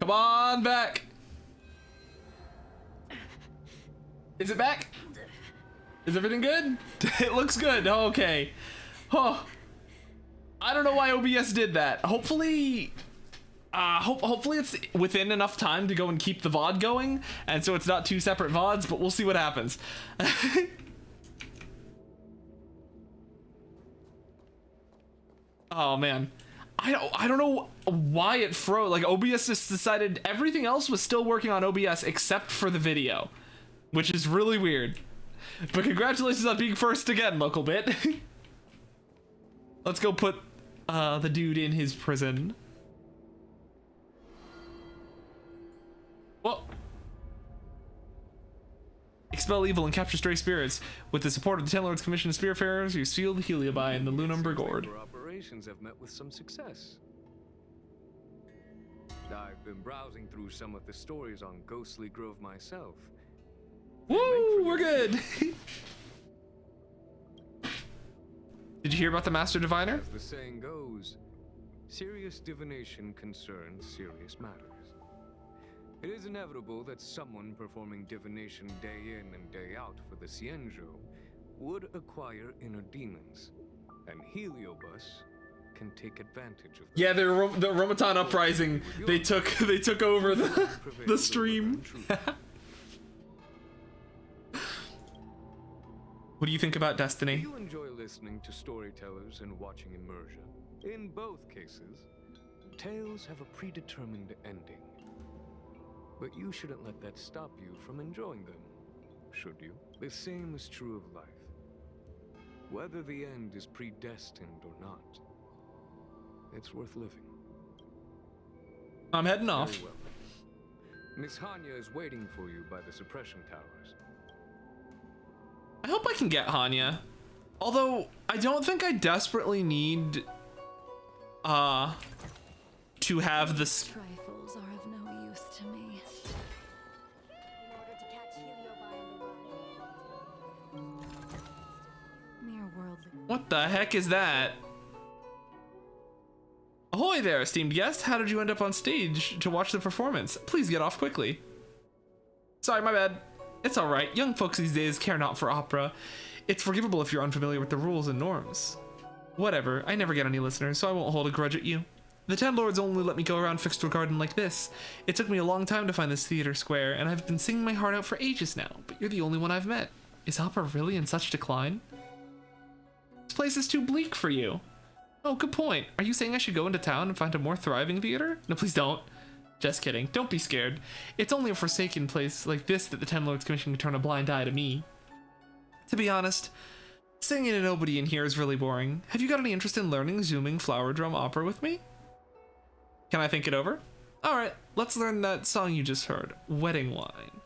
Come on back. Is it back? Is everything good? It looks good. Okay. Oh, I don't know why OBS did that. Hopefully, hopefully it's within enough time to go and keep the VOD going, and so it's not two separate VODs. But we'll see what happens. Oh man, I don't know why it froze. Like OBS just decided everything else was still working on OBS except for the video, which is really weird. But congratulations on being first again, local bit. Let's go put the dude in his prison. Whoa. Expel evil and capture stray spirits. With the support of the Ten Lords Commission of Spiritfarers, you seal the Heliobi in the Lunum Brigord. Operations have met with some success. I've been browsing through some of the stories on Ghostly Grove myself. Woo, we're good. Did you hear about the Master Diviner? As the saying goes, serious divination concerns serious matters. It is inevitable that someone performing divination day in and day out for the Cienjo would acquire inner demons, and Heliobus can take advantage of them. Yeah, the Romaton Uprising, they took over the stream. What do you think about Destiny? You enjoy listening to storytellers and watching immersion. In both cases, tales have a predetermined ending. But you shouldn't let that stop you from enjoying them, should you? The same is true of life. Whether the end is predestined or not, it's worth living. I'm heading off. Very well. Miss Hanya is waiting for you by the suppression towers. I hope I can get Hanya. Although, I don't think I desperately need to have this. Trifles are of no use to me. In order to catch Heliobi in the wild. Mere worldly. What the heck is that? Ahoy there, esteemed guest. How did you end up on stage to watch the performance? Please get off quickly. Sorry, my bad. It's alright. Young folks these days care not for opera. It's forgivable if you're unfamiliar with the rules and norms. Whatever, I never get any listeners, so I won't hold a grudge at you. The Ten Lords only let me go around Fixed Garden like this. It took me a long time to find this theater square, and I've been singing my heart out for ages now, but you're the only one I've met. Is opera really in such decline? This place is too bleak for you. Oh, good point. Are you saying I should go into town and find a more thriving theater? No, please don't. Just kidding. Don't be scared. It's only a forsaken place like this that the Ten Lords Commission can turn a blind eye to me. To be honest, singing to nobody in here is really boring. Have you got any interest in learning zooming flower drum opera with me? Can I think it over? Alright, let's learn that song you just heard, Wedding Wine.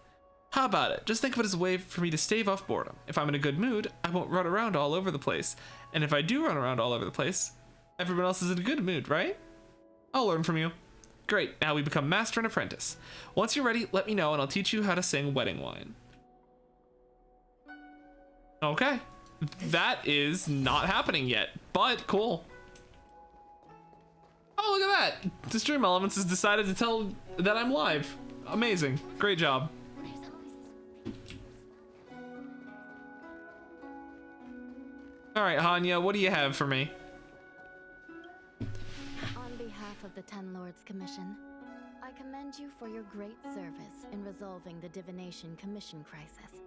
How about it? Just think of it as a way for me to stave off boredom. If I'm in a good mood, I won't run around all over the place. And if I do run around all over the place, everyone else is in a good mood, right? I'll learn from you. Great, now we become master and apprentice. Once you're ready, let me know and I'll teach you how to sing Wedding Wine. Okay, that is not happening yet, but cool. Oh, look at that! The Stream Elements has decided to tell that I'm live. Amazing, great job. All right, Hanya, what do you have for me? On behalf of the Ten Lords Commission, I commend you for your great service in resolving the Divination Commission crisis.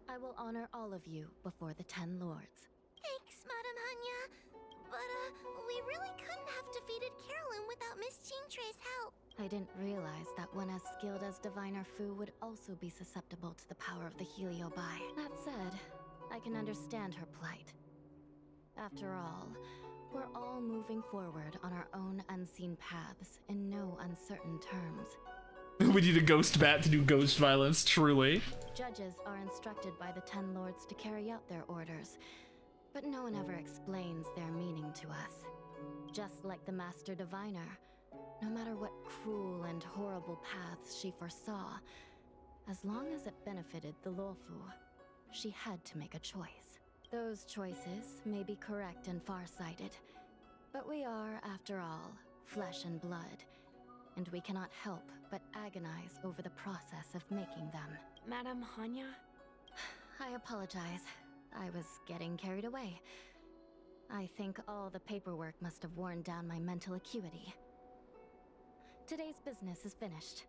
I will honor all of you before the Ten Lords. Thanks, Madam Hanya. But, we really couldn't have defeated Carolyn without Miss Chingtre's help. I didn't realize that one as skilled as Diviner Fu would also be susceptible to the power of the Heliobi. That said, I can understand her plight. After all, we're all moving forward on our own unseen paths in no uncertain terms. We need a ghost bat to do ghost violence, truly. Judges are instructed by the Ten Lords to carry out their orders, but no one ever explains their meaning to us. Just like the Master Diviner, no matter what cruel and horrible paths she foresaw, as long as it benefited the Luofu, she had to make a choice. Those choices may be correct and far-sighted, but we are, after all, flesh and blood, and we cannot help but agonize over the process of making them. Madam Hanya? I apologize. I was getting carried away. I think all the paperwork must have worn down my mental acuity. Today's business is finished.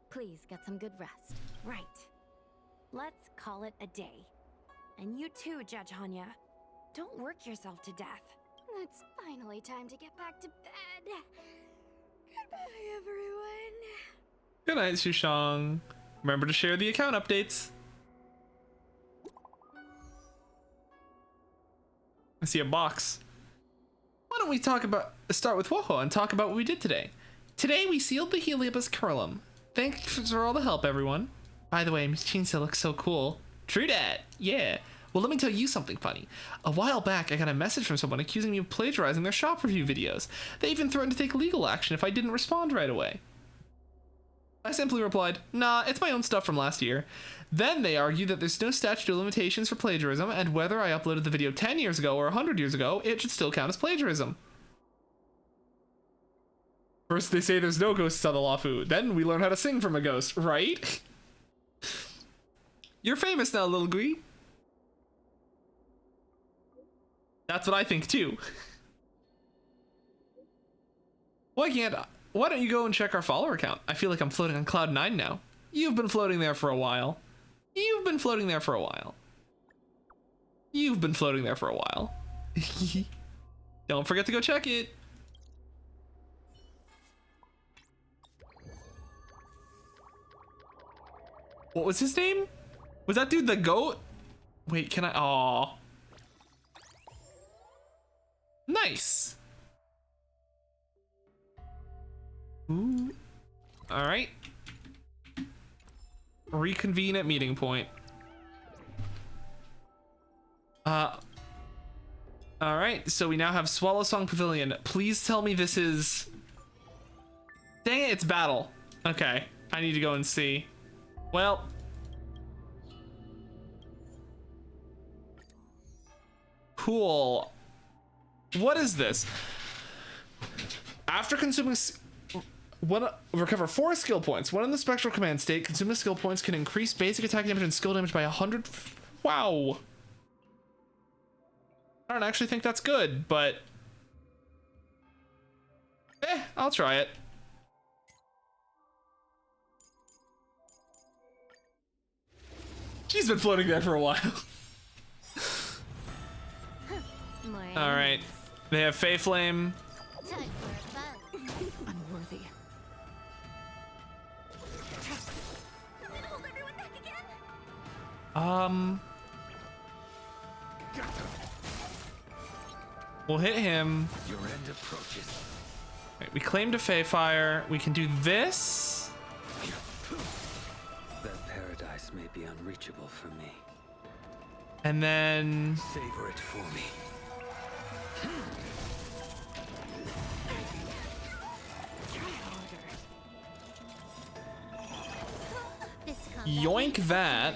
Please get some good rest. Right. Let's call it a day. And you too, Judge Hanya. Don't work yourself to death. It's finally time to get back to bed. Goodbye, everyone. Good night, Xushang. Remember to share the account updates. I see a box. Why don't we start with Woho and talk about what we did today? Today we sealed the Heliobus curriculum. Thanks for all the help, everyone. By the way, Miss Chinsa looks so cool. True dat, yeah. Well, let me tell you something funny. A while back, I got a message from someone accusing me of plagiarizing their shop review videos. They even threatened to take legal action if I didn't respond right away. I simply replied, nah, it's my own stuff from last year. Then they argued that there's no statute of limitations for plagiarism, and whether I uploaded the video 10 years ago or 100 years ago, it should still count as plagiarism. First they say there's no ghosts on the Lafu, then we learn how to sing from a ghost, right? You're famous now, little Gui. That's what I think too. Why don't you go and check our follower count? I feel like I'm floating on cloud 9 now. You've been floating there for a while. You've been floating there for a while. You've been floating there for a while. Don't forget to go check it. What was his name? Was that dude the goat? Wait, can I? Aw. Nice. Ooh. All right. Reconvene at meeting point. All right, so we now have Swallow Song Pavilion. Please tell me this is... Dang it, it's battle. Okay, I need to go and see. Well... Cool. What is this? After consuming... recover 4 skill points. When in the spectral command state, consuming skill points can increase basic attack damage and skill damage by 100. Wow. I don't actually think that's good, but I'll try it. She's been floating there for a while. All right, they have Fey Flame. Unworthy. Hold everyone back again. We'll hit him. Your end approaches. Right, we claimed a Fey Fire. We can do this. That paradise may be unreachable for me. And then Savor it for me. yoink that.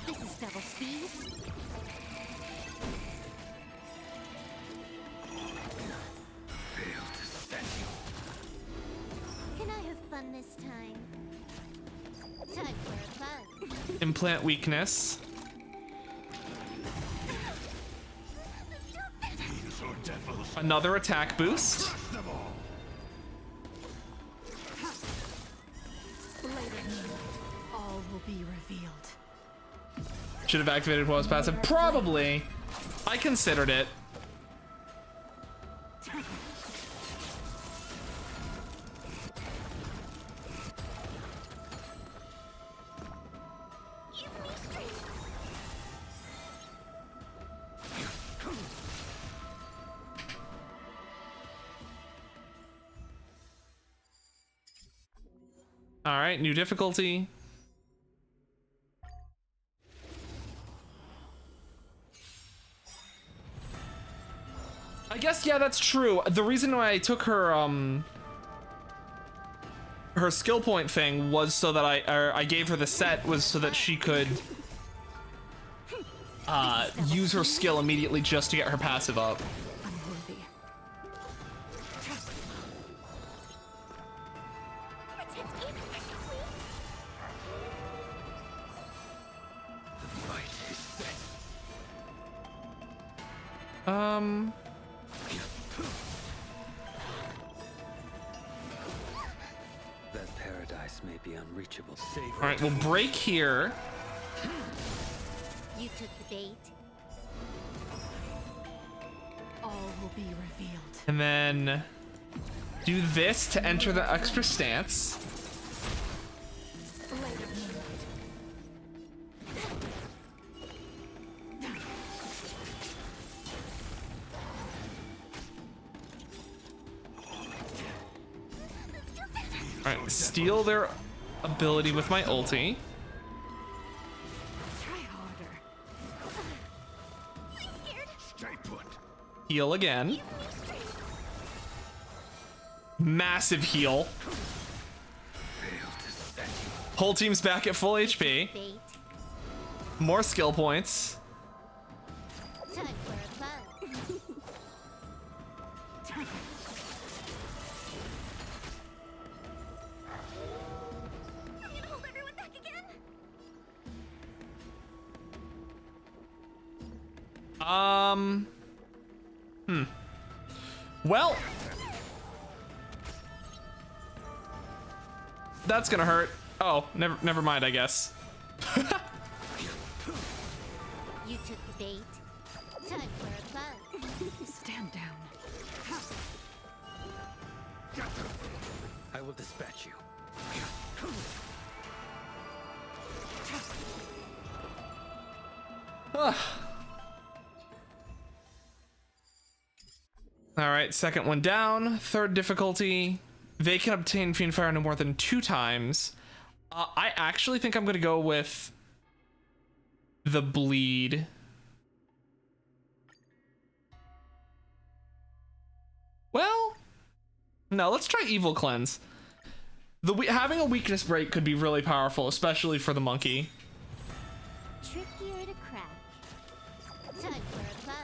This is double speed. Fail to set you. Can I have fun this time? Time for fun. Implant weakness. Another attack boost. All will be revealed. Should have activated Woe's passive. Probably. I considered it. All right, new difficulty. I guess, yeah, that's true. The reason why I took her her skill point thing was so that I gave her the set was so that she could use her skill immediately just to get her passive up. Unworthy. The fight is set. That paradise may be unreachable. Save All right, we'll break here. You took the bait. All will be revealed. And then do this to enter the extra stance. Alright, steal their ability with my ulti. Try harder. Stay put. Heal again. Massive heal. Fail to set you. Whole team's back at full HP. Bait. More skill points. Time for a buzz. I'm gonna hold everyone back again. Well, that's gonna hurt. Oh, never mind, I guess. You took the bait. Time for a buzz. Stand down. I will dispatch you. All right, second one down. Third difficulty. They can obtain Fiend Fire no more than 2 times. I actually think I'm gonna go with the bleed. Well, no, let's try Evil Cleanse. Having a weakness break could be really powerful, especially for the monkey. Trickier to crack. Time for a buzz.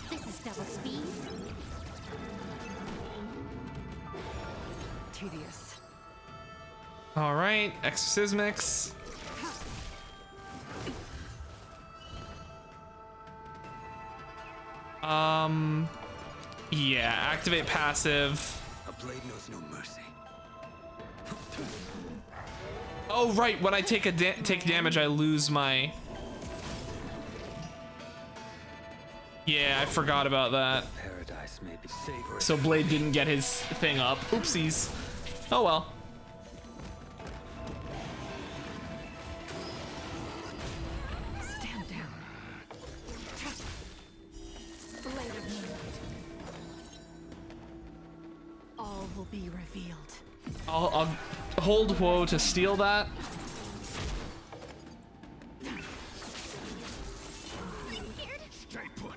This is double speed. Tedious. All right, Exorcismics. Yeah, activate passive. A blade knows no mercy. Oh, right, when I take damage, I lose my... Yeah, I forgot about that. Paradise may be savory. So Blade didn't get his thing up. Oopsies. Oh well. Stand down. Blade of moonlight. All will be revealed. I'll hold Woe to steal that. Stay put.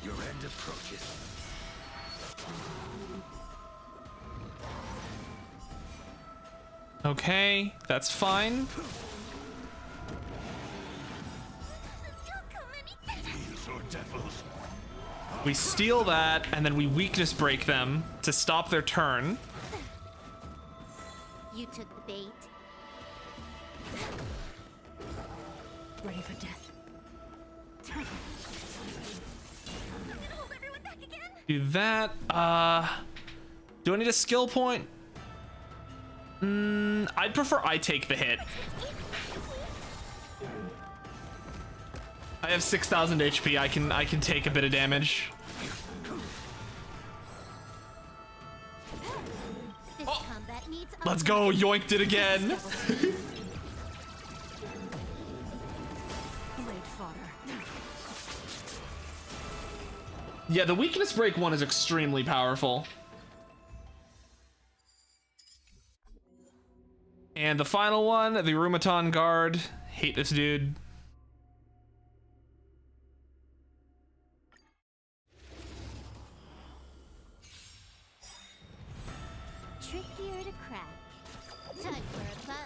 Your end approaches. Okay, that's fine. These or devils. We steal that, and then we weakness break them to stop their turn. You took the bait. Ready for death. I'm gonna hold everyone back again. Do that. Do I need a skill point? I'd prefer I take the hit. I have 6,000 HP. I can take a bit of damage. This combat needs Let's go, yoinked it again. Blade fodder. Yeah, the weakness break one is extremely powerful. And the final one, the Rumaton Guard. Hate this dude. trickier to crack. Time for a buzz.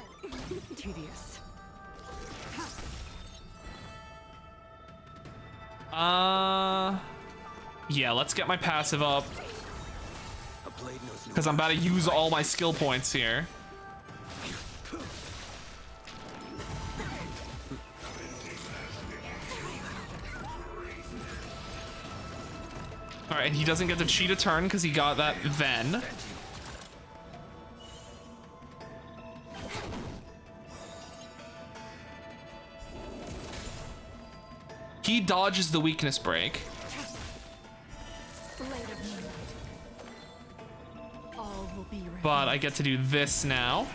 Tedious. Yeah, let's get my passive up. A blade knows no Because I'm about to use all my skill points here. Alright, and he doesn't get to cheat a turn because he got that then. He dodges the weakness break. But I get to do this now.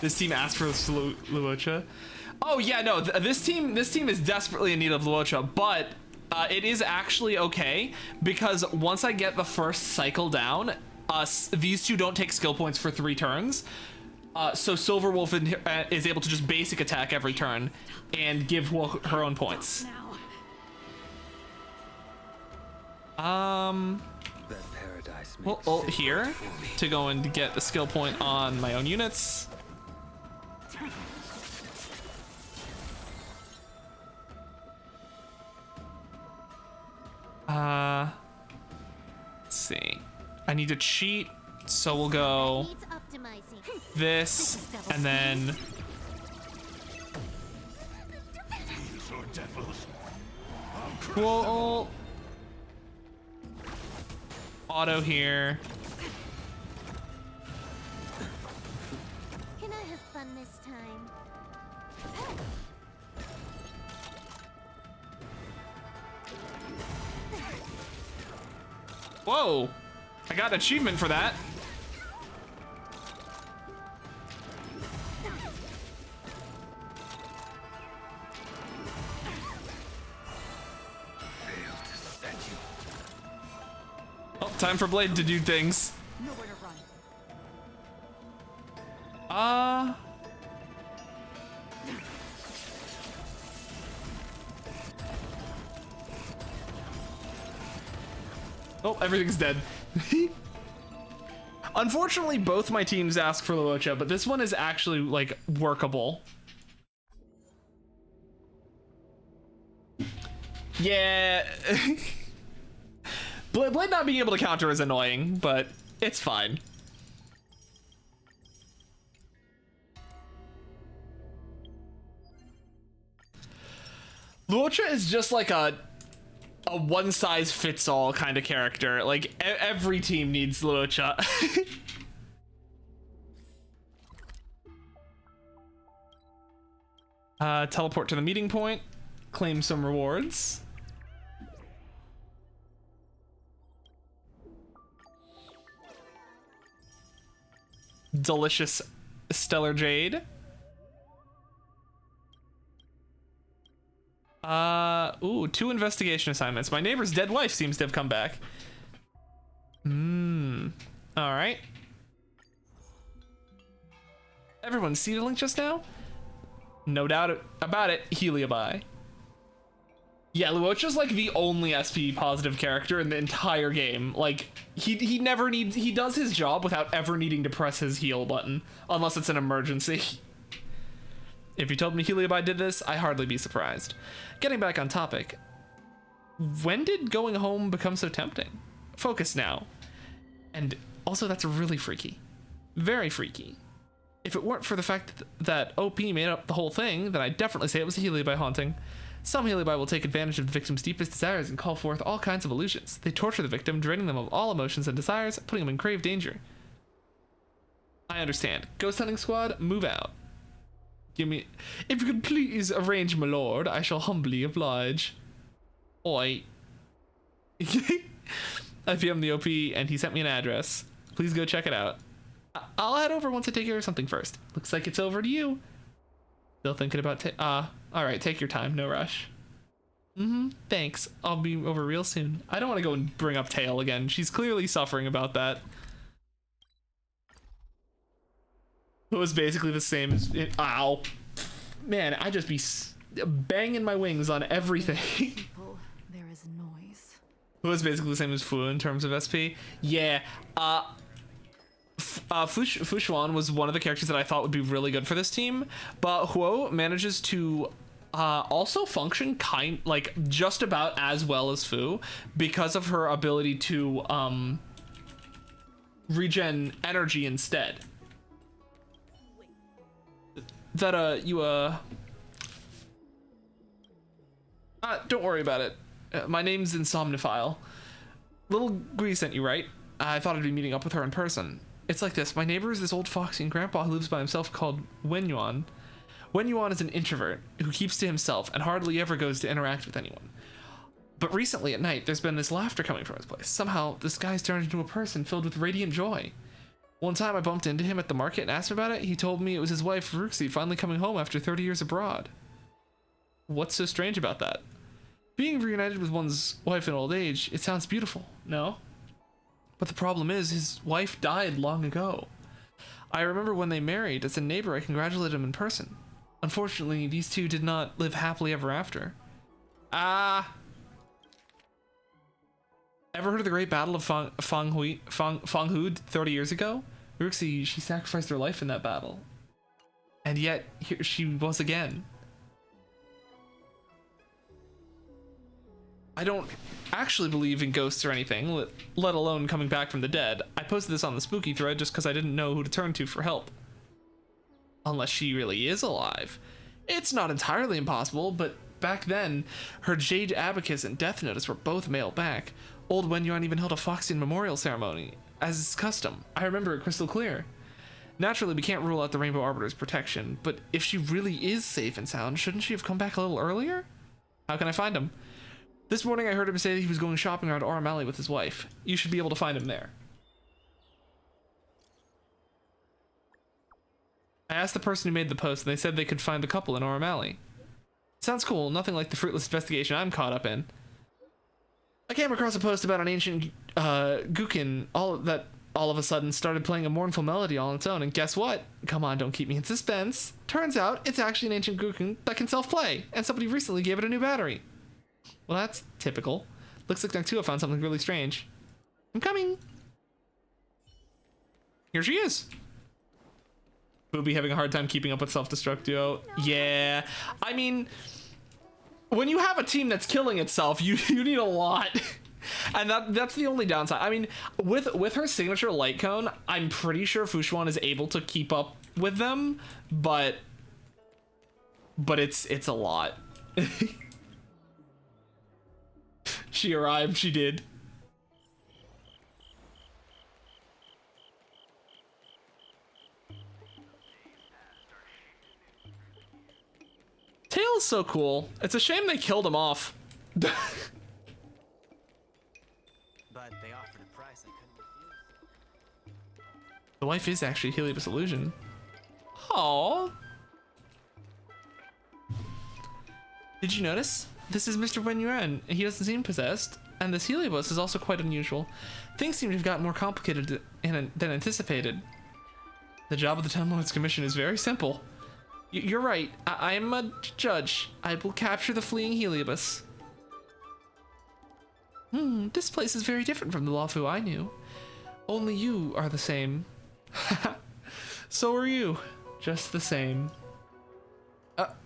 This team asked for Luocha. Oh yeah, no, this team is desperately in need of Luocha, but it is actually okay because once I get the first cycle down, these two don't take skill points for 3 turns. So Silver Wolf is able to just basic attack every turn and give her own points. That paradise We'll makes ult here to go and get the skill point on my own units. Let's see. I need to cheat, so we'll go Needs optimizing. this and then we'll auto here. Can I have fun this time? Whoa! I got an achievement for that. Oh, time for Blade to do things. Nowhere to run. Oh, everything's dead. Unfortunately, both my teams ask for Luocha, but this one is actually, like, workable. Yeah. Blade not being able to counter is annoying, but it's fine. Luocha is just like a one-size-fits-all kind of character. Like, every team needs Luocha. Teleport to the meeting point. Claim some rewards. Delicious Stellar Jade. Ooh, 2 investigation assignments. My neighbor's dead wife seems to have come back. All right. Everyone see the link just now? No doubt about it, Heliabai. Yeah, Luocha's like the only SP positive character in the entire game. Like, he never needs, he does his job without ever needing to press his heal button, unless it's an emergency. If you told me Heliabai did this, I'd hardly be surprised. Getting back on topic, when did going home become so tempting? Focus now. And also, that's really freaky. Very freaky. If it weren't for the fact that OP made up the whole thing, then I'd definitely say it was a Heliabai haunting. Some Heliabai will take advantage of the victim's deepest desires and call forth all kinds of illusions. They torture the victim, draining them of all emotions and desires, putting them in grave danger. I understand. Ghost hunting squad, move out. Give me... If you could please arrange, my lord, I shall humbly oblige. Oi. I PM'd the OP and he sent me an address. Please go check it out. I'll head over once I take care of something first. Looks like it's over to you. Still thinking about alright, take your time, no rush. Thanks. I'll be over real soon. I don't want to go and bring up Tail again. She's clearly suffering about that. It was basically the same as ow. Man, I just be banging my wings on everything. There is noise. It was basically the same as Fu in terms of SP. Yeah. Fu Xuan was one of the characters that I thought would be really good for this team, but Huo manages to also function like just about as well as Fu because of her ability to regen energy instead. That don't worry about it. My name's Insomnifile. Little Gui sent you, right? I thought I'd be meeting up with her in person. It's like this. My neighbor is this old Foxian grandpa who lives by himself called Wenyuan. Wenyuan is an introvert who keeps to himself and hardly ever goes to interact with anyone. But recently at night, there's been this laughter coming from his place. Somehow, this guy's turned into a person filled with radiant joy. One time I bumped into him at the market and asked him about it. He told me it was his wife, Ruxi, finally coming home after 30 years abroad. What's so strange about that? Being reunited with one's wife in old age, it sounds beautiful, no? But the problem is, his wife died long ago. I remember when they married, as a neighbor, I congratulated him in person. Unfortunately, these two did not live happily ever after. Ever heard of the Great Battle of Fanghu 30 years ago? Ruxi, she sacrificed her life in that battle. And yet, here she was again. I don't actually believe in ghosts or anything, let alone coming back from the dead. I posted this on the spooky thread just because I didn't know who to turn to for help. Unless she really is alive. It's not entirely impossible, but back then, her Jade Abacus and Death Notice were both mailed back. Old Wenyuan even held a Foxian memorial ceremony, as is custom. I remember it crystal clear. Naturally, we can't rule out the Rainbow Arbiter's protection, but if she really is safe and sound, shouldn't she have come back a little earlier? How can I find him? This morning I heard him say that he was going shopping around Aurum Alley with his wife. You should be able to find him there. I asked the person who made the post and they said they could find the couple in Aurum Alley. Sounds cool, nothing like the fruitless investigation I'm caught up in. I came across a post about an ancient Gukin all of a sudden started playing a mournful melody all on its own, and guess what? Come on, don't keep me in suspense. Turns out it's actually an ancient Gukin that can self-play, and somebody recently gave it a new battery. Well, that's typical. Looks like Noctua found something really strange. I'm coming. Here she is. Booby having a hard time keeping up with self-destruct duo. No. Yeah. I mean, when you have a team that's killing itself, you need a lot. And that's the only downside. I mean, with her signature light cone, I'm pretty sure Fushuan is able to keep up with them, but it's a lot. She arrived, she did. Tail's so cool. It's a shame they killed him off. But they offered a price I couldn't refuse. The wife is actually Heliobas Illusion. Aww. Did you notice? This is Mr. Wenyuan. He doesn't seem possessed. And this Heliobas is also quite unusual. Things seem to have gotten more complicated than anticipated. The job of the Ten Lords Commission is very simple. You're right. I am a judge. I will capture the fleeing Heliobas. This place is very different from the Luofu I knew. Only you are the same. So are you. Just the same.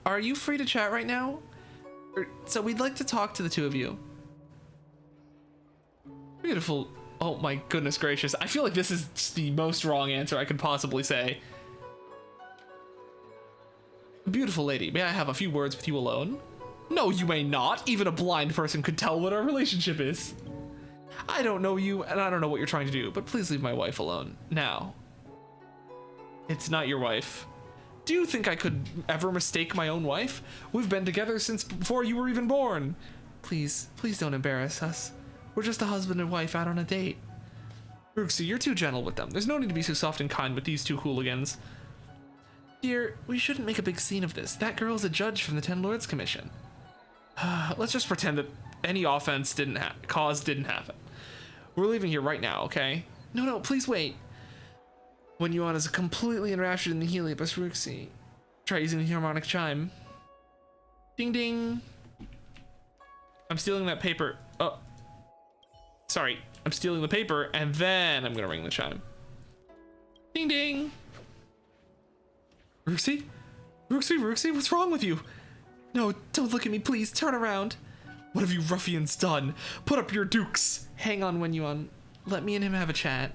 Are you free to chat right now? So we'd like to talk to the two of you. Beautiful. Oh my goodness gracious. I feel like this is the most wrong answer I could possibly say. Beautiful lady, may I have a few words with you alone? No, you may not. Even a blind person could tell what our relationship is. I don't know you, and I don't know what you're trying to do, but please leave my wife alone. Now. It's not your wife. Do you think I could ever mistake my own wife? We've been together since before you were even born. Please don't embarrass us. We're just a husband and wife out on a date. Ruxi, you're too gentle with them. There's no need to be so soft and kind with these two hooligans. Dear, we shouldn't make a big scene of this. That girl's a judge from the Ten Lords Commission. Let's just pretend that any offense didn't happen. We're leaving here right now, okay? No, please wait. When Yuan is completely enraptured in the Heliobas Ruxi, try using the harmonic chime. Ding ding. I'm stealing that paper. Oh. Sorry. I'm stealing the paper and then I'm gonna ring the chime. Ding ding. Ruxi? Ruxi, what's wrong with you? No, don't look at me, please. Turn around. What have you ruffians done? Put up your dukes. Hang on, Wen. Let me and him have a chat.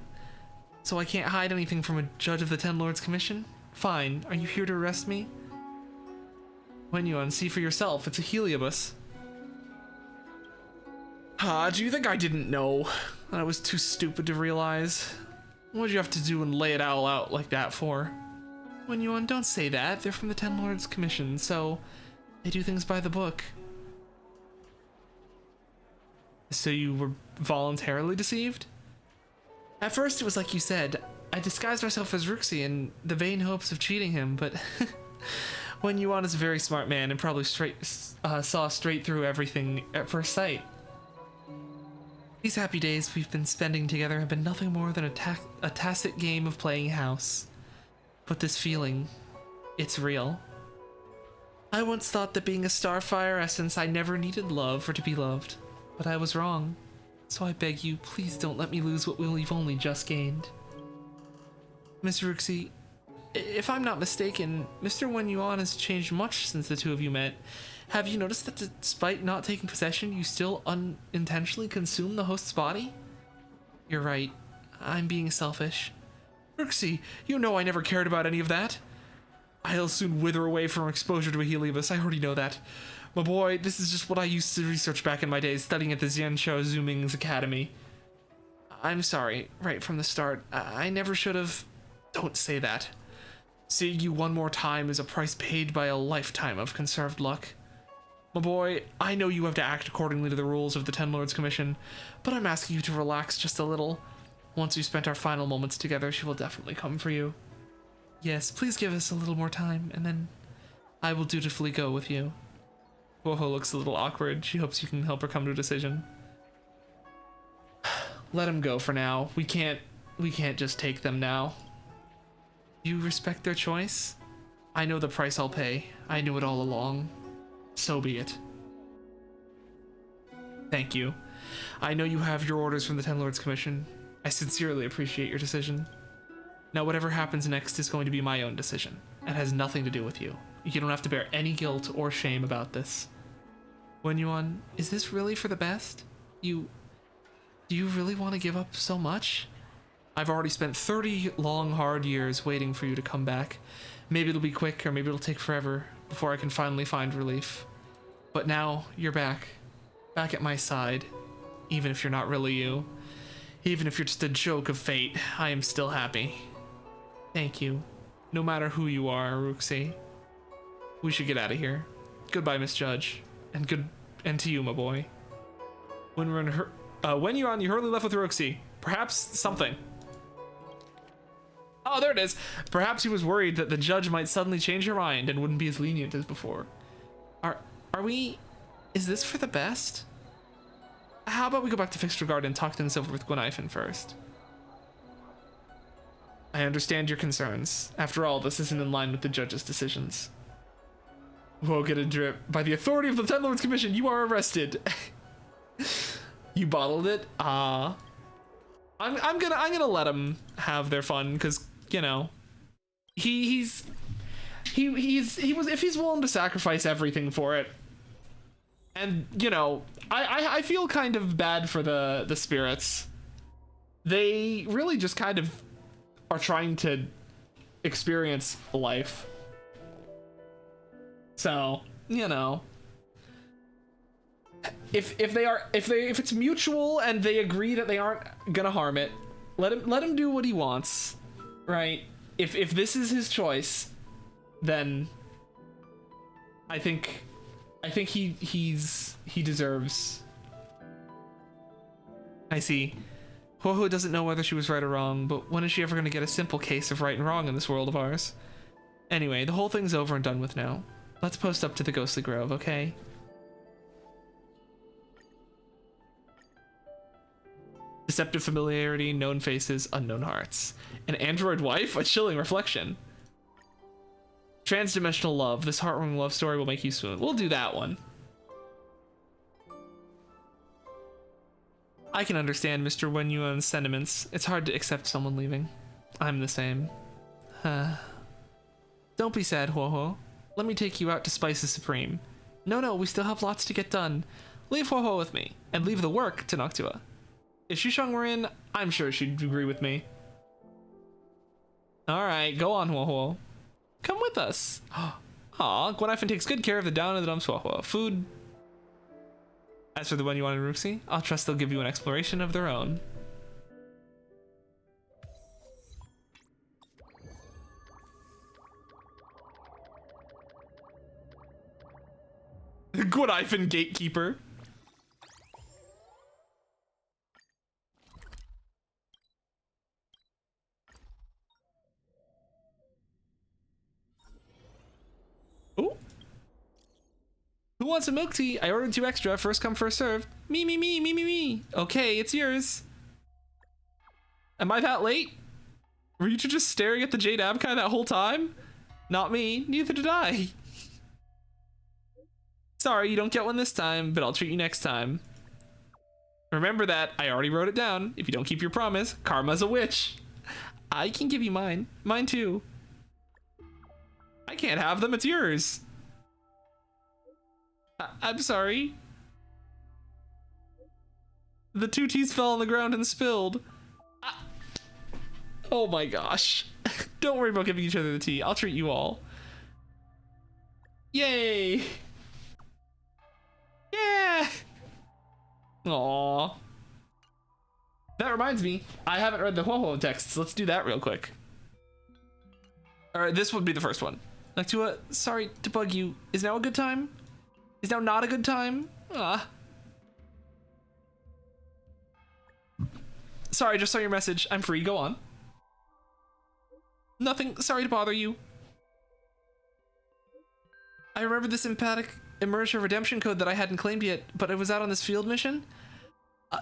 So I can't hide anything from a judge of the Ten Lords Commission? Fine. Are you here to arrest me? Wen, see for yourself. It's a heliobus. Do you think I didn't know? I was too stupid to realize. What'd you have to do and lay it all out like that for? Wen, don't say that. They're from the Ten Lords Commission, so they do things by the book. So you were voluntarily deceived? At first it was like you said. I disguised myself as Ruxi in the vain hopes of cheating him, but Wen is a very smart man and probably saw straight through everything at first sight. These happy days we've been spending together have been nothing more than a tacit game of playing house. But this feeling, it's real. I once thought that being a Starfire essence I never needed love or to be loved, but I was wrong. So I beg you, please don't let me lose what we've only just gained. Miss Ruxi, if I'm not mistaken, Mr. Wen has changed much since the two of you met. Have you noticed that despite not taking possession, you still unintentionally consume the host's body? You're right. I'm being selfish. Ruxi, you know I never cared about any of that. I'll soon wither away from exposure to a heliobus, I already know that. My boy, this is just what I used to research back in my days, studying at the Xianshou Zooming's Academy. I'm sorry, right from the start. I never should have... Don't say that. Seeing you one more time is a price paid by a lifetime of conserved luck. My boy, I know you have to act accordingly to the rules of the Ten Lords Commission, but I'm asking you to relax just a little. Once we've spent our final moments together, she will definitely come for you. Yes, please give us a little more time, and then I will dutifully go with you. Woho looks a little awkward. She hopes you can help her come to a decision. Let him go for now. We can't just take them now. You respect their choice? I know the price I'll pay. I knew it all along. So be it. Thank you. I know you have your orders from the Ten Lords Commission. I sincerely appreciate your decision. Now whatever happens next is going to be my own decision. It has nothing to do with you. You don't have to bear any guilt or shame about this. Wen, is this really for the best? Do you really want to give up so much? I've already spent 30 long, hard years waiting for you to come back. Maybe it'll be quick, or maybe it'll take forever before I can finally find relief. But now, you're back. Back at my side. Even if you're not really you. Even if you're just a joke of fate, I am still happy. Thank you. No matter who you are, Ruxi. We should get out of here. Goodbye, Miss Judge. And to you, my boy. When you're on, you hurriedly left with Ruxi. Perhaps something. Oh, there it is. Perhaps he was worried that the judge might suddenly change her mind and wouldn't be as lenient as before. Are we... Is this for the best? How about we go back to Fixed Regard and talk things over with Gweniphan first? I understand your concerns. After all, this isn't in line with the judge's decisions. Whoa, get a drip. By the authority of the Ten Lords Commission, you are arrested. You bottled it? I'm gonna let him have their fun, because, you know, he was, if he's willing to sacrifice everything for it. And, you know, I feel kind of bad for the spirits. They really just kind of are trying to experience life. So, you know, if it's mutual and they agree that they aren't gonna harm it, let him do what he wants, right? If this is his choice, then I think he deserves. I see. Ho-Ho doesn't know whether she was right or wrong, but when is she ever going to get a simple case of right and wrong in this world of ours? Anyway, the whole thing's over and done with now. Let's post up to the Ghostly Grove, okay? Deceptive familiarity, known faces, unknown hearts. An android wife? A chilling reflection. Transdimensional love. This heartwarming love story will make you swoon. We'll do that one. I can understand Mr. Wen Yuan's sentiments. It's hard to accept someone leaving. I'm the same. Don't be sad, Ho-Ho. Let me take you out to Spices Supreme. No, we still have lots to get done. Leave Huohuo with me, and leave the work to Noctua. If Xusheng were in, I'm sure she'd agree with me. Alright, go on, Huohuo. Come with us. Aw, Gwenifin takes good care of the down in the dumps Huohuo. Food. As for the one you want in Ruxi, I'll trust they'll give you an exploration of their own. Gwenifin gatekeeper. Ooh. Who wants a milk tea? I ordered 2 extra. First come, first serve. Me. Okay, it's yours. Am I that late? Were you two just staring at the Jade Abkai that whole time? Not me. Neither did I. Sorry, you don't get one this time, but I'll treat you next time. Remember that. I already wrote it down. If you don't keep your promise, Karma's a witch. I can give you mine. Mine too. I can't have them. It's yours. I'm sorry. The 2 teas fell on the ground and spilled. Oh my gosh. Don't worry about giving each other the tea. I'll treat you all. Yay. Yeah. Aww. That reminds me, I haven't read the Huohuo texts. Let's do that real quick. Alright, this would be the first one. Noctua, sorry to bug you. Is now a good time? Is now not a good time? Sorry, just saw your message. I'm free. Go on. Nothing. Sorry to bother you. I remember this emphatic immersion redemption code that I hadn't claimed yet, but it was out on this field mission.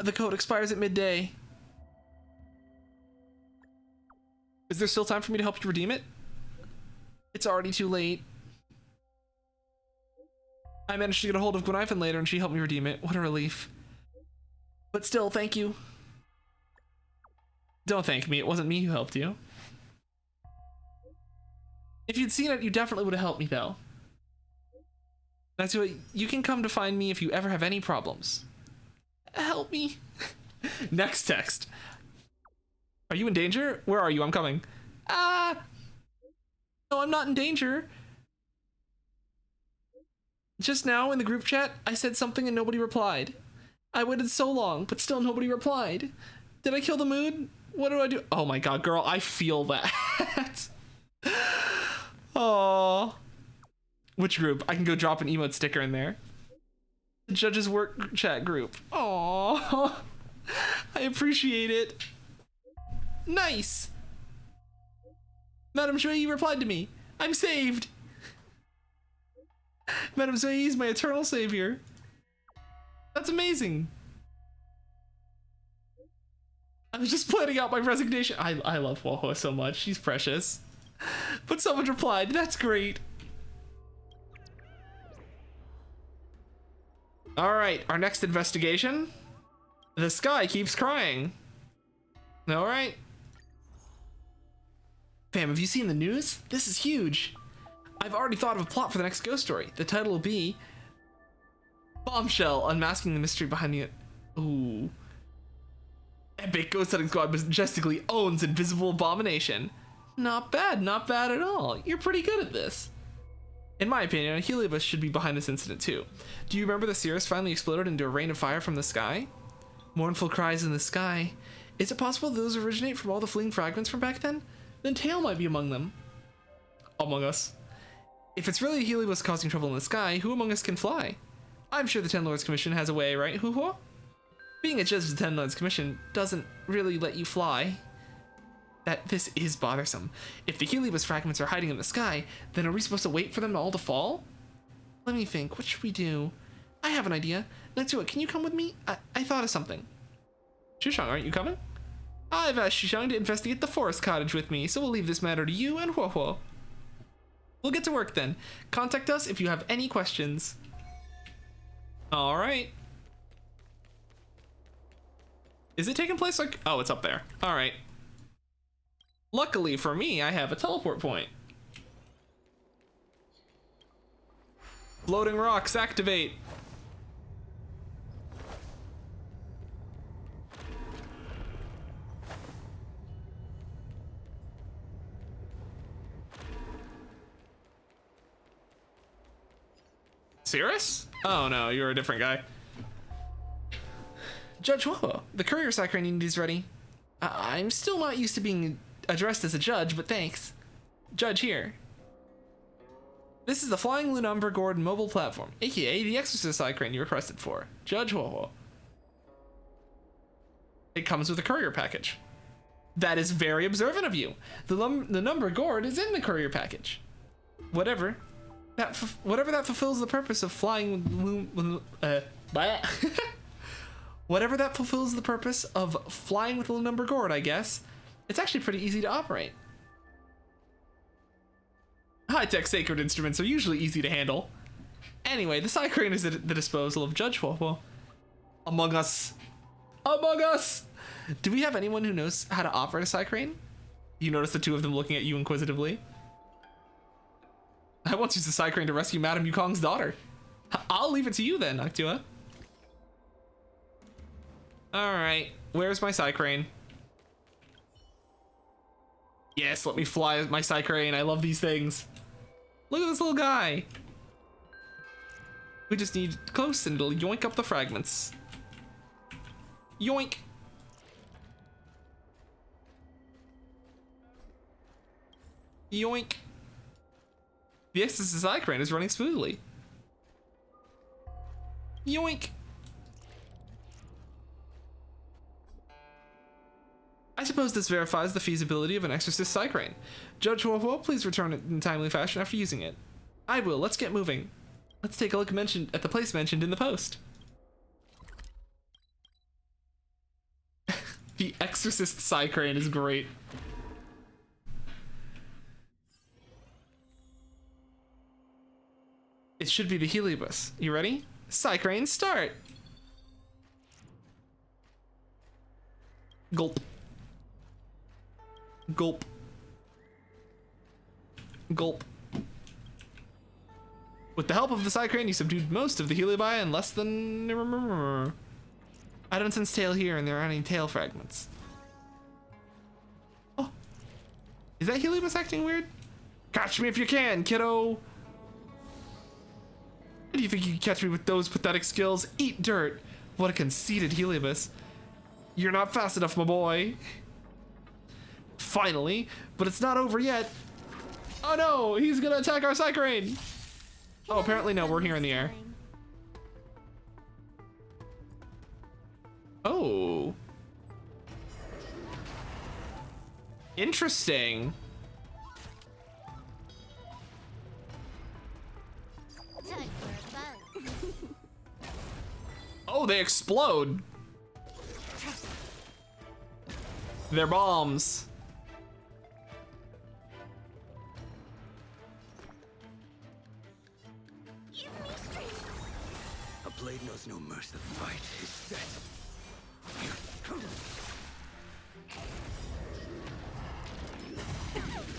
The code expires at midday. Is there still time for me to help you redeem it? It's already too late. I managed to get a hold of Gwenifin later and she helped me redeem it. What a relief. But still, thank you. Don't thank me. It wasn't me who helped you. If you'd seen it, you definitely would have helped me, though. Noctua, you can come to find me if you ever have any problems. Help me. Next text. Are you in danger? Where are you? I'm coming. No, I'm not in danger. Just now in the group chat, I said something and nobody replied. I waited so long, but still nobody replied. Did I kill the mood? What do I do? Oh my god, girl, I feel that. Oh. Which group? I can go drop an emote sticker in there. The judges work chat group. Oh. I appreciate it. Nice. Madame Shui replied to me. I'm saved. Madame Shui is my eternal savior. That's amazing. I was just planning out my resignation. I love Huohuo so much. She's precious. But someone replied. That's great. Alright, our next investigation. The sky keeps crying. Alright. Fam, have you seen the news? This is huge. I've already thought of a plot for the next ghost story. The title will be Bombshell, Unmasking the Mystery Behind the... Ooh. Epic Ghost Hunting Squad majestically owns Invisible Abomination. Not bad at all. You're pretty good at this. In my opinion, Heliobus should be behind this incident too. Do you remember the Cirrus finally exploded into a rain of fire from the sky? Mournful cries in the sky. Is it possible those originate from all the fleeing fragments from back then? Then Tail might be among them. Among us. If it's really Heliobus causing trouble in the sky, who among us can fly? I'm sure the Ten Lords Commission has a way, right, Huohuo? Being a judge of the Ten Lords Commission doesn't really let you fly. This is bothersome. If the Heliobus fragments are hiding in the sky, then are we supposed to wait for them all to fall? Let me think. What should we do? I have an idea. Noctua, can you come with me? I thought of something. Xusheng, aren't you coming? I've asked Xusheng to investigate the forest cottage with me, so we'll leave this matter to you and Huohuo. We'll get to work then. Contact us if you have any questions. All right. Is it taking place like... Oh, it's up there. All right. Luckily for me, I have a teleport point. Floating rocks, activate. Cirrus? Oh no, you're a different guy. Judge Wobo, the courier cyclone unit is ready. I'm still not used to being addressed as a judge, but thanks. Judge here. This is the Flying Lunumbra Gord mobile platform, aka the Exorcist cyclone you requested for. Judge Wobo. It comes with a courier package. That is very observant of you. The Lunumbra Gord is in the courier package. Whatever that fulfills the purpose of flying whatever that fulfills the purpose of flying with a Lunumbra Gord, I guess. It's actually pretty easy to operate. High-tech sacred instruments are usually easy to handle. Anyway, the cyclone is at the disposal of Judge Wobo. Among us. Among us! Do we have anyone who knows how to operate a cyclone? You notice the two of them looking at you inquisitively. I once used a cyclone to rescue Madame Yukong's daughter. I'll leave it to you then, Noctua. Alright, where's my cyclone? Yes, let me fly my cyclone. I love these things. Look at this little guy. We just need close and it'll yoink up the fragments. Yoink. Yoink. The Exorcist cyclone is running smoothly. Yoink. I suppose this verifies the feasibility of an Exorcist cyclone. Judge Wobo, please return it in timely fashion after using it. I will. Let's get moving. Let's take a look at the place mentioned in the post. The Exorcist cyclone is great. It should be the Heliobus. You ready? Cyclone, start! Gulp. Gulp. Gulp. With the help of the cyclone, you subdued most of the Heliobi in less than... I don't sense tail here, and there aren't any tail fragments. Oh. Is that Heliobus acting weird? Catch me if you can, kiddo! How do you think you can catch me with those pathetic skills? Eat dirt! What a conceited Heliobus. You're not fast enough, my boy. Finally, but it's not over yet. Oh no, he's gonna attack our cyclone. Oh, apparently no, we're here in the air. Oh. Interesting. Time for a buzz. Oh, they explode. They're bombs. Give me strength. A blade knows no mercy. The fight is set.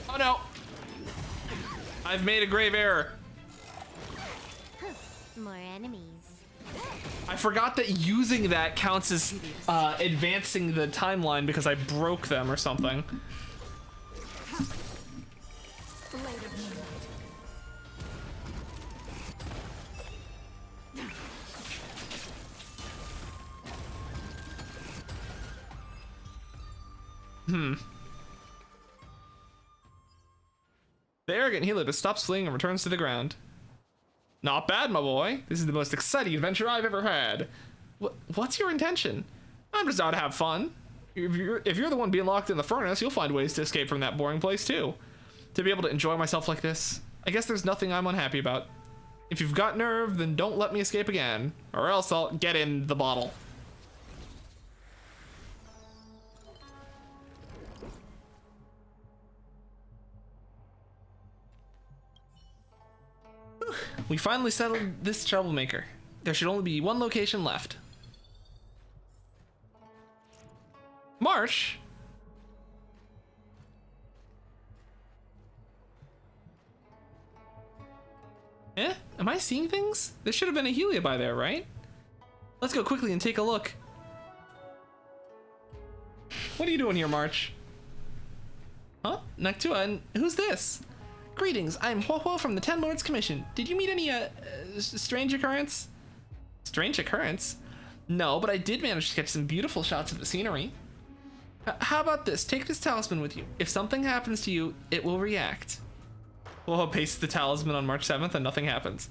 Oh no. I've made a grave error. More enemies. I forgot that using that counts as advancing the timeline because I broke them or something. The arrogant Heliobus stops fleeing and returns to the ground. Not bad, my boy. This is the most exciting adventure I've ever had. What's your intention? I'm just out to have fun. If you're the one being locked in the furnace, you'll find ways to escape from that boring place too. To be able to enjoy myself like this, I guess there's nothing I'm unhappy about. If you've got nerve, then don't let me escape again, or else I'll get in the bottle. We finally settled this troublemaker. There should only be one location left. Marsh? Eh? Am I seeing things? There should have been a Heliabi there, right? Let's go quickly and take a look. What are you doing here, March? Huh? Noctua, and who's this? Greetings, I'm Huo from the Ten Lords Commission. Did you meet any, strange occurrence? Strange occurrence? No, but I did manage to catch some beautiful shots of the scenery. How about this? Take this talisman with you. If something happens to you, it will react. Well, paste the talisman on March 7th and nothing happens.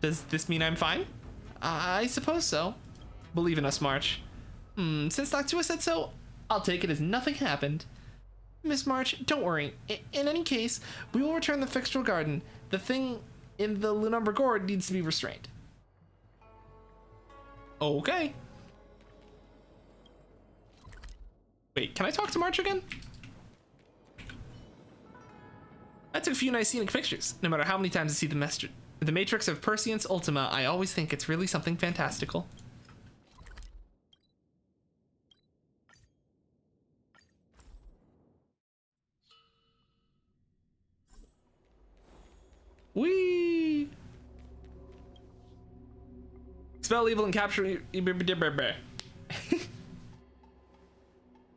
Does this mean I'm fine? I suppose so. Believe in us, March. Since Noctua said so, I'll take it as nothing happened. Miss March, don't worry. In any case, we will return the Fixtral Garden. The thing in the Lunumber gourd needs to be restrained. Okay. Wait, can I talk to March again? I took a few nice scenic pictures. No matter how many times I see the Matrix of Perseus Ultima, I always think it's really something fantastical. Whee! Spell evil and capture.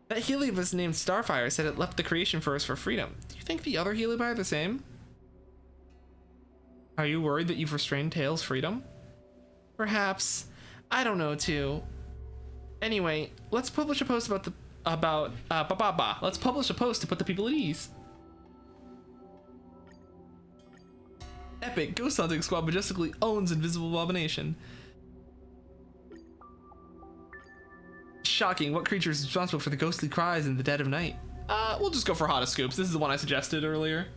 That Heliobus named Starfire said it left the creation force for freedom. Do you think the other Heliobi are the same? Are you worried that you've restrained Tails' freedom? Perhaps. I don't know too. Anyway, let's publish a post let's publish a post to put the people at ease. Epic Ghost Hunting Squad majestically owns Invisible Abomination. Shocking. What creature is responsible for the ghostly cries in the dead of night? We'll just go for Hottest Scoops. This is the one I suggested earlier.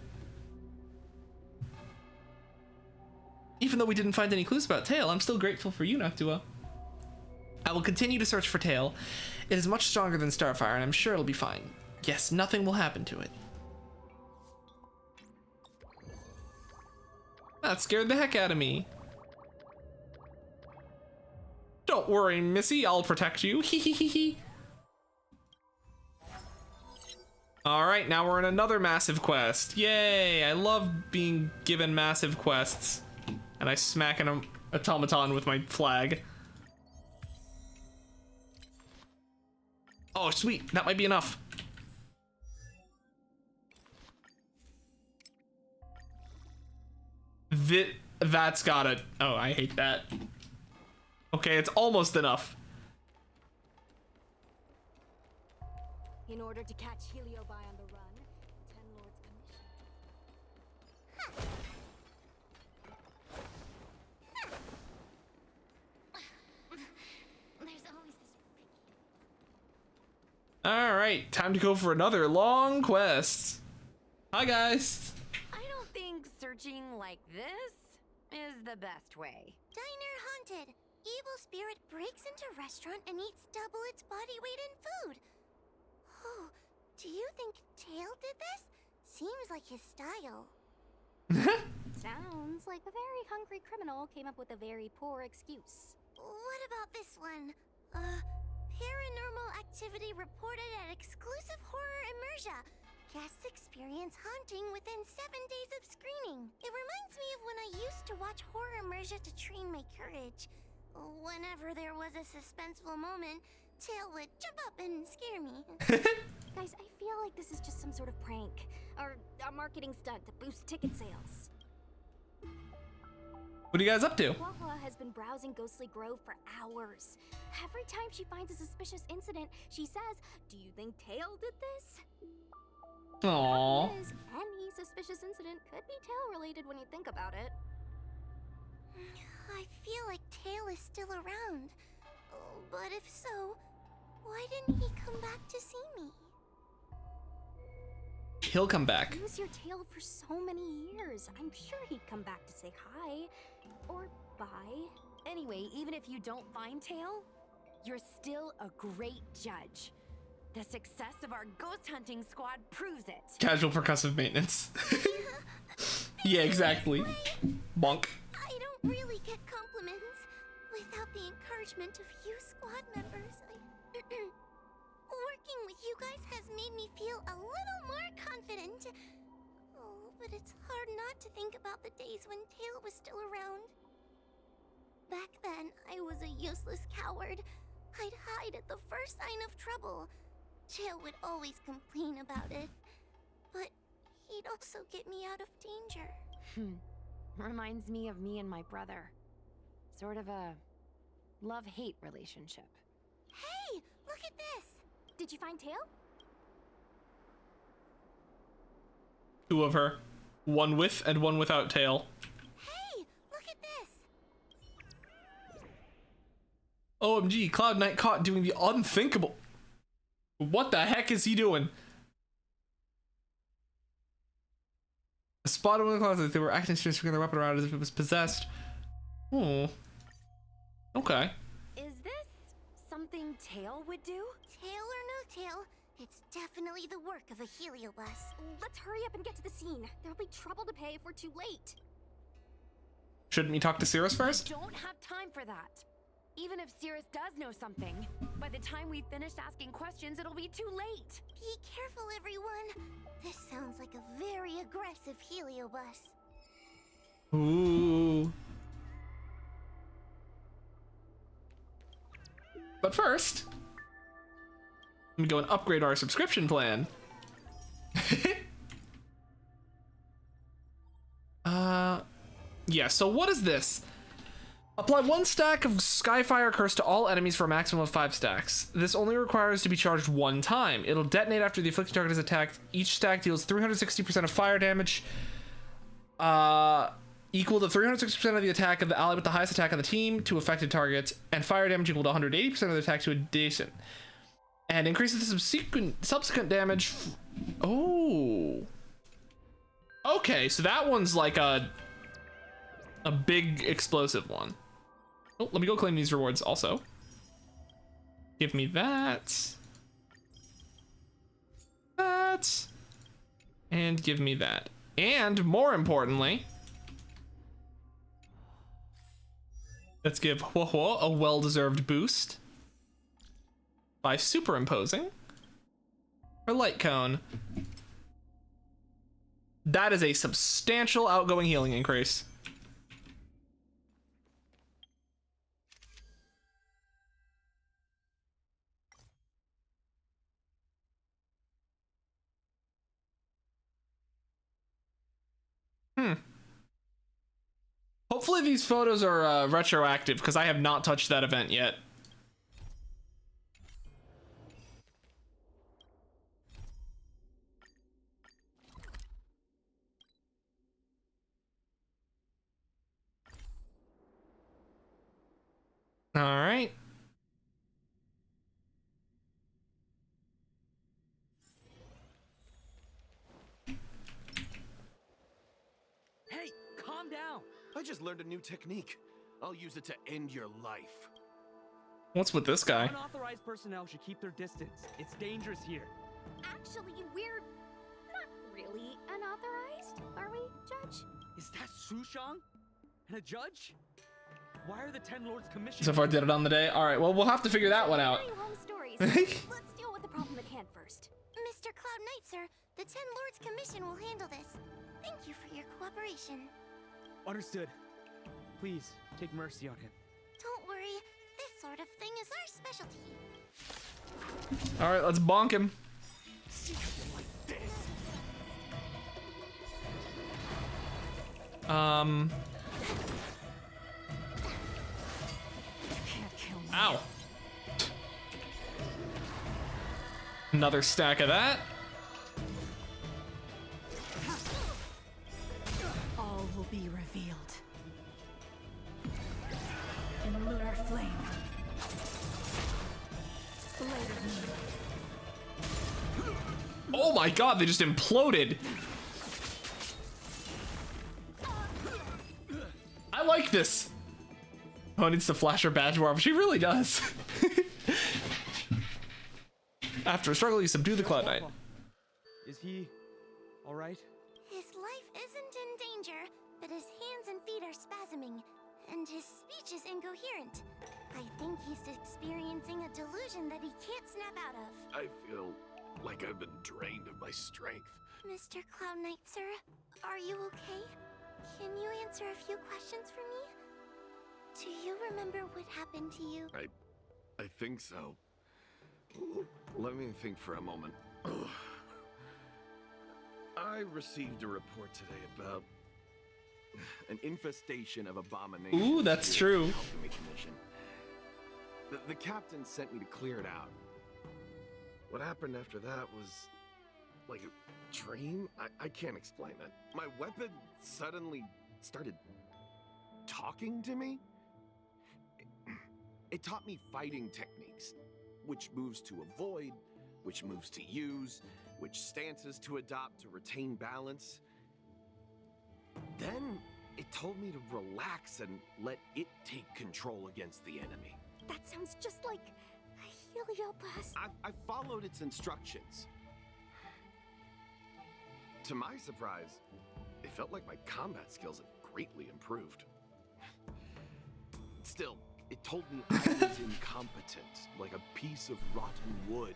Even though we didn't find any clues about Tail, I'm still grateful for you, Noctua. I will continue to search for Tail. It is much stronger than Starfire, and I'm sure it'll be fine. Yes, nothing will happen to it. That scared the heck out of me. Don't worry, Missy, I'll protect you. Hehehehe. Alright, now we're in another massive quest. Yay! I love being given massive quests. And I smack an automaton with my flag. Oh, sweet. That might be enough. That's got it. Oh, I hate that. Okay, it's almost enough. In order to catch Heliobie on the run, Ten Lords Commission. There's always this. All right, time to go for another long quest. Hi, guys. I don't think searching like this is the best way. Diner haunted. Evil spirit breaks into restaurant and eats double its body weight in food. Oh, do you think Tail did this? Seems like his style. Sounds like a very hungry criminal came up with a very poor excuse. What about this one? Paranormal activity reported at exclusive horror immersia. Guests experience haunting within 7 days of screening. It reminds me of when I used to watch horror immersia to train my courage. Whenever there was a suspenseful moment, Tail would jump up and scare me. Guys, I feel like this is just some sort of prank or a marketing stunt to boost ticket sales. What are you guys up to? Wawa has been browsing Ghostly Grove for hours. Every time she finds a suspicious incident, she says, "Do you think Tail did this?" Aww. Any suspicious incident could be Tail related when you think about it. I feel like Tail is still around. Oh, but if so, why didn't he come back to see me? He'll come back. He was your Tail for so many years. I'm sure he'd come back to say hi. Or bye. Anyway, even if you don't find Tail, you're still a great judge. The success of our ghost hunting squad proves it. Casual percussive maintenance. Yeah, exactly. Bonk. I don't really get compliments without the encouragement of you squad members. Working with you guys has made me feel a little more confident. Oh, but it's hard not to think about the days when Tail was still around. Back then, I was a useless coward. I'd hide at the first sign of trouble. Tail would always complain about it, but he'd also get me out of danger. Reminds me of me and my brother. Sort of a love-hate relationship. Hey, look at this! Did you find Tail? Two of her. One with and one without tail. Hey, look at this! OMG, Cloud Knight caught doing the unthinkable. What the heck is he doing? Spotted one of the clouds. They were acting strange, swinging their weapon around as if it was possessed. Oh. Okay. Is this something Tail would do? Tail or no tail, it's definitely the work of a Heliobus. Let's hurry up and get to the scene. There'll be trouble to pay if we're too late. Shouldn't we talk to Cirrus first? Don't have time for that. Even if Cirrus does know something, by the time we've finished asking questions, it'll be too late. Be careful, everyone. This sounds like a very aggressive Heliobus. Ooh. But first, let me go and upgrade our subscription plan. Yeah, so what is this? Apply 1 stack of Skyfire Curse to all enemies for a maximum of 5 stacks. This only requires to be charged 1 time. It'll detonate after the afflicted target is attacked. Each stack deals 360% of fire damage, equal to 360% of the attack of the ally with the highest attack on the team to affected targets, and fire damage equal to 180% of the attack to adjacent. And increases the subsequent damage. Oh. Okay, so that one's like a big explosive one. Oh, let me go claim these rewards also. Give me that. That. And give me that. And more importantly, let's give Hua Hua a well-deserved boost by superimposing her light cone. That is a substantial outgoing healing increase. Hopefully these photos are retroactive, because I have not touched that event yet. All right. Hey, calm down. I just learned a new technique. I'll use it to end your life. What's with this guy? Unauthorized personnel should keep their distance. It's dangerous here. Actually, we're not really unauthorized, are we, Judge? Is that Sushang? And a judge? Why are the 10 Lords commissioned? So far did it on the day. All right, well, we'll have to figure that one out. Home stories. Let's deal with the problem at hand first. Mr. Cloud Knight, sir, the 10 Lords Commission will handle this. Thank you for your cooperation. Understood. Please, take mercy on him. Don't worry, this sort of thing is our specialty. All right, let's bonk him. Ow. Another stack of that. All will be revealed in lunar flame. Oh my god, they just imploded. I like this. Oh, needs to flash her badge more, but she really does. After a struggle, you subdue the Cloud Knight. Is he alright? His life isn't in danger, but his hands and feet are spasming, and his speech is incoherent. I think he's experiencing a delusion that he can't snap out of. I feel like I've been drained of my strength. Mr. Cloud Knight, sir, are you okay? Can you answer a few questions for me? Do you remember what happened to you? I think so. Let me think for a moment. I received a report today about an infestation of abominations. Ooh, that's here true. at the Alchemy Commission. The captain sent me to clear it out. What happened after that was like a dream? I can't explain it. My weapon suddenly started talking to me. It taught me fighting techniques, which moves to avoid, which moves to use, which stances to adopt to retain balance. Then it told me to relax and let it take control against the enemy. That sounds just like a Heliopus. I followed its instructions. To my surprise, it felt like my combat skills had greatly improved. Still, it told me I was incompetent, like a piece of rotten wood.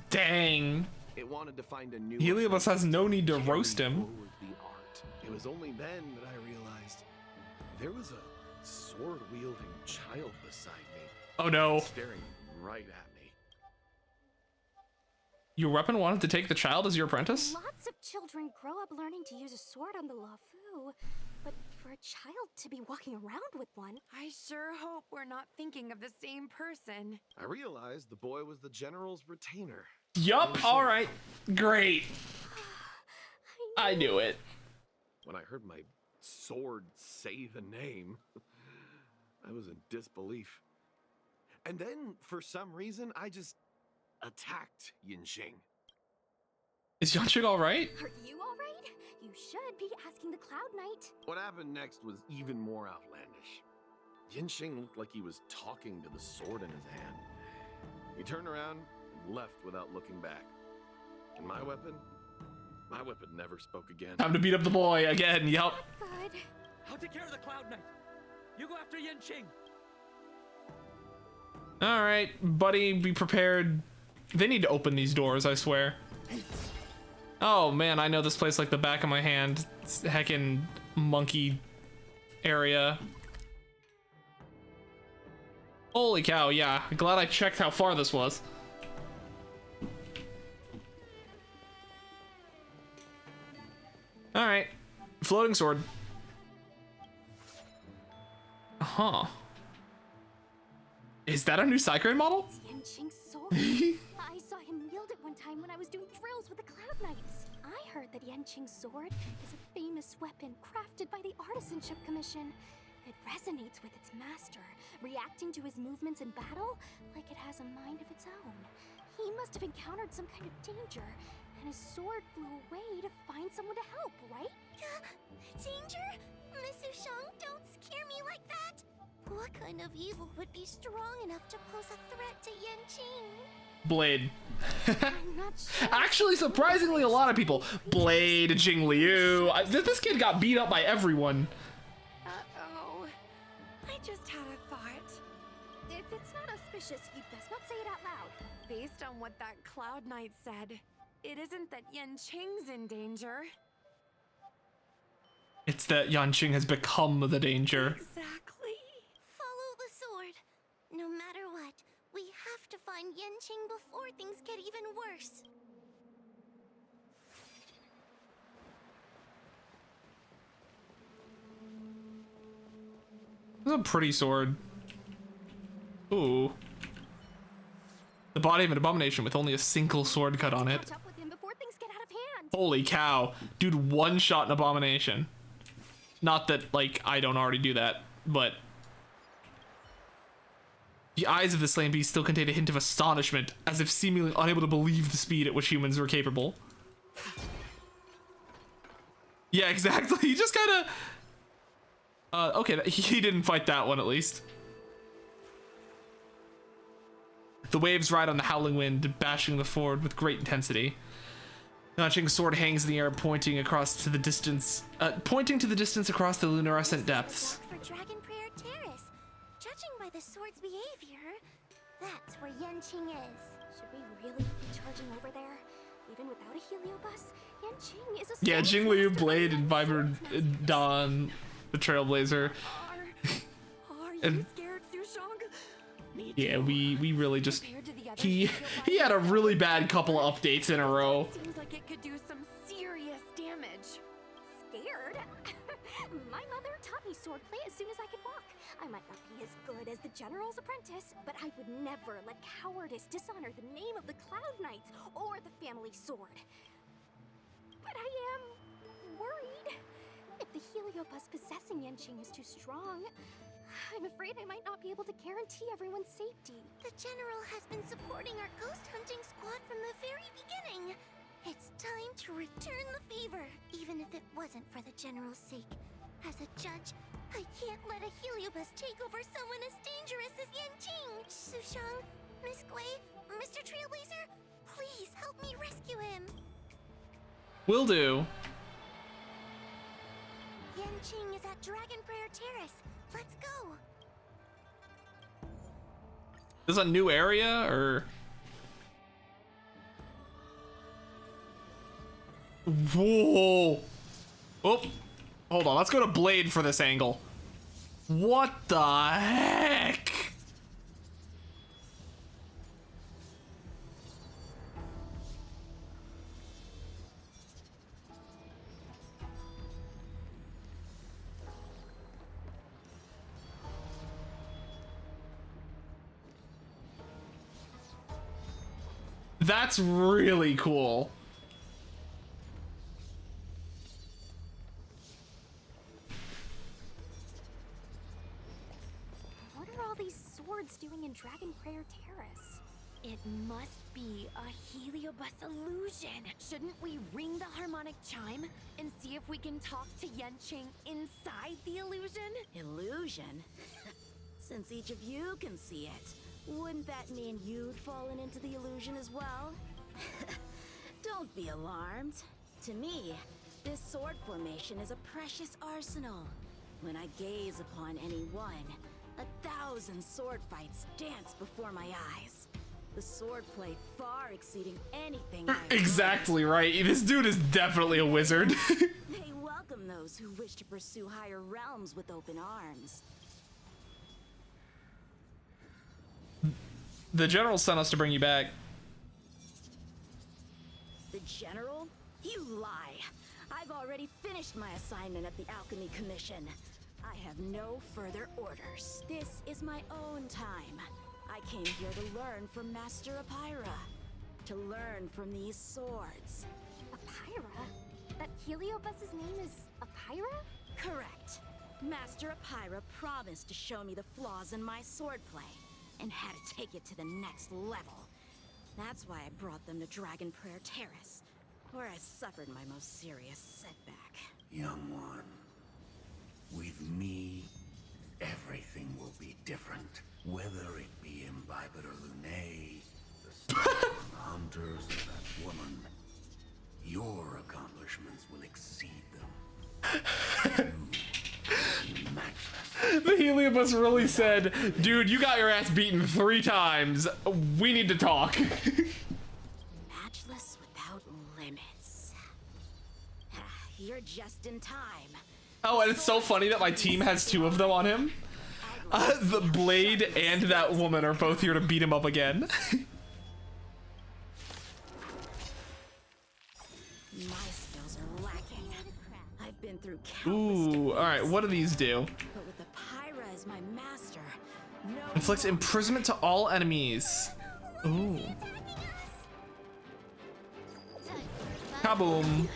Dang. It wanted to find a new Heliobus has no need to carry roast him. forward the art. It was only then that I realized there was a sword-wielding child beside me, Oh no. staring right at me. Your weapon wanted to take the child as your apprentice? Lots of children grow up learning to use a sword on the Lafu, but for a child to be walking around with one, I sure hope we're not thinking of the same person. I realized the boy was the general's retainer. Yup, alright. Great. I knew it. When I heard my sword say the name, I was in disbelief. And then, for some reason, I just attacked Yinxing. Is Yanching alright? are you alright? You should be asking the Cloud Knight. What happened next was even more outlandish. Yinxing looked like he was talking to the sword in his hand. He turned around and left without looking back. And my weapon never spoke again. Time to beat up the boy again, yup. Good. I'll take care of the Cloud Knight. You go after Yen Qing. Alright, buddy, be prepared. They need to open these doors, I swear. Oh man, I know this place like the back of my hand. It's a heckin' monkey area. Holy cow, yeah. Glad I checked how far this was. Alright. Floating sword. Huh. Is that a new Cyclone model? It's Yanqing's sword. I saw him wield it one time when I was doing drills with the Cloud Knights. I heard that Yanqing's sword is a famous weapon crafted by the Artisanship Commission. It resonates with its master, reacting to his movements in battle like it has a mind of its own. He must have encountered some kind of danger, and his sword flew away to find someone to help, right? Danger? Miss Ushang, don't scare me like that! What kind of evil would be strong enough to pose a threat to Yanqing? Blade. I'm not sure. Actually, surprisingly, a lot of people. Blade, Jing Liu. This kid got beat up by everyone. Uh-oh. I just had a thought. If it's not auspicious, you'd best not say it out loud. Based on what that Cloud Knight said, it isn't that Yen Qing's in danger. It's that Yanqing has become the danger. Exactly. Follow the sword. No matter what, we have to find Yanqing before things get even worse. This is a pretty sword. Ooh. The body of an abomination with only a single sword cut on it. Catch up with him before things get out of hand. Holy cow. Dude, one shot an abomination. Not that, like, I don't already do that, but... The eyes of the slain beast still contain a hint of astonishment, as if seemingly unable to believe the speed at which humans were capable. Yeah, exactly. He just kind of... okay, he didn't fight that one, at least. The waves ride on the howling wind, bashing the ford with great intensity. Yanqing's sword hangs in the air, pointing to the distance across the luminescent depths. For Dragon Prayer Terrace. Judging by the sword's behavior, that's where Yanqing is. Should we really be charging over there? Even without a heliobus, Yanqing is a Yeah, swordsmaster Jingli, Blade, with and Viper, Dawn, the Trailblazer. Are you And- scared, Sushong? Me Yeah, too. we really just Compared to the other he Heliobus had a really bad couple of updates in a row. Seems like it could do some serious damage. Scared? My mother taught me swordplay as soon as I could walk. I might not be as good as the General's apprentice, but I would never let cowardice dishonor the name of the Cloud Knights or the family sword. But I am worried. If the heliobus possessing Yanqing is too strong, I'm afraid I might not be able to guarantee everyone's safety. The General has been supporting our ghost hunting squad from the very beginning. It's time to return the favor, even if it wasn't for the General's sake. As a judge, I can't let a heliobus take over someone as dangerous as Yanqing. Sushang, Miss Gui, Mr. Trailblazer, please help me rescue him. Will do. Yanqing is at Dragon Prayer Terrace. Let's go. Is this a new area or? Whoa! Oh, hold on. Let's go to Blade for this angle. What the heck? That's really cool. What are all these swords doing in Dragon Prayer Terrace? It must be a heliobus illusion. Shouldn't we ring the harmonic chime and see if we can talk to Yanqing inside the illusion? Illusion? Since each of you can see it, wouldn't that mean you'd fallen into the illusion as well? Don't be alarmed. To me, this sword formation is a precious arsenal. When I gaze upon any one, 1,000 sword fights dance before my eyes. The swordplay far exceeding anything I've Exactly right. This dude is definitely a wizard. They welcome those who wish to pursue higher realms with open arms. The general sent us to bring you back. The General? You lie! I've already finished my assignment at the Alchemy Commission. I have no further orders. This is my own time. I came here to learn from Master Apira. To learn from these swords. Apira? That heliobus's name is Apira? Correct. Master Apira promised to show me the flaws in my swordplay, and had to take it to the next level. That's why I brought them to Dragon Prayer Terrace, where I suffered my most serious setback. Young one, with me, everything will be different. Whether it be Imbibitor Lunae, the Stone Hunters, or that woman, your accomplishments will exceed them. You matchless. The heliobus really said, dude, you got your ass beaten 3 times. We need to talk. Matchless without limits. You're just in time. Oh, and it's so funny that my team has 2 of them on him. The Blade and that woman are both here to beat him up again. My skills are lacking. I've been through countless Ooh, alright, what do these do? But with Apira as my master, no Inflicts imprisonment to all enemies. Ooh. Kaboom.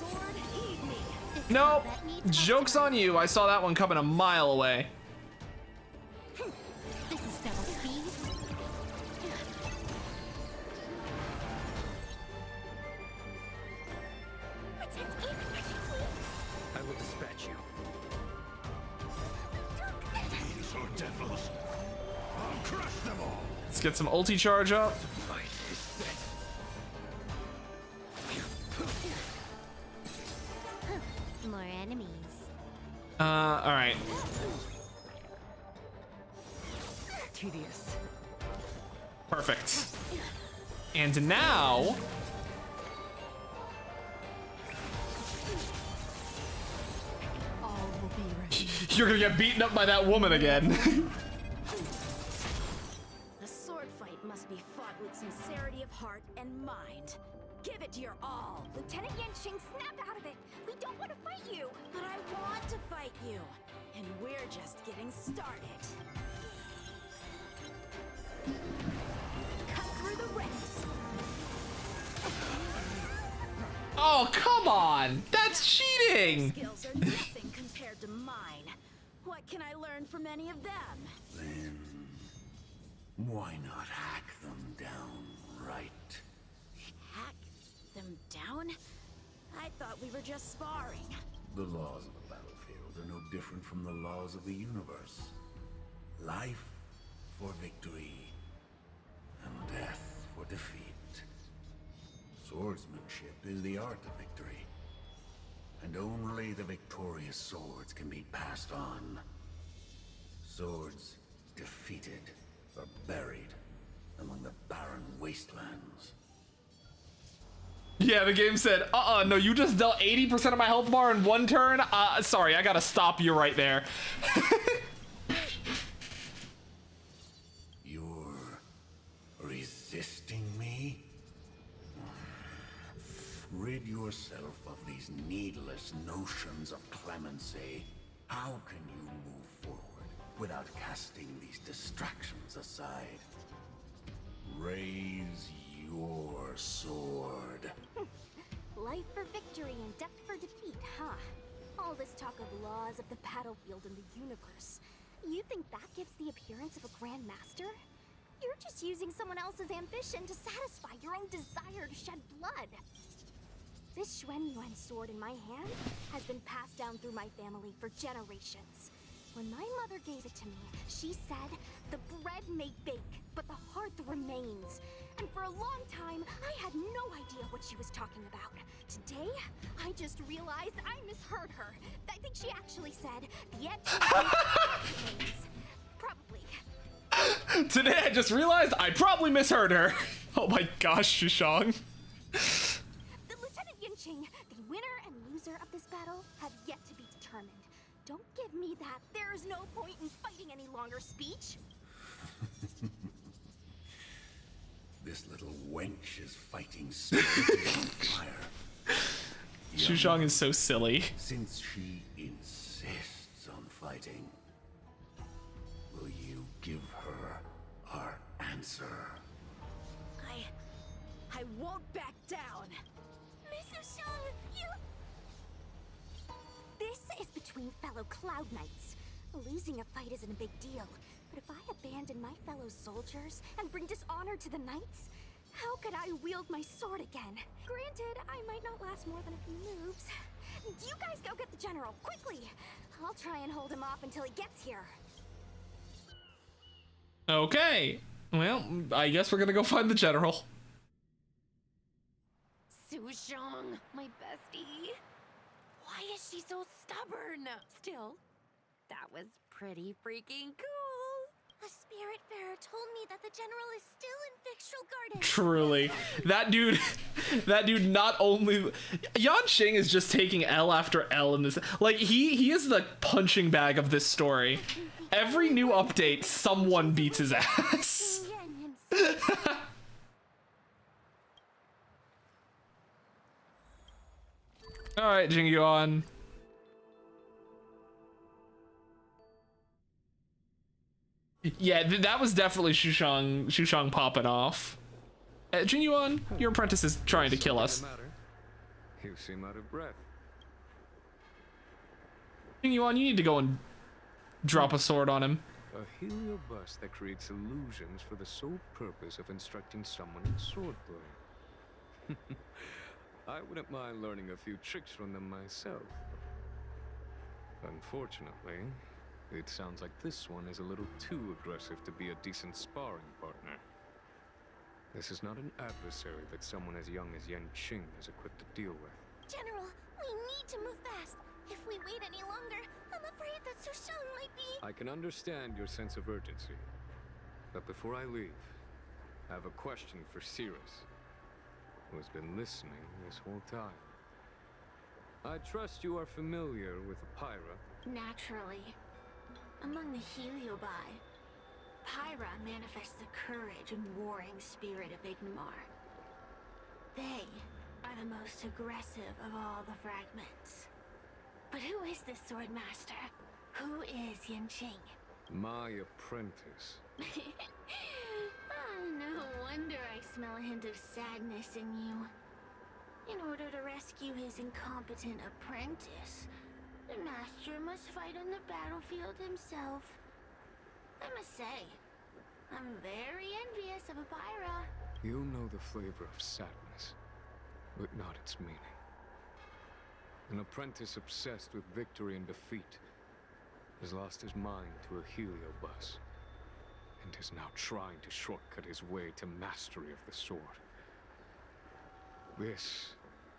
sword, heed me. Nope. Joke's on you. I saw that one coming a mile away. This is double speed. I will dispatch you. These are devils. I'll crush them all. Let's get some ulti charge up. Fight is set. More enemies. All right. Tedious. Perfect. And now... All will be ready. You're gonna get beaten up by that woman again. A sword fight must be fought with sincerity of heart and mind. Give it your all. Lieutenant Yanqing, snap out of it! We don't want to fight you! But I want to fight you, and we're just getting started. Cut through the ranks. Oh, come on! That's cheating! Skills are nothing compared to mine. What can I learn from any of them? Then why not hack them down right? Hack them down? I thought we were just sparring. The laws of the battlefield are no different from the laws of the universe. Life for victory, and death for defeat. Swordsmanship is the art of victory, and only the victorious swords can be passed on. Swords defeated are buried among the barren wastelands. Yeah, the game said, no, you just dealt 80% of my health bar in one turn? Sorry, I gotta stop you right there. You're resisting me? Rid yourself of these needless notions of clemency. How can you move forward without casting these distractions aside? Raise your sword. Life for victory and death for defeat, huh? All this talk of laws of the battlefield and the universe. You think that gives the appearance of a Grand Master? You're just using someone else's ambition to satisfy your own desire to shed blood. This Xuan Yuan sword in my hand has been passed down through my family for generations. When my mother gave it to me, she said, the bread may bake, but the heart remains. And for a long time, I had no idea what she was talking about. Today, I just realized I misheard her. I think she actually said, the edge remains. Probably. Today I just realized I probably misheard her. Oh my gosh, Shushang. The Lieutenant Yanqing, the winner and loser of this battle, have yet to be determined. Don't give me that there is no point in fighting any longer speech. This little wench is fighting spirit on fire. Shushang is so silly. Since she insists on fighting, will you give her our answer? I won't back down. Miss Ushang, you... This is between fellow Cloud Knights. Losing a fight isn't a big deal, but if I abandon my fellow soldiers and bring dishonor to the Knights, how could I wield my sword again? Granted, I might not last more than a few moves. You guys go get the General, quickly! I'll try and hold him off until he gets here. Okay. Well, I guess we're gonna go find the General. Sushang, my bestie. Why is she so stubborn? Still, that was pretty freaking cool. A Spiritfarer told me that the General is still in Victral Garden. Truly. That dude not only... Yanqing is just taking L after L in this. Like, he is the punching bag of this story. Every new update, someone beats his ass. Alright, Jingyuan. Yeah, that was definitely Shushang popping off. Jingyuan, your apprentice is trying to kill us. You seem out of breath. Jingyuan, you need to go and drop a sword on him. A heliobus that creates illusions for the sole purpose of instructing someone in swordplay. I wouldn't mind learning a few tricks from them myself. Unfortunately, it sounds like this one is a little too aggressive to be a decent sparring partner. This is not an adversary that someone as young as Yanqing is equipped to deal with. General, we need to move fast. If we wait any longer, I'm afraid Sushang might be... I can understand your sense of urgency. But before I leave, I have a question for Cirrus, who has been listening this whole time. I trust you are familiar with Pyra. Naturally. Among the Heliobi, Pyra manifests the courage and warring spirit of Ignomar. They are the most aggressive of all the fragments. But who is this sword master? Who is Yanqing? My apprentice. Oh, no wonder I smell a hint of sadness in you. In order to rescue his incompetent apprentice, the master must fight on the battlefield himself. I must say, I'm very envious of Pyra. You know the flavor of sadness, but not its meaning. An apprentice obsessed with victory and defeat has lost his mind to a heliobus, and is now trying to shortcut his way to mastery of the sword. This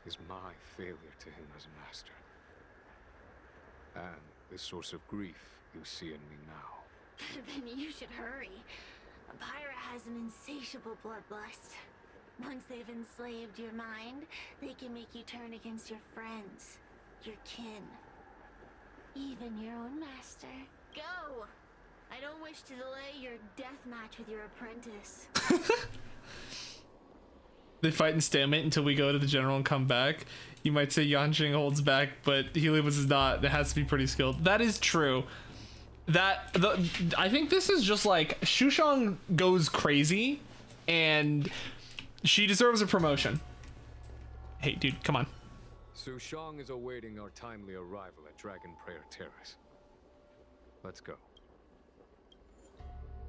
is my failure to him as a master. And the source of grief you see in me now. Then you should hurry. Pyra has an insatiable bloodlust. Once they've enslaved your mind, they can make you turn against your friends, your kin, even your own master. Go! I don't wish to delay your death match with your apprentice. They fight in stalemate until we go to the general and come back. You might say Yanqing holds back, but Heliobus is not. It has to be pretty skilled. That is true. I think this is just like Sushang goes crazy, and she deserves a promotion. Hey, dude, come on. Sushang is awaiting our timely arrival at Dragon Prayer Terrace. Let's go.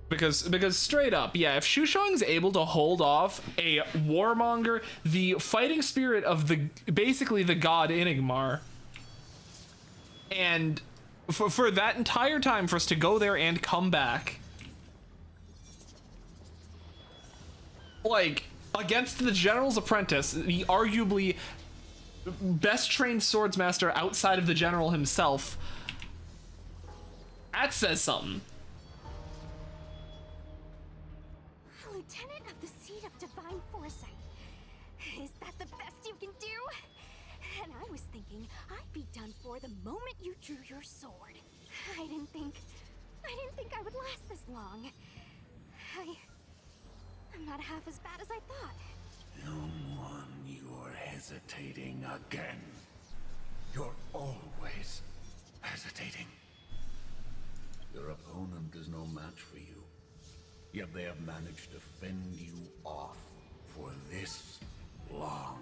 Because straight up, yeah, if Sushang's able to hold off a warmonger, the fighting spirit of basically the god Enigmar, and for that entire time for us to go there and come back, like, against the general's apprentice, the arguably best trained swordsmaster outside of the general himself, that says something. Lieutenant of the Seat of Divine Foresight. Is that the best you can do? And I was thinking I'd be done for the moment you drew your sword. I didn't think I would last this long. I'm not half as bad as I thought. Young one, you're hesitating again. You're always hesitating. Your opponent is no match for you. Yet they have managed to fend you off for this long.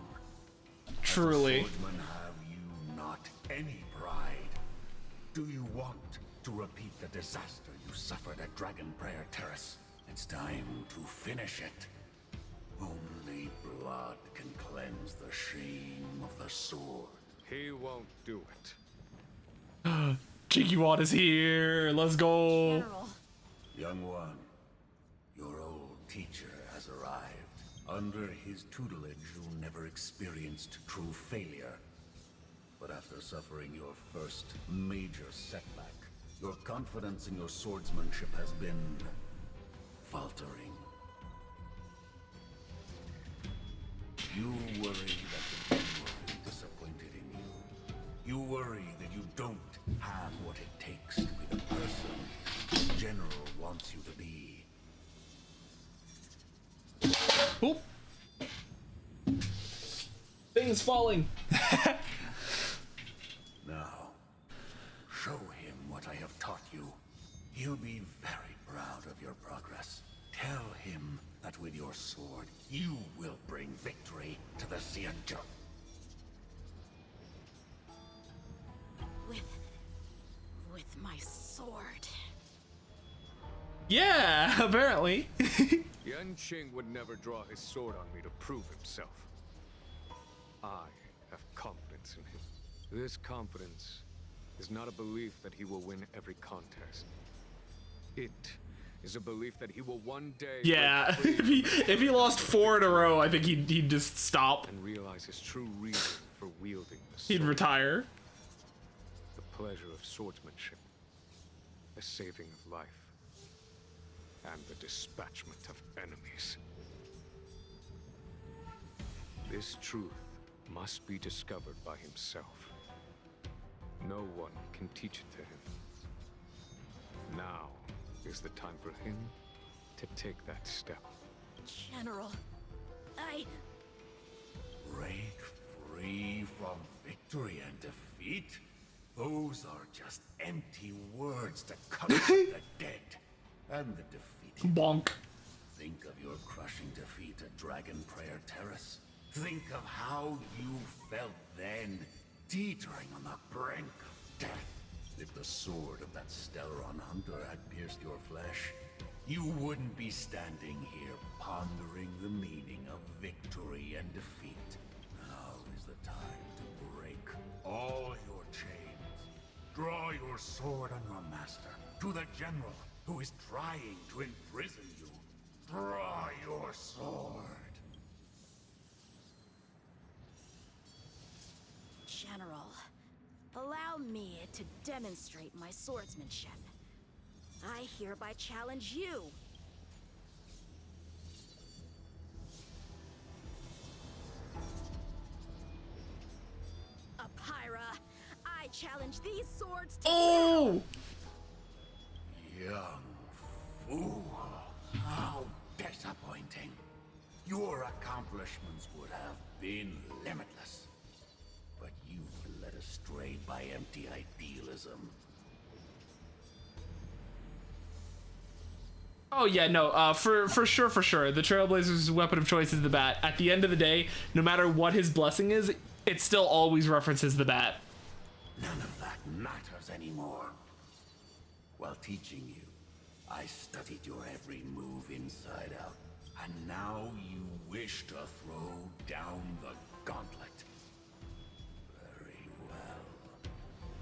Truly. As a swordsman, have you not any pride? Do you want to repeat the disaster you suffered at Dragon Prayer Terrace? It's time to finish it. Only blood can cleanse the shame of the sword. He won't do it. Cheeky Wad is here. Let's go. General. Young one, your old teacher has arrived. Under his tutelage, you never experienced true failure. But after suffering your first major setback, your confidence in your swordsmanship has been faltering. You worry that the king will be disappointed in you. You worry that you don't have what it takes to be the person the general wants you to be. Oop. Things falling. Now, show him what I have taught you. He'll be very proud of your progress. Tell him that with your sword, you will bring victory to the Xianzhou. With my sword. Yeah, apparently. Yanqing would never draw his sword on me to prove himself. I have confidence in him. This confidence is not a belief that he will win every contest. It is a belief that he will one day Yeah, if he lost 4 in a row, I think he'd just stop. and realize his true reason for wielding the sword. He'd retire. The pleasure of swordsmanship the saving of life and the dispatchment of enemies. This truth must be discovered by himself. No one can teach it to him. Now is the time for him to take that step. General, Break free from victory and defeat? Those are just empty words to comfort the dead and the defeated. Bonk. Think of your crushing defeat at Dragon Prayer Terrace. Think of how you felt then, teetering on the brink of death. If the sword of that Stellaron hunter had pierced your flesh, you wouldn't be standing here pondering the meaning of victory and defeat. Now is the time to break all your chains. Draw your sword on your master, to the general who is trying to imprison you. Draw your sword. General, allow me to demonstrate my swordsmanship. I hereby challenge you. Apyra, I challenge these swords to Oh! Young fool. How disappointing. Your accomplishments would have been limitless. But you were led astray by empty idealism. Oh yeah, no, for sure. The Trailblazer's weapon of choice is the bat. At the end of the day, no matter what his blessing is, it still always references the bat. None of that matters anymore. While teaching you, I studied your every move inside out. And now you wish to throw down the gauntlet. Very well.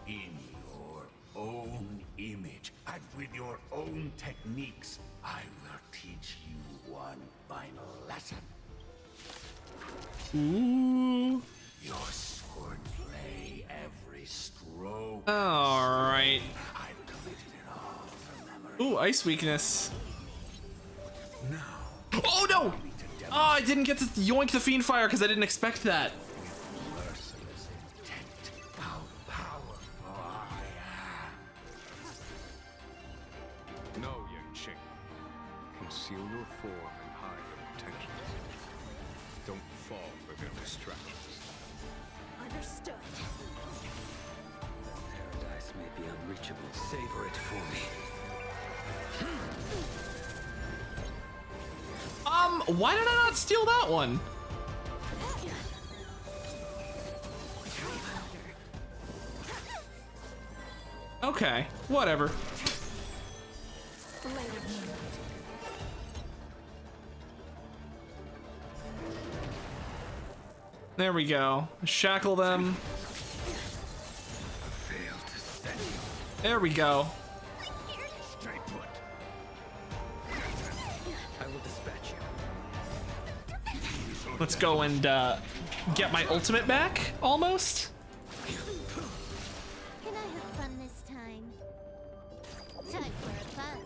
In your own image, and with your own techniques, I will teach you one final lesson. Ooh. Your swordplay, every stroke. Alright. I've committed it all from memory. Ooh, ice weakness. Now, Oh no! Oh, I didn't get to yoink the Fiend Fire because I didn't expect that. merciless intent, how powerful I am. No, Yanqing. Conceal your form and hide your intentions. Don't fall for their distractions. understood. Paradise may be unreachable. Savor it for me. Why did I not steal that one? Okay, whatever. There we go. Shackle them. There we go. Stay put. I will dispatch you. Let's go and get my ultimate back, almost. Can I have fun this time? Time for a fun.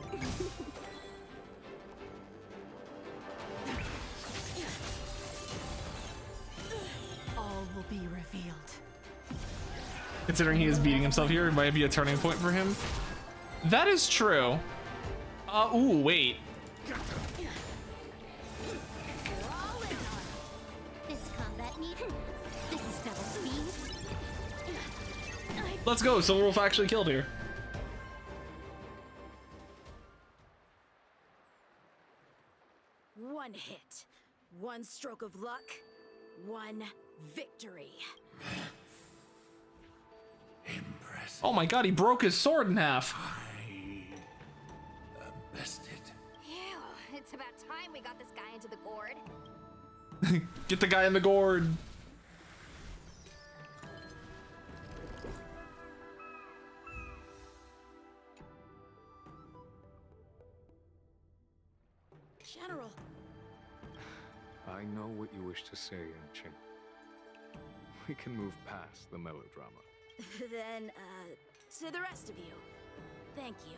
All will be revealed. Considering he is beating himself here, it might be a turning point for him. That is true. Ooh, wait. This combat meter. This is double speed. Let's go. Silver Wolf actually killed here. One hit, one stroke of luck, one victory. Impressive. Oh my god, he broke his sword in half. I bested. Ew, it's about time we got this guy into the gourd. Get the guy in the gourd. General, I know what you wish to say, Yanqing. We can move past the melodrama. then, to the rest of you, thank you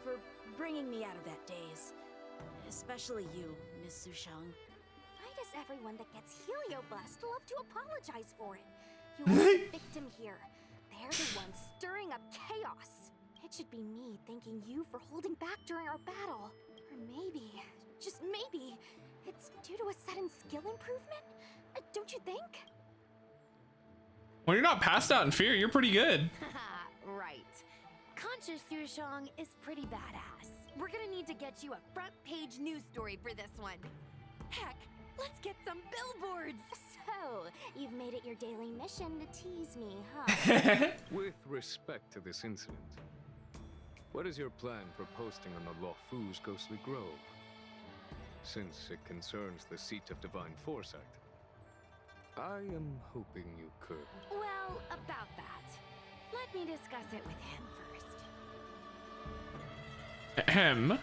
for bringing me out of that daze. Especially you, Miss Sushang. Why does everyone that gets heliobust love to apologize for it? You're the victim here. They're the ones stirring up chaos. It should be me thanking you for holding back during our battle. Or maybe, just maybe, it's due to a sudden skill improvement? Don't you think? When you're not passed out in fear, you're pretty good. Right. Conscious Sushang is pretty badass. We're gonna need to get you a front page news story for this one. Heck, let's get some billboards! So, you've made it your daily mission to tease me, huh? With respect to this incident, what is your plan for posting on the Lofu's Ghostly Grove? Since it concerns the seat of divine foresight, I am hoping you could. Well, about that. Let me discuss it with him first. Ahem.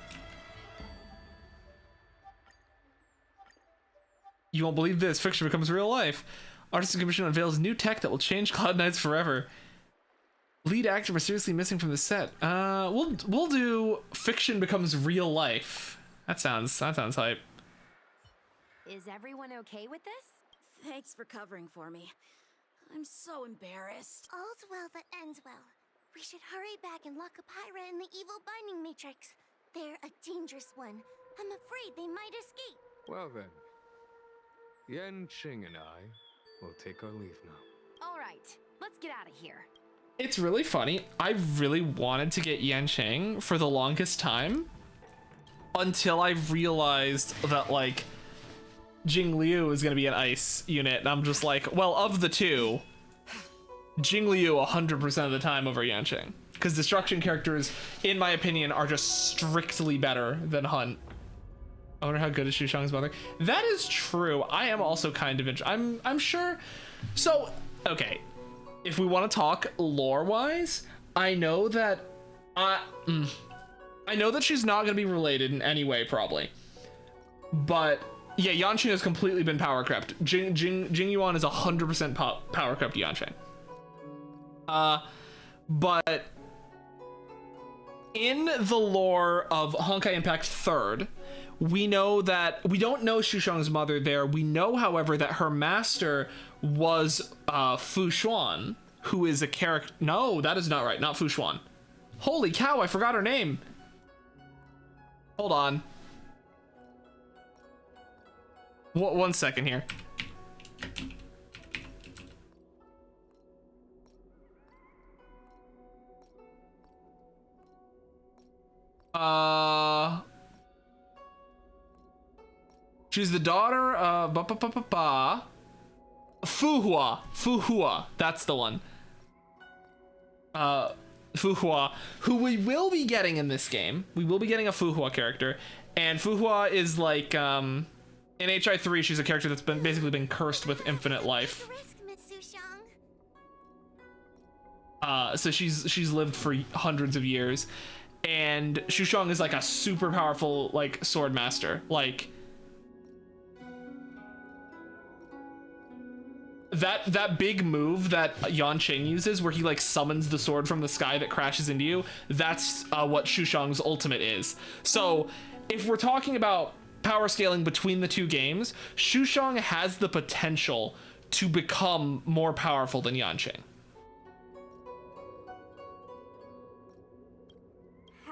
You won't believe this. Fiction becomes real life. Artistic Commission unveils new tech that will change Cloud Knights forever. Lead actor mysteriously missing from the set. We'll do fiction becomes real life. That sounds hype. Is everyone okay with this? Thanks for covering for me. I'm so embarrassed. All's well that ends well. We should hurry back and lock Apira in the evil binding matrix. They're a dangerous one. I'm afraid they might escape. Well then, Yanqing and I will take our leave now. All right, let's get out of here. It's really funny. I really wanted to get Yanqing for the longest time until I realized that, like, Jing Liu is going to be an ice unit. And I'm just like, well, of the two, Jing Liu 100% of the time over Yanqing. Because destruction characters, in my opinion, are just strictly better than Hunt. I wonder how good is Shushang's mother. That is true. I am also kind of I'm sure. So, okay. If we want to talk lore-wise, I know that she's not going to be related in any way, probably. But yeah, Yanqing has completely been power crept. Jing Yuan is 100% power crept Yanqing. But in the lore of Honkai Impact 3rd, we know that we don't know Shushang's mother there. We know, however, that her master was Fu Xuan, who is a character. No, that is not right. Not Fu Xuan. Holy cow, I forgot her name. Hold on. One second here. She's the daughter of Fu Hua. That's the one. Fu Hua, who we will be getting in this game. We will be getting a Fu Hua character, and Fu Hua is like in HI3, she's a character that's basically been cursed with infinite life. So she's lived for hundreds of years, and Shushang is like a super powerful like sword master. Like that big move that Yanqing uses, where he like summons the sword from the sky that crashes into you. That's what Shushang's ultimate is. So if we're talking about power scaling between the two games, Shushang has the potential to become more powerful than Yanqing.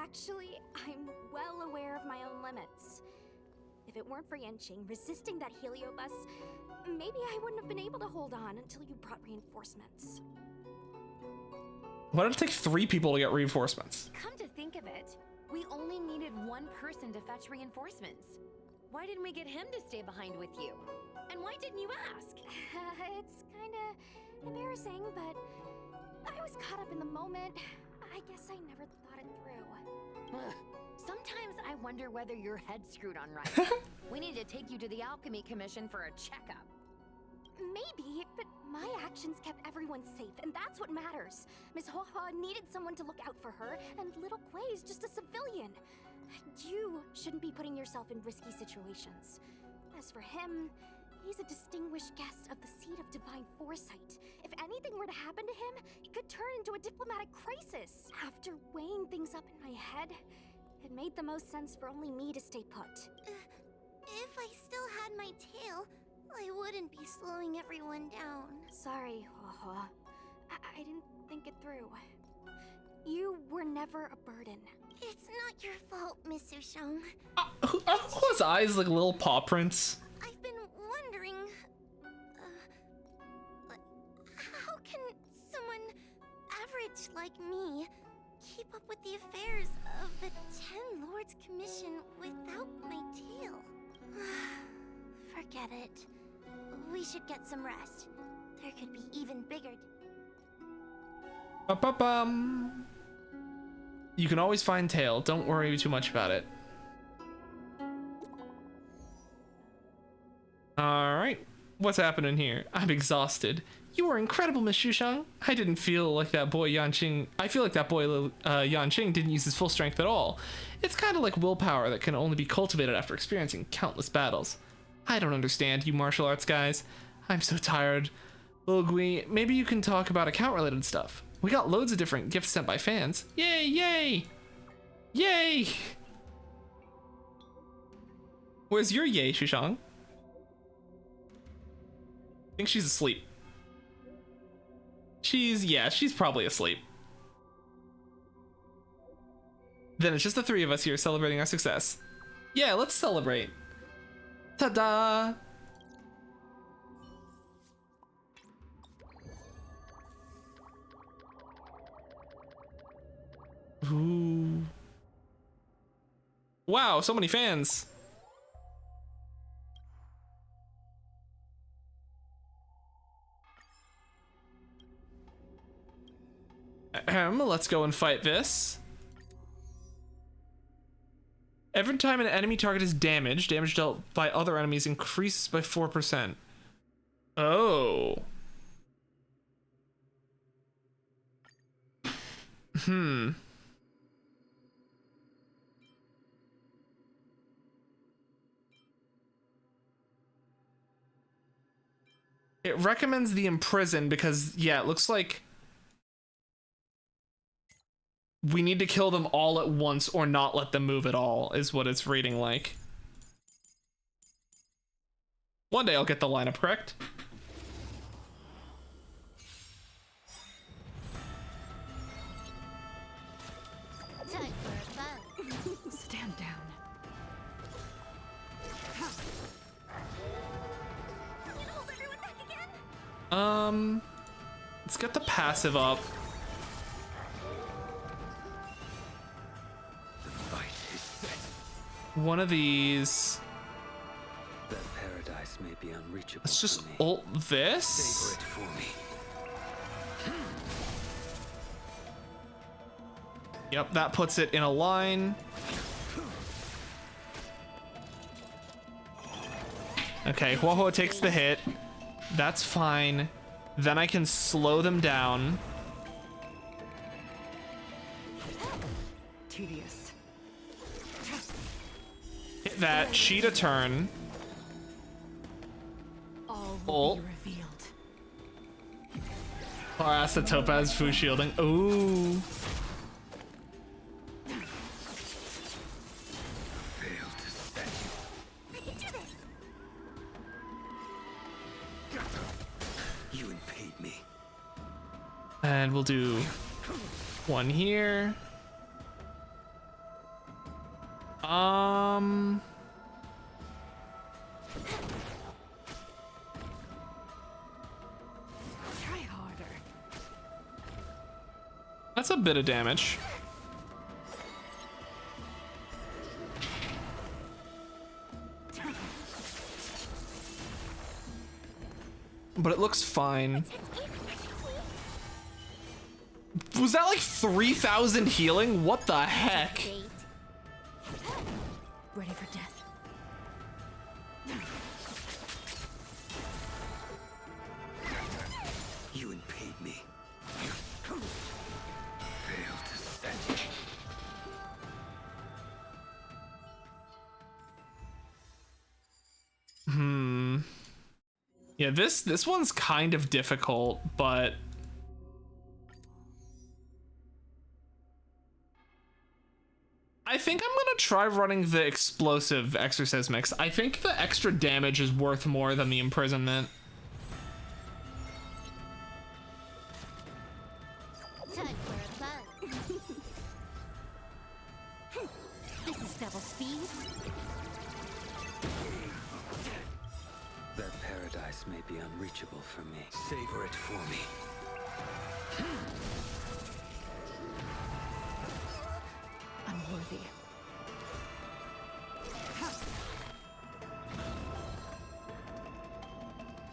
Actually, I'm well aware of my own limits. If it weren't for Yanqing resisting that heliobus, maybe I wouldn't have been able to hold on until you brought reinforcements. Why did it take 3 people to get reinforcements? Come to think of it, we only needed one person to fetch reinforcements. Why didn't we get him to stay behind with you? And why didn't you ask? It's kinda embarrassing, but I was caught up in the moment. I guess I never thought it through. Sometimes I wonder whether your head's screwed on right. We need to take you to the Alchemy Commission for a checkup. Maybe, but my actions kept everyone safe, and that's what matters. Miss Hoa needed someone to look out for her, and little Kuei's just a civilian. You shouldn't be putting yourself in risky situations. As for him, he's a distinguished guest of the seat of divine foresight. If anything were to happen to him, it could turn into a diplomatic crisis. After weighing things up in my head, It made the most sense for only me to stay put. If I still had my tail, I wouldn't be slowing everyone down. Sorry, Haha. I didn't think it through. You were never a burden. It's not your fault, Miss Sushong. Whose eyes like little paw prints? I've been wondering... how can someone average like me keep up with the affairs of the Ten Lords Commission without my tail? Forget it. We should get some rest. There could be even bigger... Ba-ba-bum. You can always find tail. Don't worry too much about it. Alright. What's happening here? I'm exhausted. You were incredible, Miss Shushang. I didn't feel like that boy Yanqing. I feel like that boy Yanqing didn't use his full strength at all. It's kind of like willpower that can only be cultivated after experiencing countless battles. I don't understand, you martial arts guys. I'm so tired. Ogui, maybe you can talk about account-related stuff. We got loads of different gifts sent by fans. Yay, yay! Yay! Where's your yay, Shushang? I think she's asleep. She's probably asleep. Then it's just the three of us here celebrating our success. Yeah, let's celebrate. Ta-da! Ooh. Wow, so many fans. Let's go and fight this. Every time an enemy target is damaged, damage dealt by other enemies increases by 4%. Oh. It recommends the imprison because, yeah, it looks like we need to kill them all at once or not let them move at all, is what it's reading like. One day I'll get the lineup correct. Time for a buzz. Stand down. Hold everyone back again. Let's get the passive up. One of these. That paradise may be unreachable. Let's just for me. ult this. Savor it for me. Yep, that puts it in a line. Okay, Huohuo takes the hit. That's fine. Then I can slow them down. Tedious. Hit that, cheat a turn. All will Ult. be revealed. Class the Topaz Fu shielding. Ooh. Failed to set I can do this. You impede me. And we'll do one here. Try harder. That's a bit of damage. But it looks fine. Was that like 3,000 healing? What the heck? Ready for death. You impede me. failed to set. Yeah, this one's kind of difficult, but I think I'm gonna try running the explosive exorcismics. I think the extra damage is worth more than the imprisonment. Time for a buzz. This is double speed. That paradise may be unreachable for me. Savor it for me. Unworthy.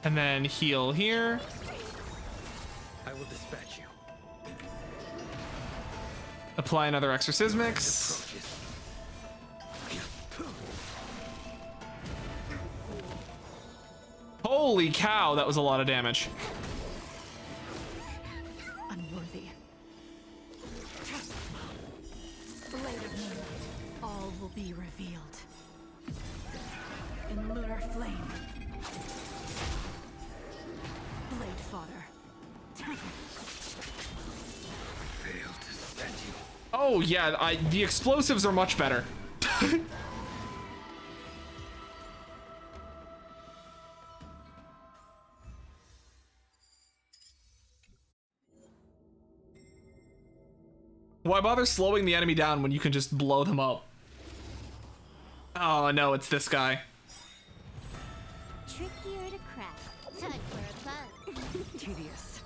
And then heal here. I will dispatch you. Apply another exorcismics. Holy cow, that was a lot of damage. Unworthy. Blade of moonlight. All will be revealed. In lunar flame. Blade fodder. Failed to set you. Oh yeah, the explosives are much better. Why bother slowing the enemy down when you can just blow them up? Oh no, it's this guy. Trickier to crack. Time for a buzz. Tedious.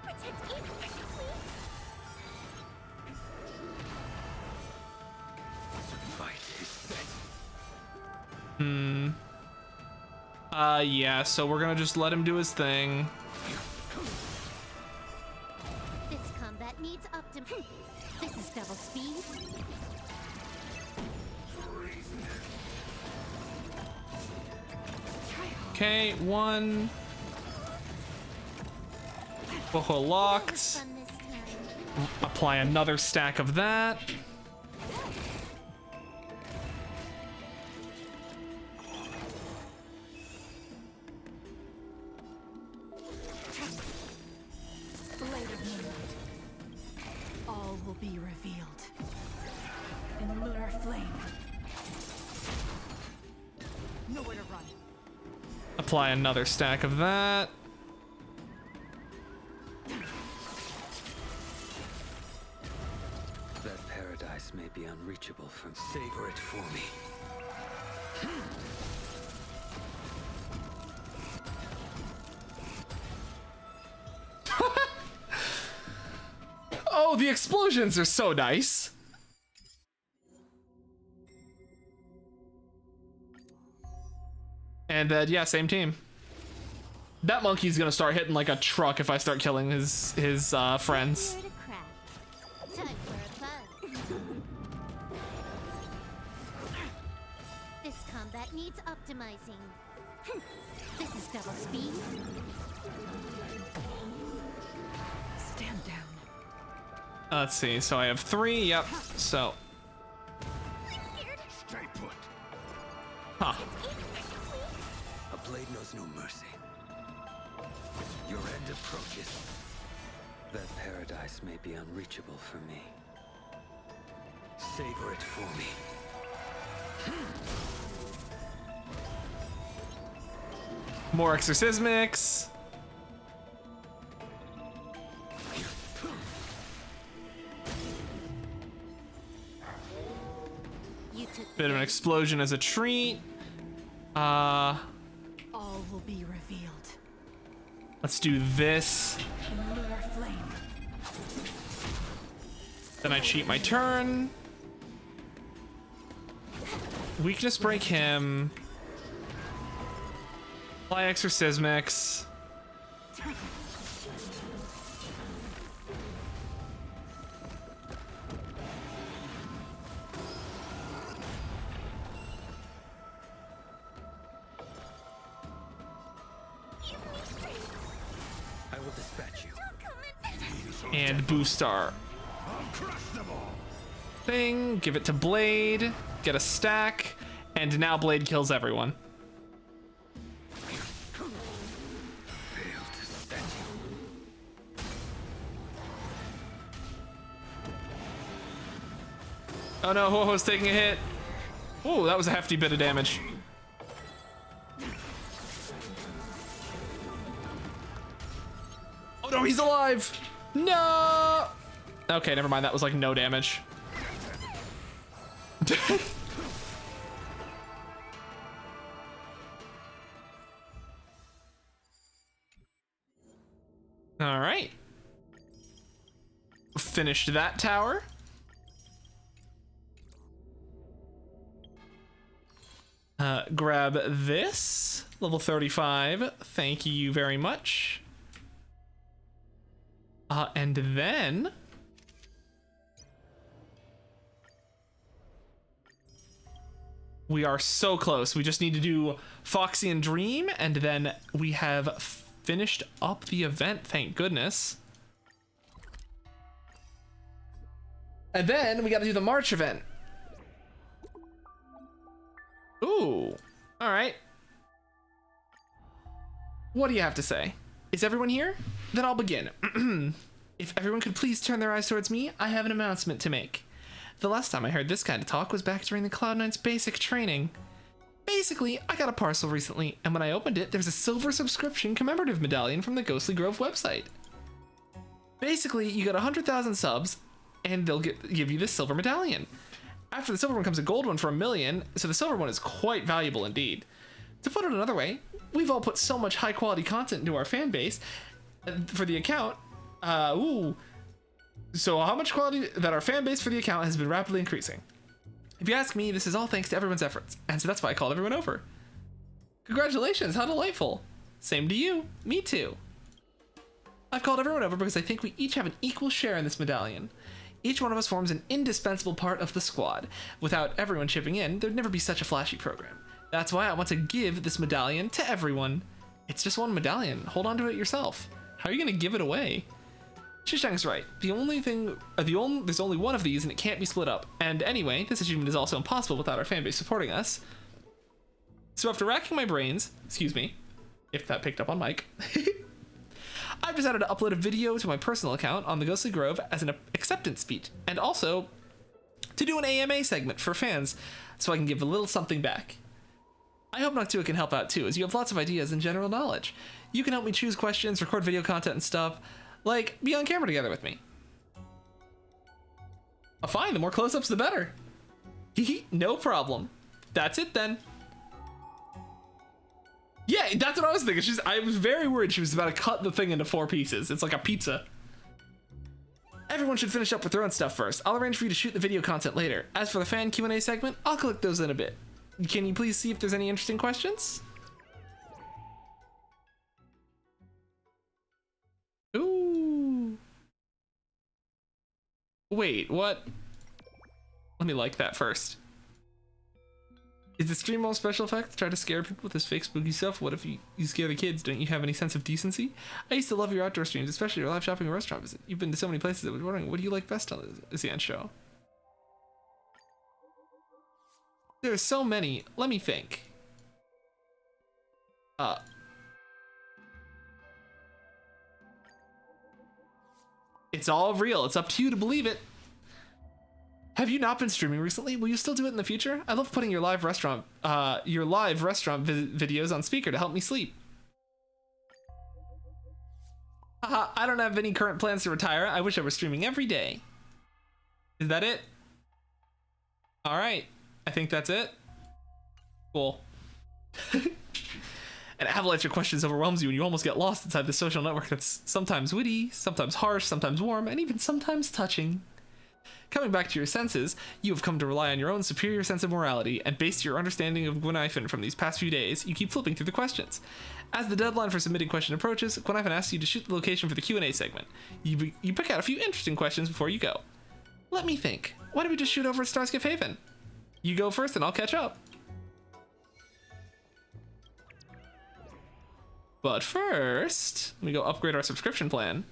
Protect me, please. Fight is set. Yeah, so we're gonna just let him do his thing. This combat needs optim. This is double speed. Okay, one. Boho locked. Fun this time. Apply another stack of that. Blade of moonlight. All will be revealed. In lunar flame. Nowhere to run. Apply another stack of that. That paradise may be unreachable from. Savor it for me. Oh, the explosions are so nice. And yeah, same team. That monkey's gonna start hitting like a truck if I start killing his friends. Trickier to crack. Time for a buzz. This combat needs optimizing. This is double speed. Stand down. Let's see. So I have 3. Yep. So. Stay put. Huh. A blade knows no mercy. Your end approaches. That paradise may be unreachable for me. Savor it for me. More exorcismics. You took Bit of an explosion as a treat. All will be revealed. Let's do this. In lunar flame. Then I cheat my turn. Weakness break him. Apply exorcismics. I will dispatch you. And boost our thing. Give it to Blade. Get a stack. And now Blade kills everyone. Failed to set you. Oh no, Ho-Ho's taking a hit. Oh, that was a hefty bit of damage. Oh no, he's alive! No! Okay, never mind, that was like no damage. All right. Finished that tower. Grab this. Level 35. Thank you very much. And then... we are so close. We just need to do Foxy and Dream, and then we have finished up the event, thank goodness. And then we got to do the March event. Ooh, all right. What do you have to say? Is everyone here? Then I'll begin. If everyone could please turn their eyes towards me, I have an announcement to make. The last time I heard this kind of talk was back during the Cloud9's basic training. Basically, I got a parcel recently, and when I opened it, there's a silver subscription commemorative medallion from the Ghostly Grove website. Basically, you get 100,000 subs, and they'll give you this silver medallion. After the silver one comes a gold one for 1 million, so the silver one is quite valuable indeed. To put it another way, we've all put so much high quality content into our fan base for the account. So how much quality that our fan base for the account has been rapidly increasing. If you ask me, this is all thanks to everyone's efforts, and so that's why I called everyone over. Congratulations, how delightful. Same to you, me too. I've called everyone over because I think we each have an equal share in this medallion. Each one of us forms an indispensable part of the squad. Without everyone chipping in, there'd never be such a flashy program. That's why I want to give this medallion to everyone. It's just one medallion, hold on to it yourself. How are you gonna give it away? Shishang's right. There's only one of these and it can't be split up. And anyway, this achievement is also impossible without our fanbase supporting us. So after racking my brains, excuse me, if that picked up on mic, I've decided to upload a video to my personal account on the Ghostly Grove as an acceptance speech, and also to do an AMA segment for fans so I can give a little something back. I hope Noctua can help out too, as you have lots of ideas and general knowledge. You can help me choose questions, record video content and stuff. Like, be on camera together with me. Fine, the more close-ups the better. No problem. That's it then. Yeah, that's what I was thinking. I was very worried she was about to cut the thing into 4 pieces. It's like a pizza. Everyone should finish up with their own stuff first. I'll arrange for you to shoot the video content later. As for the fan Q&A segment, I'll collect those in a bit. Can you please see if there's any interesting questions? Ooh. Wait, what? Let me like that first. Is the stream all special effects? Try to scare people with this fake spooky stuff? What if you scare the kids? Don't you have any sense of decency? I used to love your outdoor streams, especially your live shopping and restaurant visit. You've been to so many places. I was wondering, what do you like best on the Zan show? There's so many. Let me think. It's all real. It's up to you to believe it. Have you not been streaming recently? Will you still do it in the future? I love putting your live restaurant videos on speaker to help me sleep. Haha, I don't have any current plans to retire. I wish I were streaming every day. Is that it? All right, I think that's it. Cool. An avalanche of questions overwhelms you and you almost get lost inside the social network that's sometimes witty, sometimes harsh, sometimes warm, and even sometimes touching. Coming back to your senses, you have come to rely on your own superior sense of morality, and based your understanding of Gwenhyphen from these past few days, you keep flipping through the questions. As the deadline for submitting question approaches, Gwenhyphen asks you to shoot the location for the Q&A segment. You pick out a few interesting questions before you go. Let me think. Why don't we just shoot over at Starskip Haven? You go first and I'll catch up. But first, let me go upgrade our subscription plan.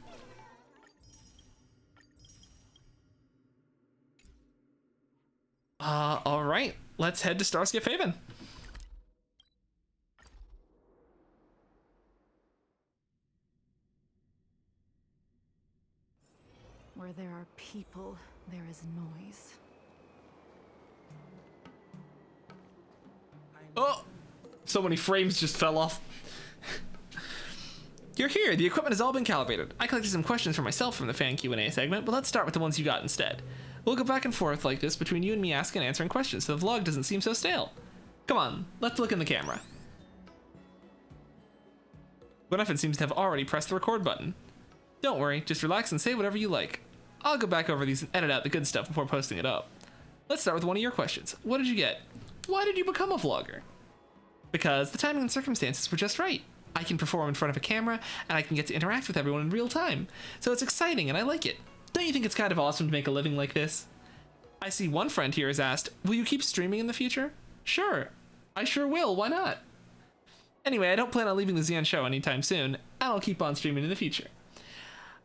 All right, let's head to Starskip Haven. Where there are people, there is noise. Oh, so many frames just fell off. You're here. The equipment has all been calibrated. I collected some questions for myself from the fan Q&A segment, but let's start with the ones you got instead. We'll go back and forth like this between you and me asking and answering questions so the vlog doesn't seem so stale. Come on, let's look in the camera. Gwyneth seems to have already pressed the record button. Don't worry, just relax and say whatever you like. I'll go back over these and edit out the good stuff before posting it up. Let's start with one of your questions. What did you get? Why did you become a vlogger? Because the timing and circumstances were just right. I can perform in front of a camera, and I can get to interact with everyone in real time. So it's exciting, and I like it. Don't you think it's kind of awesome to make a living like this? I see one friend here has asked, will you keep streaming in the future? Sure. I sure will, why not? Anyway, I don't plan on leaving the Xian show anytime soon, and I'll keep on streaming in the future.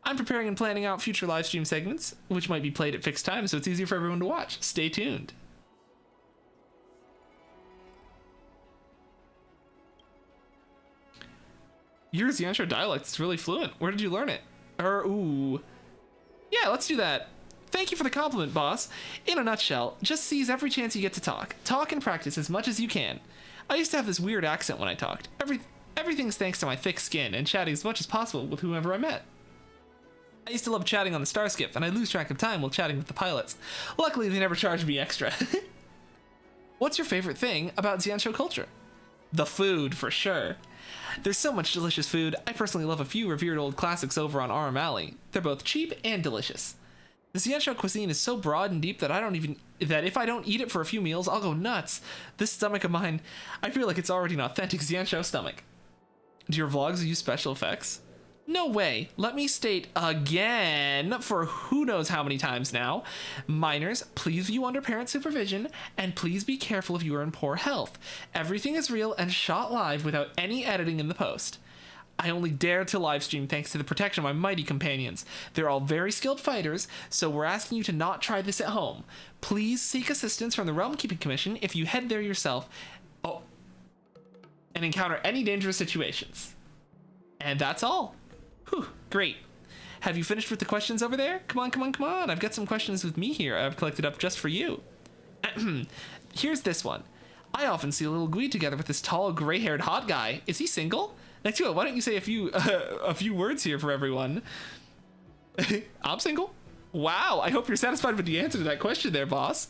I'm preparing and planning out future live stream segments, which might be played at fixed times so it's easier for everyone to watch. Stay tuned. Your Xian show dialect is really fluent. Where did you learn it? Ooh. Yeah, let's do that. Thank you for the compliment, boss. In a nutshell, just seize every chance you get to talk. Talk and practice as much as you can. I used to have this weird accent when I talked. Everything's thanks to my thick skin and chatting as much as possible with whoever I met. I used to love chatting on the Starskip, and I lose track of time while chatting with the pilots. Luckily, they never charged me extra. What's your favorite thing about Xian show culture? The food, for sure. There's so much delicious food. I personally love a few revered old classics over on Arm Alley. They're both cheap and delicious. The Xian show cuisine is so broad and deep that if I don't eat it for a few meals, I'll go nuts. This stomach of mine, I feel like it's already an authentic Xian show stomach. Do your vlogs use special effects? No way. Let me state again, for who knows how many times now. Minors, please view under parent supervision, and please be careful if you are in poor health. Everything is real and shot live without any editing in the post. I only dare to livestream thanks to the protection of my mighty companions. They're all very skilled fighters, so we're asking you to not try this at home. Please seek assistance from the Realm Keeping Commission if you head there yourself and encounter any dangerous situations. And that's all. Whew, great. Have you finished with the questions over there? Come on. I've got some questions with me here I've collected up just for you. Here's this one. I often see a little Gui together with this tall, gray-haired hot guy. Is he single? Next to it, why don't you say a few words here for everyone? I'm single. Wow, I hope you're satisfied with the answer to that question there, boss.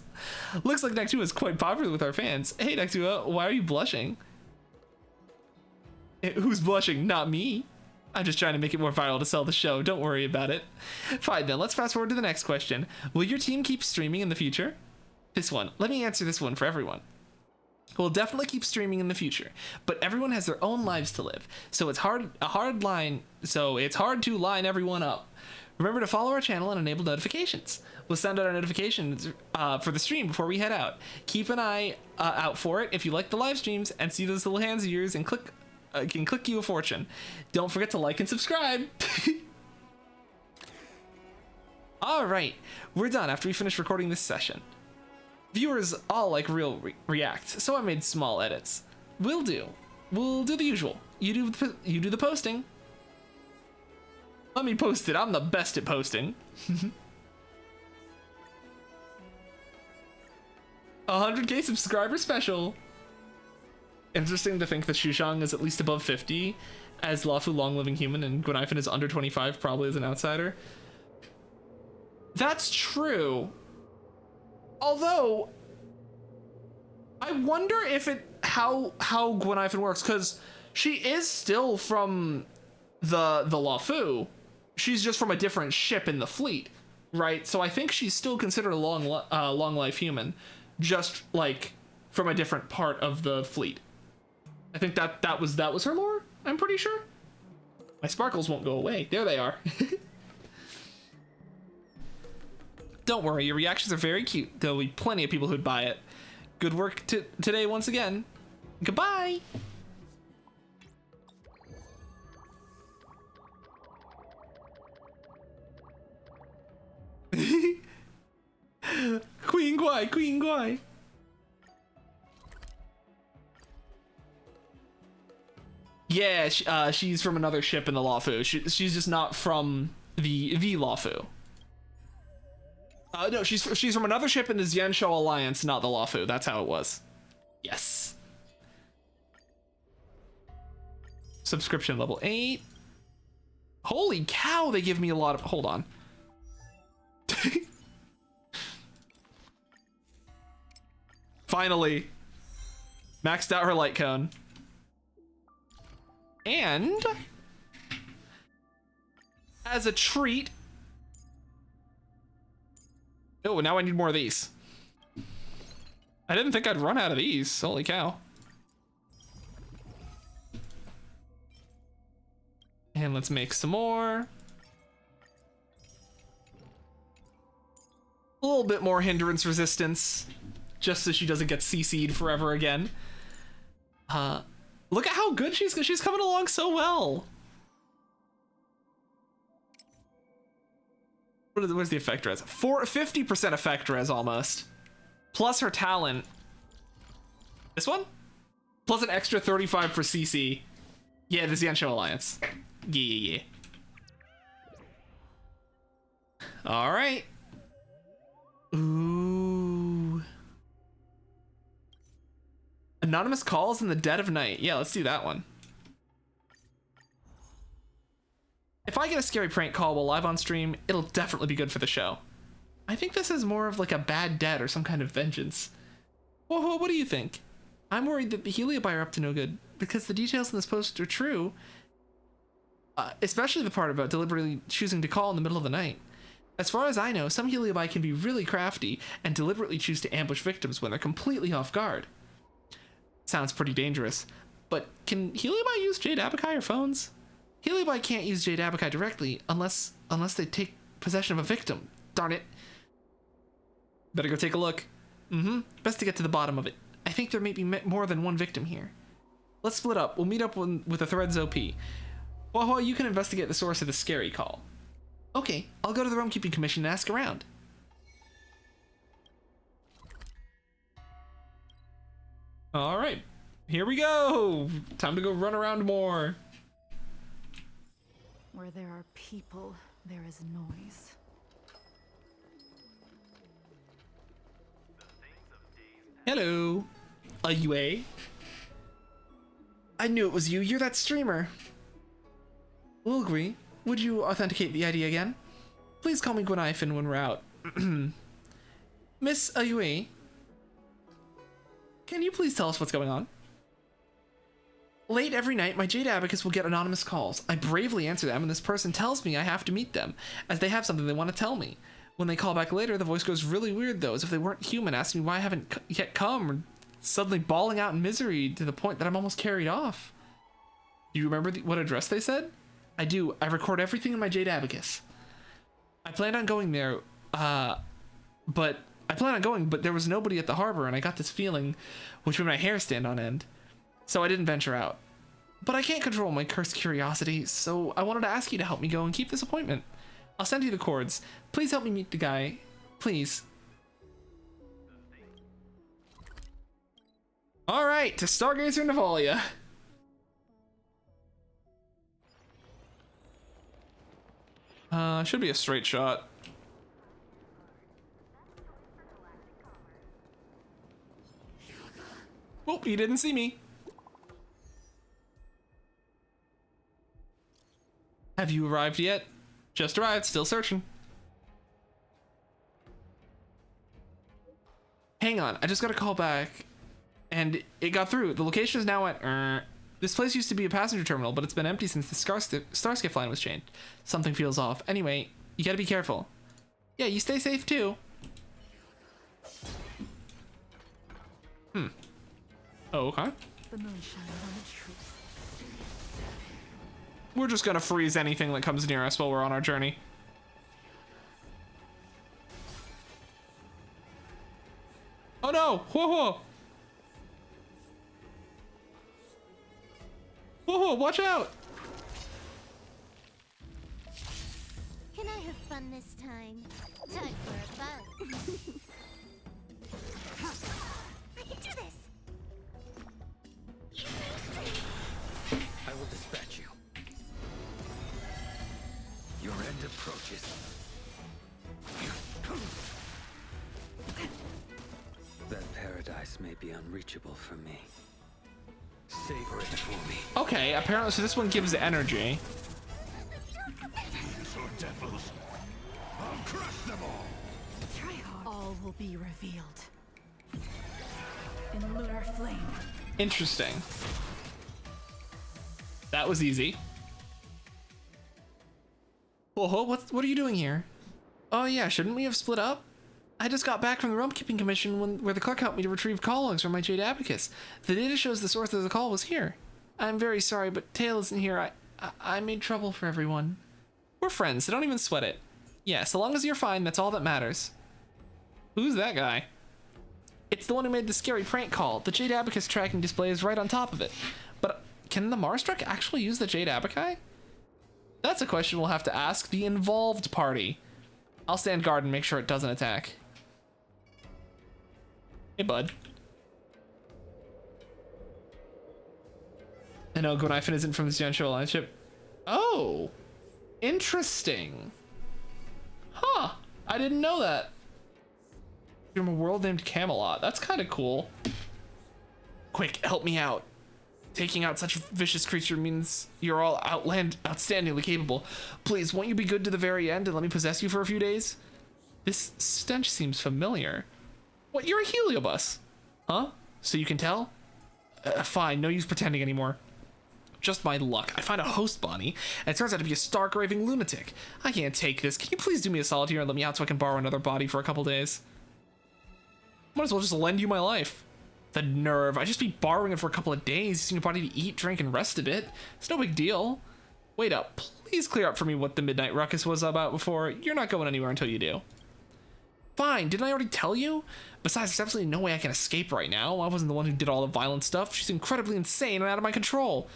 Looks like Nectua is quite popular with our fans. Hey, Nectua, why are you blushing? Who's blushing? Not me. I'm just trying to make it more viral to sell the show. Don't worry about it. Fine then, let's fast forward to the next question. Will your team keep streaming in the future? This one. Let me answer this one for everyone. We'll definitely keep streaming in the future, but everyone has their own lives to live, so it's hard to line everyone up. Remember to follow our channel and enable notifications. We'll send out our notifications for the stream before we head out. Keep an eye out for it if you like the live streams and see those little hands of yours and click you a fortune. Don't forget to like and subscribe. All right, we're done after we finish recording this session. Viewers all like real reacts, so I made small edits. We'll do the usual. You do the posting. Let me post it. I'm the best at posting. 100k subscriber special. Interesting to think that Shushang is at least above 50 as Lafu Long Living Human and Gwenifin is under 25 probably as an outsider. That's true. Although, I wonder if how Gwenifin works, because she is still from the Lafu. She's just from a different ship in the fleet, right? So I think she's still considered a long life human, just like from a different part of the fleet. I think that was her lore. I'm pretty sure. My sparkles won't go away. There they are. Don't worry, your reactions are very cute. There'll be plenty of people who'd buy it. Good work today once again. Goodbye. Queen Guai. Yeah, she's from another ship in the Lafu. She's just not from the Lafu. No, she's from another ship in the Xian Show Alliance, not the Lafu. That's how it was. Yes. Subscription level 8. Holy cow, they give me a lot of... Hold on. Finally. Maxed out her light cone. And... as a treat... Oh, now I need more of these. I didn't think I'd run out of these. Holy cow. And let's make some more. A little bit more hindrance resistance, just so she doesn't get CC'd forever again. Look at how good she's coming along so well. Where's the effect res? 50% effect res almost. Plus her talent. This one? Plus an extra 35 for CC. Yeah, this is the Ensho Alliance. Yeah. All right. Ooh. Anonymous calls in the dead of night. Yeah, let's do that one. If I get a scary prank call while live on stream, it'll definitely be good for the show. I think this is more of like a bad debt or some kind of vengeance. Whoa, what do you think? I'm worried that the Heliobi are up to no good because the details in this post are true. Especially the part about deliberately choosing to call in the middle of the night. As far as I know, some Heliobi can be really crafty and deliberately choose to ambush victims when they're completely off guard. Sounds pretty dangerous, but can Heliobi use Jade Abakai or phones? Heliobi can't use Jade Abakai directly unless they take possession of a victim. Darn it. Better go take a look. Best to get to the bottom of it. I think there may be more than one victim here. Let's split up. We'll meet up with the Threads OP. Whoa, you can investigate the source of the scary call. Okay, I'll go to the Realm Keeping Commission and ask around. All right, here we go. Time to go run around more. Where there are people, there is noise. Hello. Are you a? I knew it was you. You're that streamer. Lilgri, would you authenticate the ID again? Please call me Gwenifin when we're out. Miss Ayue, can you please tell us what's going on? Late every night, my Jade Abacus will get anonymous calls. I bravely answer them, and this person tells me I have to meet them, as they have something they want to tell me. When they call back later, the voice goes really weird, though, as if they weren't human, asking me why I haven't yet come, or suddenly bawling out in misery to the point that I'm almost carried off. Do you remember what address they said? I do. I record everything in my Jade Abacus. I planned on going there, but there was nobody at the harbor, and I got this feeling which made my hair stand on end. So I didn't venture out. But I can't control my cursed curiosity, so I wanted to ask you to help me go and keep this appointment. I'll send you the cords. Please help me meet the guy. Please. Alright, to Stargazer Navalia. Should be a straight shot. Oh, he didn't see me. Have you arrived yet? Just arrived, still searching. Hang on, I just got a call back and it got through. The location is now at this place used to be a passenger terminal, but it's been empty since the Starscape line was changed. Something feels off. Anyway, you gotta be careful. Yeah, you stay safe too. Oh, okay. The moon shines on its truth. We're just gonna freeze anything that comes near us while we're on our journey. Oh no! Whoa! Whoa, watch out! Can I have fun this time? Time for a buzz. I can do this! I will dispatch you. Your end approaches. That paradise may be unreachable for me. Savor it for me. Okay, apparently, so this one gives energy. These are devils. I'll crush them all. All will be revealed in lunar flame. Interesting. That was easy. Whoa, what are you doing here? Oh yeah, shouldn't we have split up? I just got back from the Realm Keeping Commission where the clerk helped me to retrieve call logs from my Jade Abacus. The data shows the source of the call was here. I'm very sorry, but Tail isn't here. I made trouble for everyone. We're friends, so don't even sweat it. Yeah, so long as you're fine, that's all that matters. Who's that guy? It's the one who made the scary prank call. The Jade Abacus tracking display is right on top of it. But can the Marstruck actually use the Jade Abaci? That's a question we'll have to ask the involved party. I'll stand guard and make sure it doesn't attack. Hey, bud. I know Gwynifen isn't from the Central Alliance ship. Oh, interesting. Huh, I didn't know that. From a world named Camelot. That's kind of cool. Quick, help me out. Taking out such a vicious creature means you're all outstandingly capable. Please, won't you be good to the very end and let me possess you for a few days? This stench seems familiar. What, you're a Heliobus? Huh? So you can tell? Fine, no use pretending anymore. Just my luck. I find a host Bonnie, and it turns out to be a stark raving lunatic. I can't take this. Can you please do me a solid here and let me out so I can borrow another body for a couple days? Might as well just lend you my life. The nerve. I'd just be borrowing it for a couple of days, using your body to eat, drink, and rest a bit. It's no big deal. Wait up. Please clear up for me what the Midnight Ruckus was about before. You're not going anywhere until you do. Fine. Didn't I already tell you? Besides, there's absolutely no way I can escape right now. I wasn't the one who did all the violent stuff. She's incredibly insane and out of my control.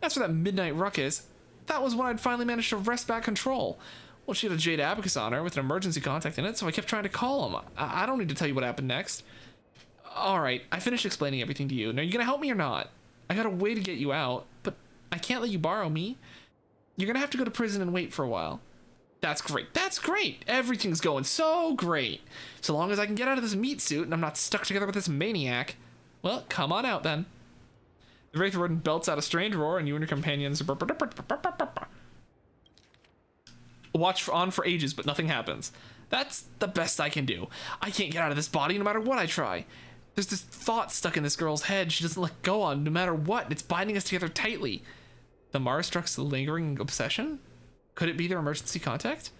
As for that Midnight Ruckus, that was when I'd finally managed to wrest back control. Well, she had a Jade Abacus on her with an emergency contact in it, so I kept trying to call him. I don't need to tell you what happened next. Alright, I finished explaining everything to you. Now, are you gonna help me or not? I got a way to get you out, but I can't let you borrow me. You're gonna have to go to prison and wait for a while. That's great. That's great. Everything's going so great. So long as I can get out of this meat suit and I'm not stuck together with this maniac. Well, come on out then. The Wraith Rodent belts out a strange roar and you and your companions watch on for ages, but nothing happens. That's the best I can do. I can't get out of this body no matter what I try. There's this thought stuck in this girl's head she doesn't let go on no matter what, and it's binding us together tightly. The Marstruck's lingering obsession? Could it be their emergency contact?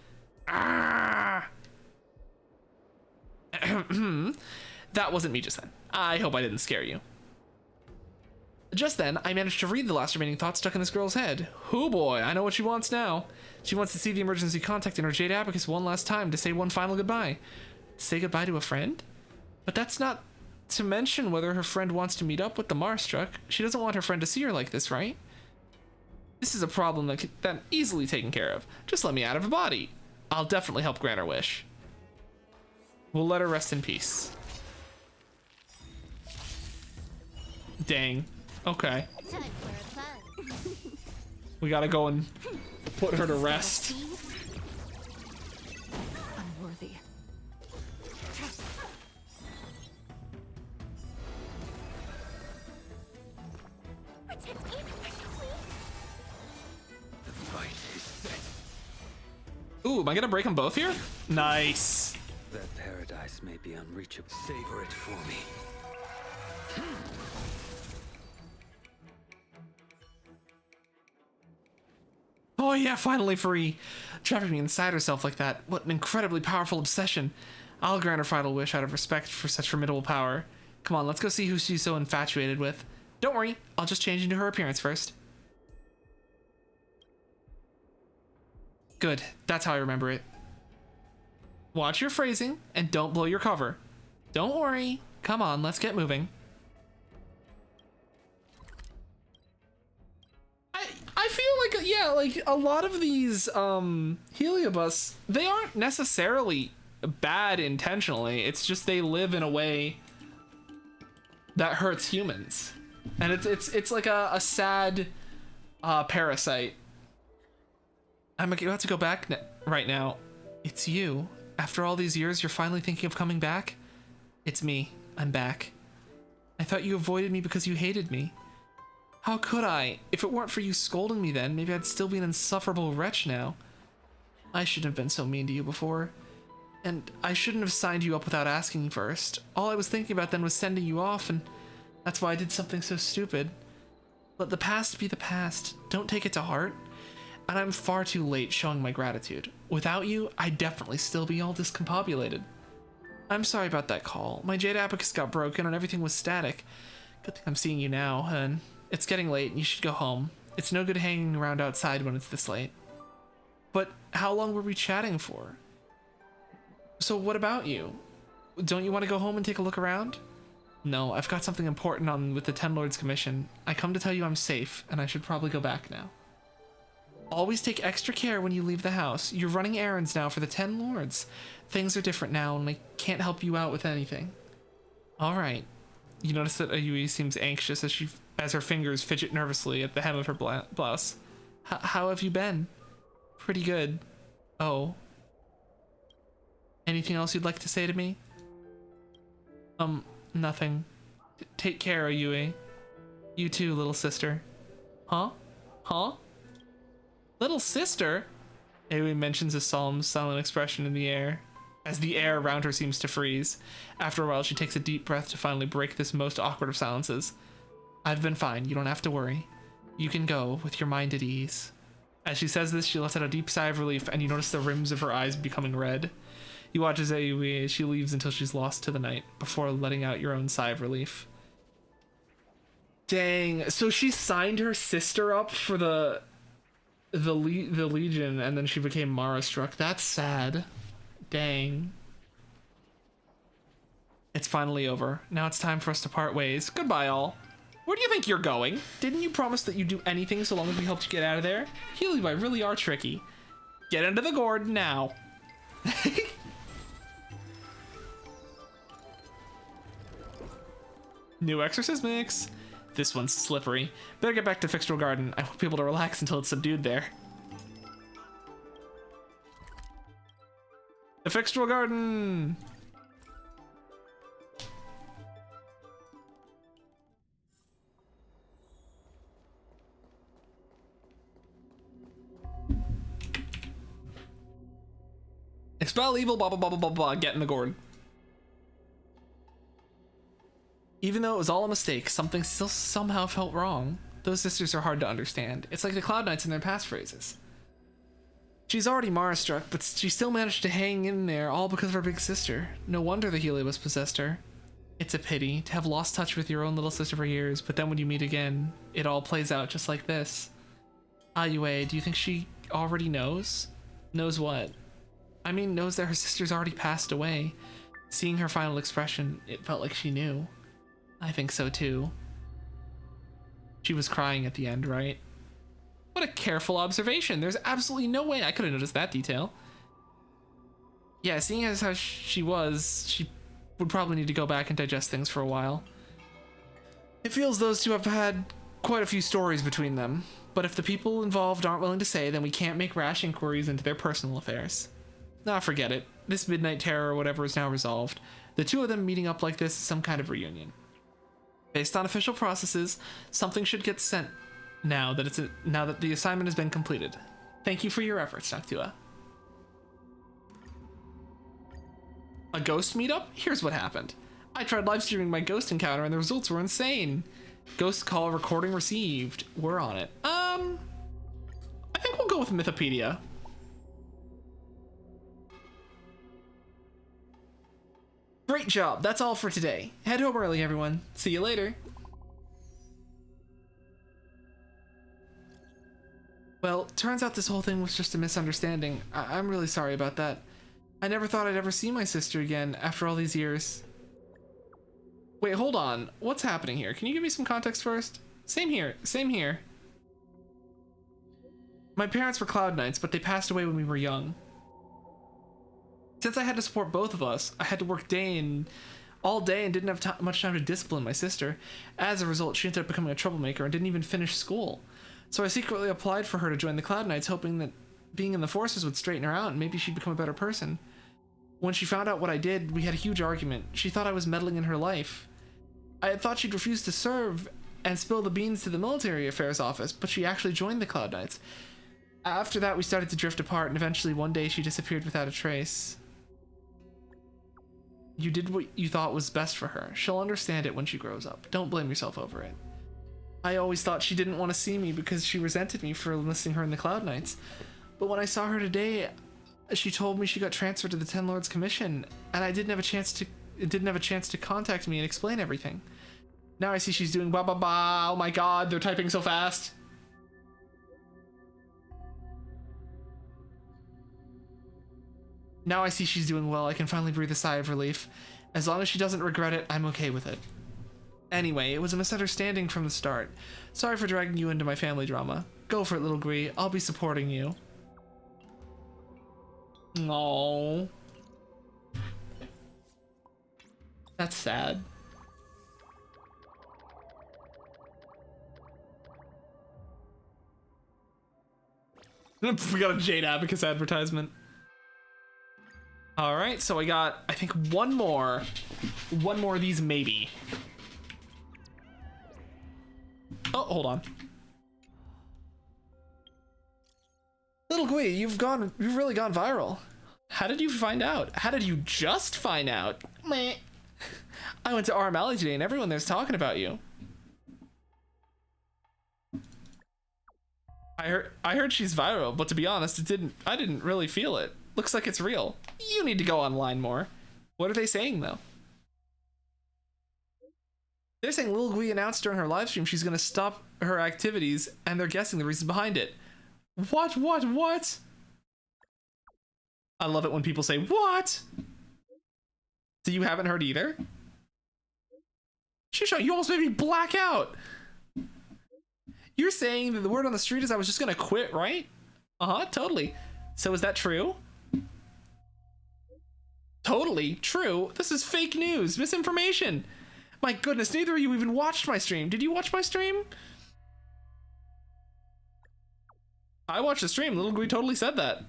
Ah! That wasn't me just then. I hope I didn't scare you. Just then, I managed to read the last remaining thought stuck in this girl's head. Oh boy, I know what she wants now. She wants to see the emergency contact in her Jade Abacus one last time to say one final goodbye. Say goodbye to a friend? But that's not to mention whether her friend wants to meet up with the Marstruck. She doesn't want her friend to see her like this, right? This is a problem that's easily taken care of. Just let me out of her body. I'll definitely help grant her wish. We'll let her rest in peace. Dang. Okay. We gotta go and put her to rest. Unworthy. The fight is set. Ooh, am I gonna break them both here? Nice. That paradise may be unreachable. Savor it for me. Oh yeah, finally free. Trapping me inside herself like that. What an incredibly powerful obsession. I'll grant her final wish out of respect for such formidable power. Come on, let's go see who she's so infatuated with. Don't worry, I'll just change into her appearance first. Good, that's how I remember it. Watch your phrasing and don't blow your cover. Don't worry. Come on, let's get moving. I feel like, yeah, like a lot of these Heliobus, they aren't necessarily bad intentionally. It's just they live in a way that hurts humans. And it's like a sad parasite. I'm about to go back right now. It's you. After all these years, you're finally thinking of coming back? It's me. I'm back. I thought you avoided me because you hated me. How could I? If it weren't for you scolding me then, maybe I'd still be an insufferable wretch now. I shouldn't have been so mean to you before. And I shouldn't have signed you up without asking first. All I was thinking about then was sending you off, and that's why I did something so stupid. Let the past be the past. Don't take it to heart. And I'm far too late showing my gratitude. Without you, I'd definitely still be all discombobulated. I'm sorry about that call. My Jade Abacus got broken and everything was static. Good thing I'm seeing you now, and it's getting late and you should go home. It's no good hanging around outside when it's this late. But how long were we chatting for? So what about you? Don't you want to go home and take a look around? No, I've got something important on with the Ten Lords Commission. I come to tell you I'm safe, and I should probably go back now. Always take extra care when you leave the house. You're running errands now for the Ten Lords. Things are different now, and I can't help you out with anything. Alright. You notice that Ayui seems anxious as her fingers fidget nervously at the hem of her blouse. How have you been? Pretty good. Oh. Anything else you'd like to say to me? Nothing. Take care, Ayui. You too, little sister. Huh? Huh? Little sister? Ayui mentions a solemn, silent expression in the air, as the air around her seems to freeze. After a while, she takes a deep breath to finally break this most awkward of silences. I've been fine. You don't have to worry. You can go with your mind at ease. As she says this, she lets out a deep sigh of relief, and you notice the rims of her eyes becoming red. You watch as Ayui as she leaves until she's lost to the night, before letting out your own sigh of relief. Dang, so she signed her sister up for the Legion, and then she became Mara-struck. That's sad. Dang. It's finally over. Now it's time for us to part ways. Goodbye, all. Where do you think you're going? Didn't you promise that you'd do anything so long as we helped you get out of there? Helibi really are tricky. Get into the gourd now. New exorcist mix. This one's slippery. Better get back to Fixtural Garden. I won't be able to relax until it's subdued there. The Fixtural Garden! Expel evil, blah blah blah blah blah blah, get in the gourd. Even though it was all a mistake, something still somehow felt wrong. Those sisters are hard to understand. It's like the Cloud Knights in their passphrases. She's already Mara-struck, but she still managed to hang in there, all because of her big sister. No wonder the Helios possessed her. It's a pity to have lost touch with your own little sister for years, but then when you meet again, it all plays out just like this. Ayue, do you think she already knows? Knows what? I mean, knows that her sister's already passed away. Seeing her final expression, it felt like she knew. I think so too. She was crying at the end, right? What a careful observation. There's absolutely no way I could have noticed that detail. Yeah, seeing as how she was, she would probably need to go back and digest things for a while. It feels those two have had quite a few stories between them, but if the people involved aren't willing to say, then we can't make rash inquiries into their personal affairs. Nah, forget it. This midnight terror or whatever is now resolved. The two of them meeting up like this is some kind of reunion. Based on official processes, something should get sent now that the assignment has been completed. Thank you for your efforts, Noctua. A ghost meetup? Here's what happened. I tried live streaming my ghost encounter and the results were insane. Ghost call recording received. We're on it. I think we'll go with Mythopedia. Great job. That's all for today. Head home early, everyone. See you later. Well, turns out this whole thing was just a misunderstanding. I'm really sorry about that. I never thought I'd ever see my sister again after all these years. Wait, hold on. What's happening here? Can you give me some context first? Same here. Same here. My parents were Cloud Knights, but they passed away when we were young. Since I had to support both of us, I had to work all day and didn't have much time to discipline my sister. As a result, she ended up becoming a troublemaker and didn't even finish school. So I secretly applied for her to join the Cloud Knights, hoping that being in the forces would straighten her out and maybe she'd become a better person. When she found out what I did, we had a huge argument. She thought I was meddling in her life. I had thought she'd refuse to serve and spill the beans to the military affairs office, but she actually joined the Cloud Knights. After that, we started to drift apart, and eventually one day she disappeared without a trace. You did what you thought was best for her. She'll understand it when she grows up. Don't blame yourself over it. I always thought she didn't want to see me because she resented me for enlisting her in the Cloud Knights. But when I saw her today, she told me she got transferred to the Ten Lords Commission, and I didn't have a chance to contact me and explain everything. Now I see she's doing ba ba ba. Oh my god, they're typing so fast. Now I see she's doing well. I can finally breathe a sigh of relief. As long as she doesn't regret it, I'm okay with it. Anyway, it was a misunderstanding from the start. Sorry for dragging you into my family drama. Go for it, little Gree. I'll be supporting you. No. That's sad. We got a Jade Abacus advertisement. All right, so I got, I think, one more of these, maybe. Oh, hold on. Little Gui, you've really gone viral. How did you find out? How did you just find out? Meh. I went to Arm Alley today and everyone there's talking about you. I heard she's viral, but to be honest, I didn't really feel it. Looks like it's real. You need to go online more. What are they saying though? They're saying Lil Gui announced during her live stream she's gonna stop her activities, and they're guessing the reason behind it. What? I love it when people say, what? So you haven't heard either? Shusha, you almost made me black out. You're saying that the word on the street is I was just gonna quit, right? Uh-huh, totally. So is that true? Totally true. This is fake news, misinformation. My goodness, neither of you even watched my stream. Did you watch my stream? I watched the stream. Little Gui totally said that.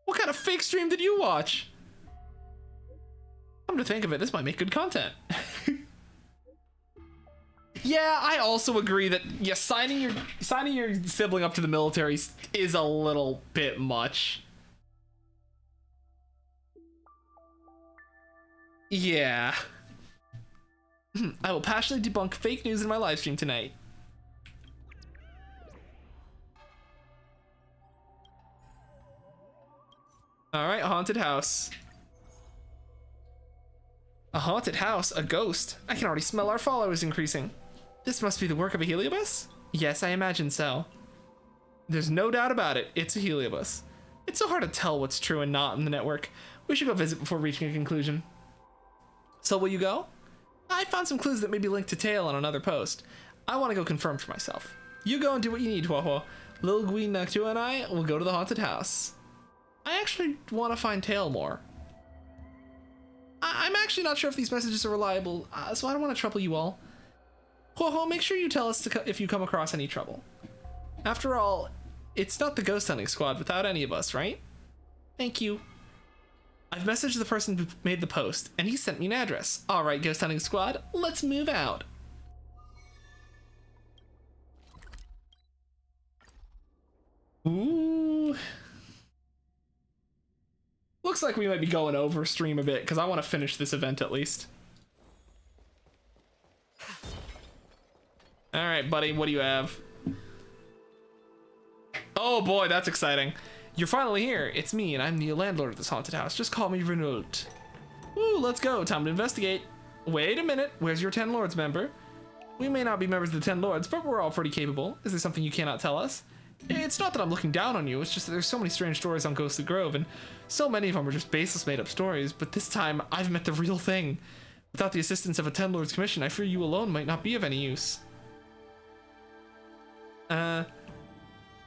What kind of fake stream did you watch? Come to think of it, this might make good content. Yeah, I also agree that signing your sibling up to the military is a little bit much. Yeah. I will passionately debunk fake news in my live stream tonight. Alright, haunted house. A haunted house? A ghost? I can already smell our followers increasing. This must be the work of a heliobus? Yes, I imagine so. There's no doubt about it, it's a heliobus. It's so hard to tell what's true and not in the network. We should go visit before reaching a conclusion. So will you go? I found some clues that may be linked to Tail on another post. I want to go confirm for myself. You go and do what you need, Huohuo. Lil Gui, Noctua, and I will go to the haunted house. I actually want to find Tail more. I'm actually not sure if these messages are reliable, so I don't want to trouble you all. Huohuo, make sure you tell us if you come across any trouble. After all, it's not the ghost hunting squad without any of us, right? Thank you. I've messaged the person who made the post, and he sent me an address. All right, ghost hunting squad, let's move out. Ooh. Looks like we might be going over stream a bit, because I want to finish this event at least. All right, buddy, what do you have? Oh boy, that's exciting. You're finally here. It's me, and I'm the landlord of this haunted house. Just call me Renault. Woo, let's go. Time to investigate. Wait a minute. Where's your 10 Lords member? We may not be members of the 10 Lords, but we're all pretty capable. Is there something you cannot tell us? It's not that I'm looking down on you. It's just that there's so many strange stories on Ghostly Grove, and so many of them are just baseless made-up stories. But this time, I've met the real thing. Without the assistance of a 10 Lords commission, I fear you alone might not be of any use.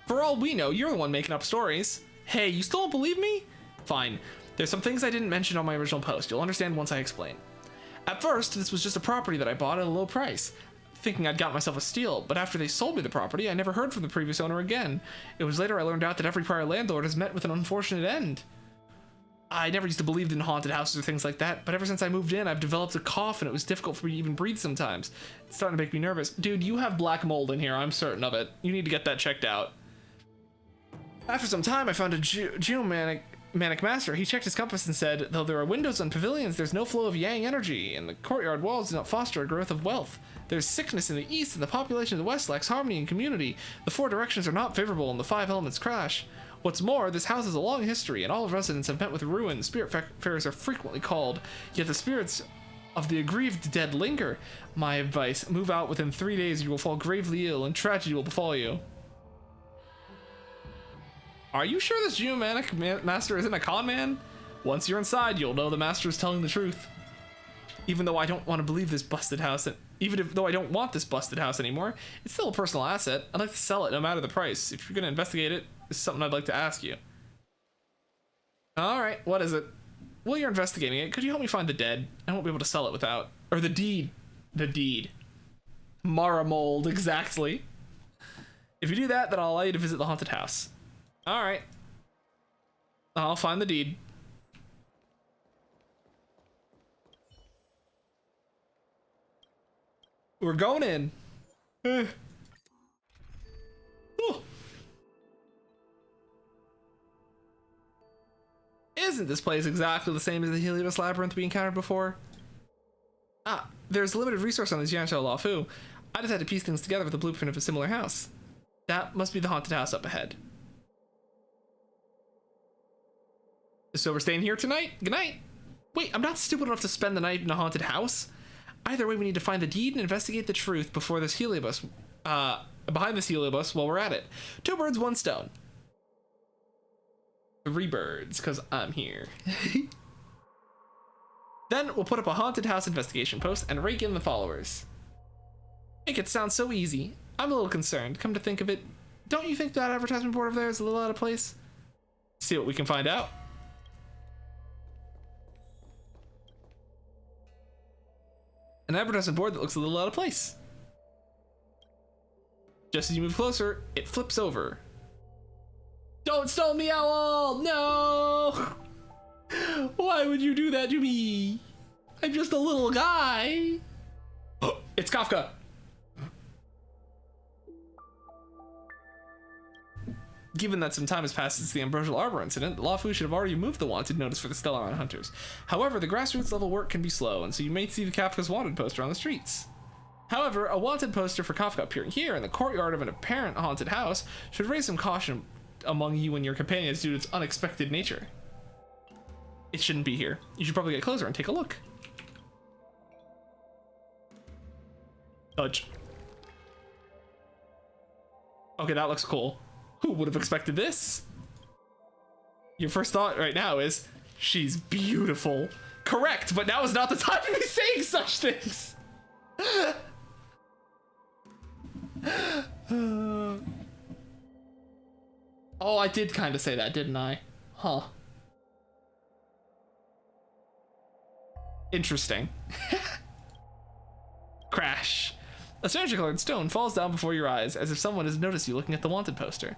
For all we know, you're the one making up stories. Hey, you still don't believe me? Fine. There's some things I didn't mention on my original post. You'll understand once I explain. At first, this was just a property that I bought at a low price, thinking I'd got myself a steal, but after they sold me the property, I never heard from the previous owner again. It was later I learned out that every prior landlord has met with an unfortunate end. I never used to believe in haunted houses or things like that, but ever since I moved in, I've developed a cough and it was difficult for me to even breathe sometimes. It's starting to make me nervous. Dude, you have black mold in here, I'm certain of it. You need to get that checked out. After some time, I found a geomanic master. He checked his compass and said, though there are windows on pavilions, there's no flow of yang energy, and the courtyard walls do not foster a growth of wealth. There's sickness in the east, and the population of the west lacks harmony and community. The four directions are not favorable, and the five elements crash. What's more, this house has a long history, and all residents have met with ruin. Spirit fairs are frequently called, yet the spirits of the aggrieved dead linger. My advice, move out within 3 days, you will fall gravely ill, and tragedy will befall you. Are you sure this geomanic master isn't a con man? Once you're inside, you'll know the master is telling the truth. Even though I don't want to believe this busted house, though I don't want this busted house anymore, it's still a personal asset. I'd like to sell it no matter the price. If you're going to investigate it, this is something I'd like to ask you. Alright, what is it? While you're investigating it, could you help me find the dead? I won't be able to sell it without... Or the deed. The deed. Mara mold, exactly. If you do that, then I'll allow you to visit the haunted house. Alright. I'll find the deed. We're going in. Isn't this place exactly the same as the Helios Labyrinth we encountered before? Ah, there's limited resource on this Yancho Lafu. I just had to piece things together with a blueprint of a similar house. That must be the haunted house up ahead. So we're staying here tonight? Good night. Wait, I'm not stupid enough to spend the night in a haunted house. Either way, we need to find the deed and investigate the truth before this heliobus, behind this heliobus while we're at it. 2 birds, 1 stone. 3 birds, because I'm here. Then we'll put up a haunted house investigation post and rake in the followers. Make it sound so easy. I'm a little concerned. Come to think of it, don't you think that advertisement board over there is a little out of place? See what we can find out. An advertisement board that looks a little out of place. Just as you move closer, it flips over. Don't stone me, owl! No! Why would you do that to me? I'm just a little guy. It's Kafka. Given that some time has passed since the Ambrosial Arbor incident, Lafu should have already moved the wanted notice for the Stellaron hunters. However, the grassroots level work can be slow, and so you may see the Kafka's wanted poster on the streets. However, a wanted poster for Kafka appearing here in the courtyard of an apparent haunted house should raise some caution among you and your companions due to its unexpected nature. It shouldn't be here. You should probably get closer and take a look. Touch. Okay, that looks cool. Who would have expected this? Your first thought right now is, she's beautiful. Correct, but now is not the time to be saying such things. Oh, I did kind of say that, didn't I? Huh. Interesting. Crash. A strangely colored stone falls down before your eyes, as if someone has noticed you looking at the wanted poster.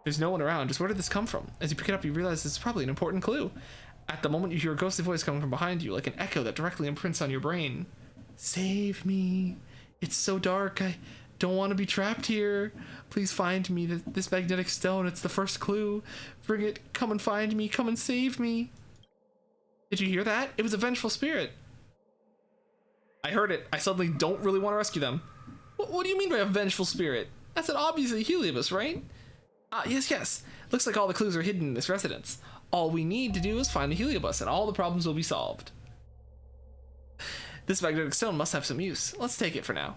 There's no one around, just where did this come from? As you pick it up, you realize it's probably an important clue. At the moment, you hear a ghostly voice coming from behind you, like an echo that directly imprints on your brain. Save me. It's so dark, I don't want to be trapped here. Please find me, this magnetic stone, it's the first clue. Bring it, come and find me, come and save me. Did you hear that? It was a vengeful spirit. I heard it. I suddenly don't really want to rescue them. What do you mean by a vengeful spirit? That's an obviously Heliobus, right? Ah, yes. Looks like all the clues are hidden in this residence. All we need to do is find the Heliobus and all the problems will be solved. This magnetic stone must have some use. Let's take it for now.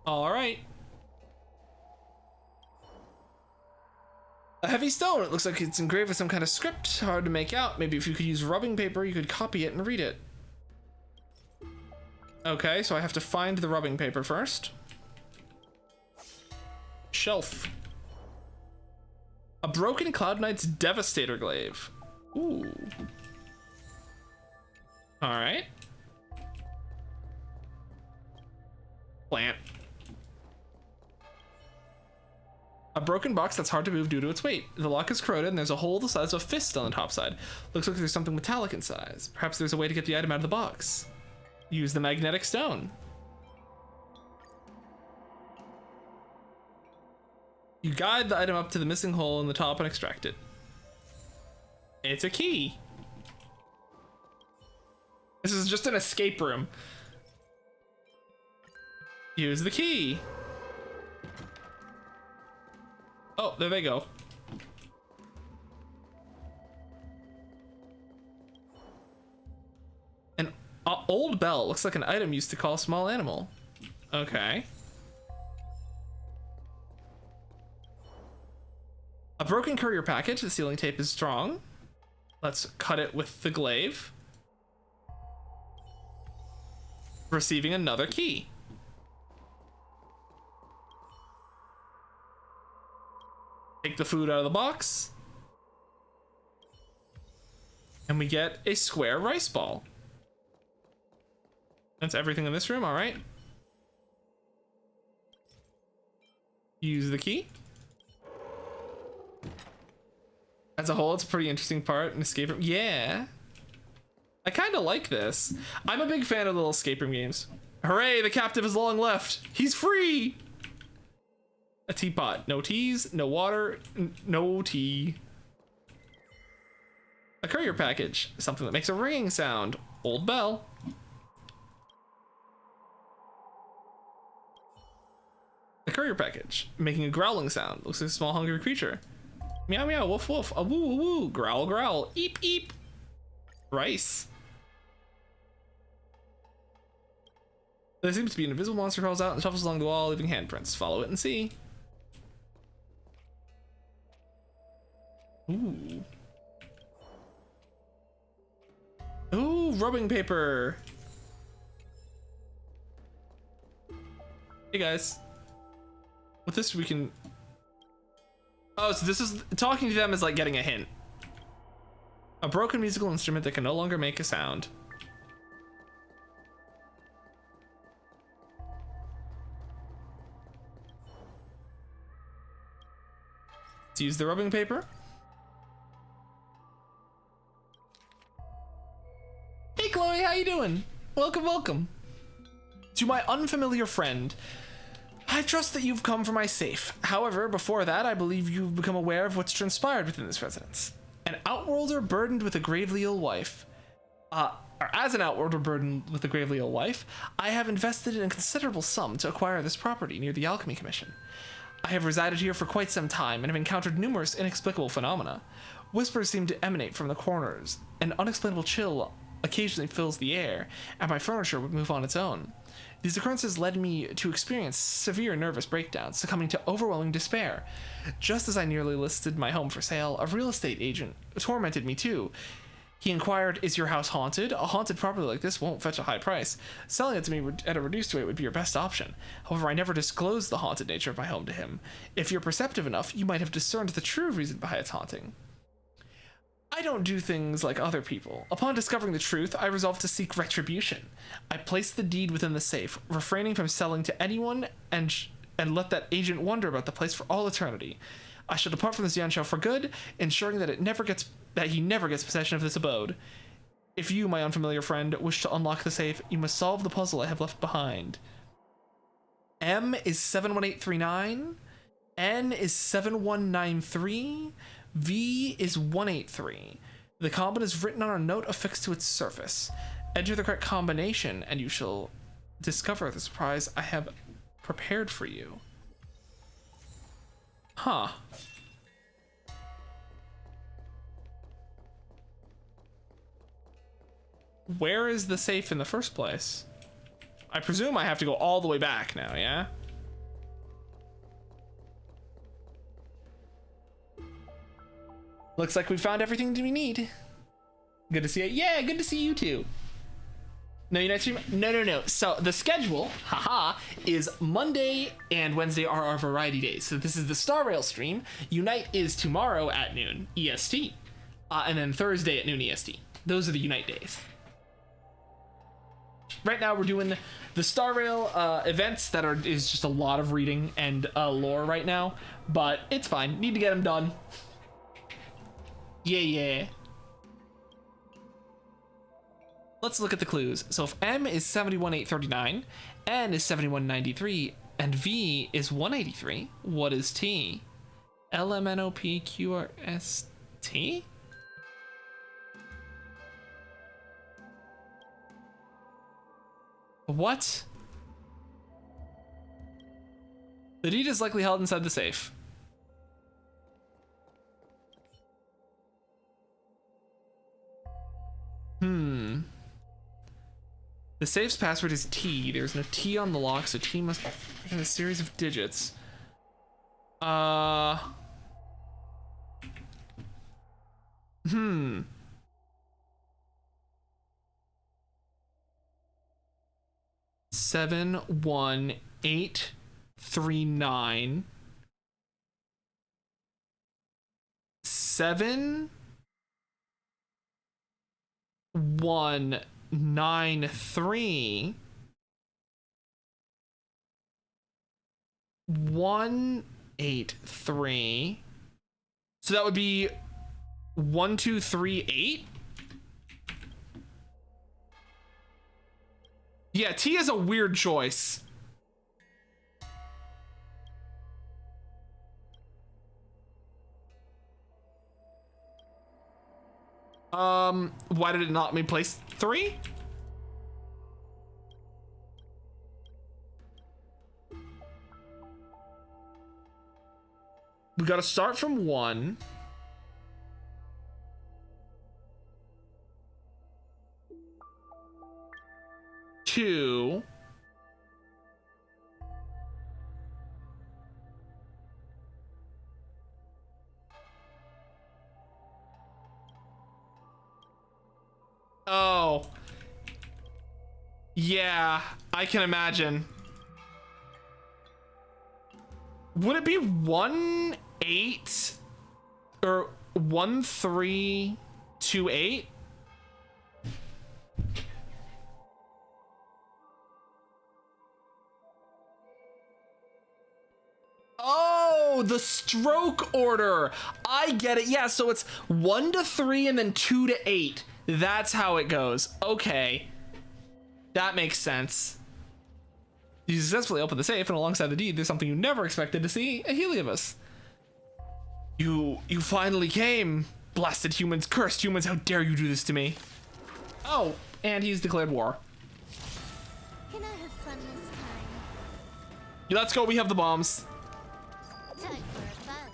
All right. A heavy stone. It looks like it's engraved with some kind of script. Hard to make out. Maybe if you could use rubbing paper, you could copy it and read it. Okay, so I have to find the rubbing paper first. Shelf. A broken Cloud Knight's Devastator Glaive. Ooh. All right. Plant. A broken box that's hard to move due to its weight. The lock is corroded and there's a hole the size of a fist on the top side. Looks like there's something metallic inside. Perhaps there's a way to get the item out of the box. Use the magnetic stone. You guide the item up to the missing hole in the top and extract it. It's a key. This is just an escape room. Use the key. Oh, there they go. An old bell. Looks like an item used to call a small animal. Okay. A broken courier package. The sealing tape is strong. Let's cut it with the glaive. Receiving another key. Take the food out of the box. And we get a square rice ball. That's everything in this room, all right. Use the key. As a whole, it's a pretty interesting part, an escape room. Yeah. I kind of like this. I'm a big fan of little escape room games. Hooray, the captive is long left. He's free. A teapot. No teas, no water, no tea. A courier package. Something that makes a ringing sound. Old bell. A courier package. Making a growling sound. Looks like a small hungry creature. Meow meow, woof woof. A woo woo woo. Growl growl. Eep eep. Rice. There seems to be an invisible monster crawls out and shuffles along the wall, leaving handprints. Follow it and see. Ooh. Ooh, rubbing paper. Hey guys. With this we can... Oh, so this is... Talking to them is like getting a hint. A broken musical instrument that can no longer make a sound. Let's use the rubbing paper. Hey Chloe, how you doing? Welcome, welcome. To my unfamiliar friend, I trust that you've come for my safe. However, before that, I believe you've become aware of what's transpired within this residence. An outworlder burdened with a gravely ill wife. As an outworlder burdened with a gravely ill wife, I have invested in a considerable sum to acquire this property near the Alchemy Commission. I have resided here for quite some time and have encountered numerous inexplicable phenomena. Whispers seem to emanate from the corners. An unexplainable chill occasionally fills the air, and my furniture would move on its own. These occurrences led me to experience severe nervous breakdowns, succumbing to overwhelming despair. Just as I nearly listed my home for sale, a real estate agent tormented me too. He inquired, "Is your house haunted? A haunted property like this won't fetch a high price. Selling it to me at a reduced rate would be your best option." However, I never disclosed the haunted nature of my home to him. If you're perceptive enough, you might have discerned the true reason behind its haunting. I don't do things like other people. Upon discovering the truth, I resolved to seek retribution. I placed the deed within the safe, refraining from selling to anyone and let that agent wonder about the place for all eternity. I shall depart from this Yanshao for good, ensuring that he never gets possession of this abode. If you, my unfamiliar friend, wish to unlock the safe, you must solve the puzzle I have left behind. M is 71839, N is 7193, V is 183. The combination is written on a note affixed to its surface. Enter the correct combination and you shall discover the surprise I have prepared for you. Huh. Where is the safe in the first place? I presume I have to go all the way back now, yeah? Looks like we found everything we need. Good to see it. Yeah, good to see you too. No, you're not streaming? No. So the schedule, haha, is Monday and Wednesday are our variety days. So this is the Star Rail stream. Unite is tomorrow at noon EST. And then Thursday at noon EST. Those are the Unite days. Right now we're doing the Star Rail events that is just a lot of reading and lore right now, but it's fine. Need to get them done. Yeah. Let's look at the clues. So if M is 71,839, N is 7193, and V is 183, what is T? LMNOPQRST? What? The deed is likely held inside the safe. The safe's password is T. There's no T on the lock, so T must have a series of digits. 71839 7193 183. So that would be 1238. Yeah, T is a weird choice. Why did it not make place 3? We gotta start from 1. Two. Oh. Yeah, I can imagine. Would it be 1 8 or 1 3 2 8? Oh, the stroke order. I get it. Yeah, so it's 1 to 3 and then 2 to 8. That's how it goes. Okay. That makes sense. You successfully open the safe, and alongside the deed, there's something you never expected to see, a Heliobus. You finally came. Blasted humans, cursed humans, how dare you do this to me? Oh, and he's declared war. Can I have fun this time? Let's go, we have the bombs. Time for a fun.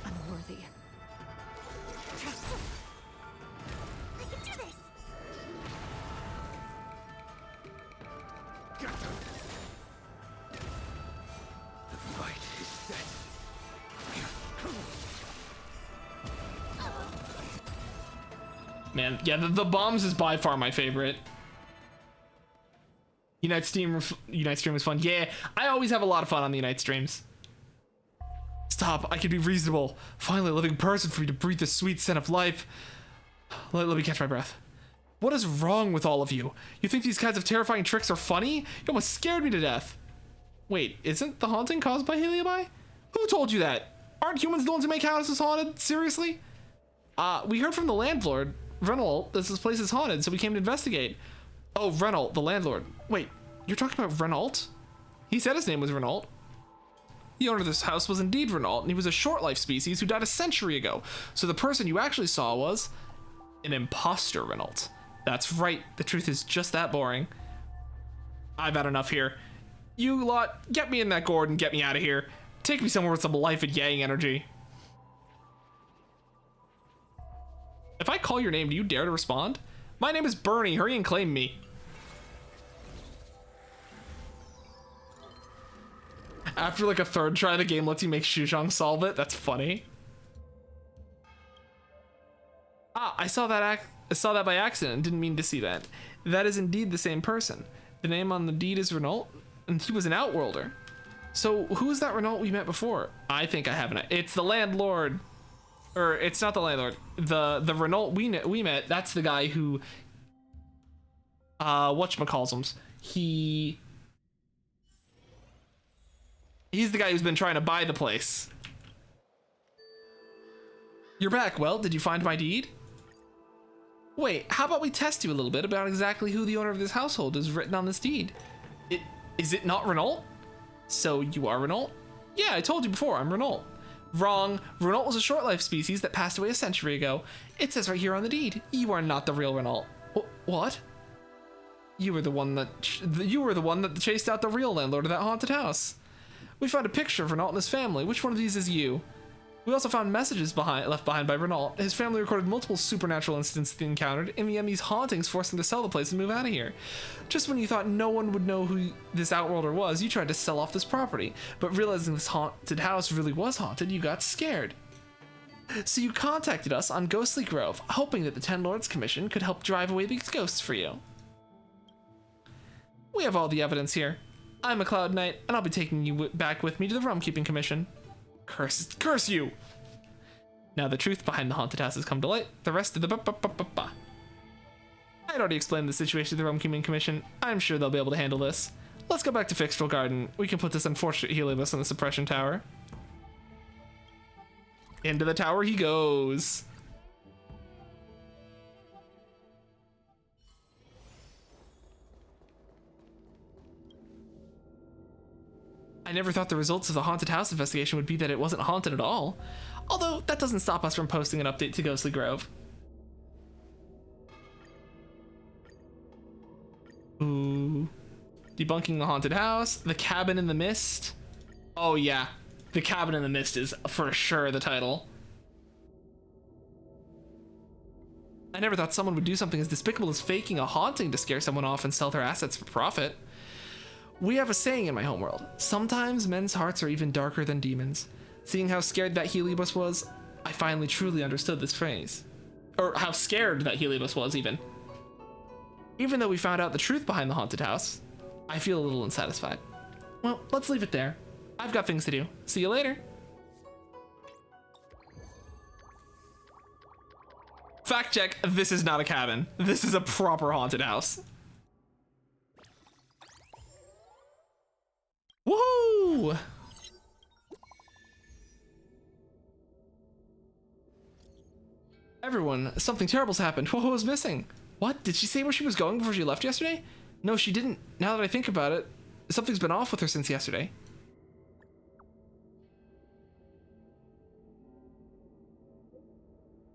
Unworthy. I can do this. The fight is set. Man, yeah, the bombs is by far my favorite. Unite stream was fun. Yeah, I always have a lot of fun on the Unite streams. Stop, I can be reasonable. Finally a living person for me to breathe the sweet scent of life. Let me catch my breath. What is wrong with all of you? You think these kinds of terrifying tricks are funny? You almost scared me to death. Wait, isn't the haunting caused by Heliobi? Who told you that? Aren't humans the ones who make houses haunted? Seriously? We heard from the landlord, Renault, that this place is haunted, so we came to investigate. Oh, Renault, the landlord. Wait, you're talking about Renault? He said his name was Renault. The owner of this house was indeed Renault, and he was a short-life species who died a century ago. So the person you actually saw was an imposter Renault. That's right, the truth is just that boring. I've had enough here. You lot, get me in that gourd and get me out of here. Take me somewhere with some life and yang energy. If I call your name, do you dare to respond? My name is Bernie, hurry and claim me. After like a third try, the game lets you make Shuzhong solve it. That's funny. Ah, I saw that by accident. Didn't mean to see that. That is indeed the same person. The name on the deed is Renault, and he was an outworlder. So who is that Renault we met before? I think I have an. It's the landlord, or it's not the landlord. The Renault we met. That's the guy who. whatchamacallsums. He's the guy who's been trying to buy the place. You're back. Well, did you find my deed? Wait, how about we test you a little bit about exactly who the owner of this household is written on this deed? Is it not Renault? So you are Renault? Yeah, I told you before, I'm Renault. Wrong. Renault was a short-life species that passed away a century ago. It says right here on the deed. You are not the real Renault. What? You were the one that chased out the real landlord of that haunted house. We found a picture of Renault and his family. Which one of these is you? We also found messages left behind by Renault. His family recorded multiple supernatural incidents they encountered. In the end, these hauntings forced them to sell the place and move out of here. Just when you thought no one would know who this outworlder was, you tried to sell off this property. But realizing this haunted house really was haunted, you got scared. So you contacted us on Ghostly Grove, hoping that the Ten Lords Commission could help drive away these ghosts for you. We have all the evidence here. I'm a Cloud Knight, and I'll be taking you back with me to the Rum-Keeping Commission. Curse you! Now the truth behind the haunted house has come to light. The rest of the I'd already explained the situation to the Rum-Keeping Commission. I'm sure they'll be able to handle this. Let's go back to Fixville Garden. We can put this unfortunate Heliobus on the suppression tower. Into the tower he goes. I never thought the results of the haunted house investigation would be that it wasn't haunted at all. Although, that doesn't stop us from posting an update to Ghostly Grove. Ooh. Debunking the haunted house. The Cabin in the Mist. Oh yeah. The Cabin in the Mist is for sure the title. I never thought someone would do something as despicable as faking a haunting to scare someone off and sell their assets for profit. We have a saying in my homeworld. Sometimes men's hearts are even darker than demons. Seeing how scared that Heliobus was, I finally truly understood this phrase. Or how scared that Heliobus was, even. Even though we found out the truth behind the haunted house, I feel a little unsatisfied. Well, let's leave it there. I've got things to do. See you later. Fact check, this is not a cabin. This is a proper haunted house. Woohoo! Everyone, something terrible's happened. What was missing? What? Did she say where she was going before she left yesterday? No, she didn't. Now that I think about it, something's been off with her since yesterday.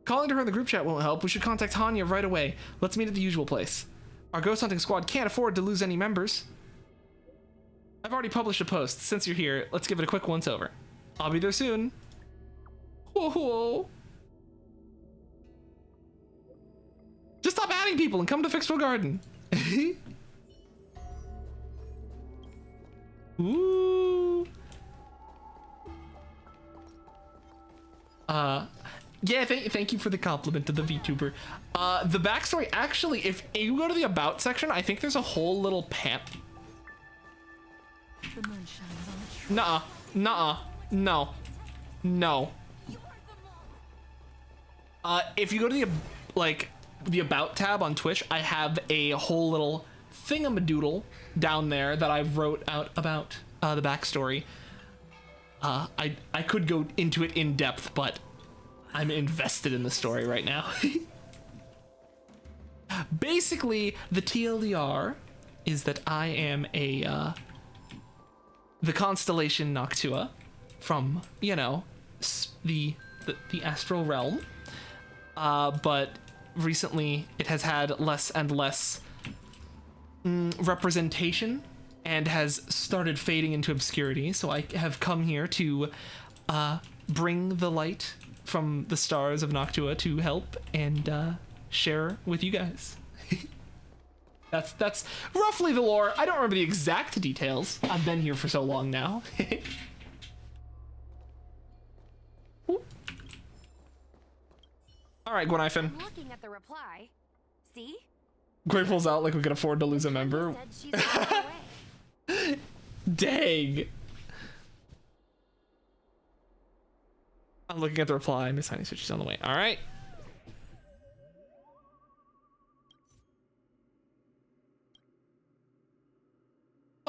Calling to her in the group chat won't help. We should contact Hanya right away. Let's meet at the usual place. Our ghost hunting squad can't afford to lose any members. I've already published a post. Since you're here, let's give it a quick once over. I'll be there soon. Whoa. Just stop adding people and come to Fixville Garden. Ooh. Yeah, thank you for the compliment to the VTuber. The backstory, actually, if you go to the About section, I think there's a whole little Nuh-uh. No. If you go to the About tab on Twitch, I have a whole little thingamadoodle down there that I wrote out about the backstory. I could go into it in depth, but I'm invested in the story right now. Basically, the TLDR is that I am the constellation Noctua from, you know, the astral realm. But recently it has had less and less representation and has started fading into obscurity. So I have come here to bring the light from the stars of Noctua to help and share with you guys. That's roughly the lore. I don't remember the exact details. I've been here for so long now. All right, Gwenifin. I'm looking at the reply. See? Grateful's out like we could afford to lose a member. Dang. I'm looking at the reply. Miss Honey said she's on the way. All right.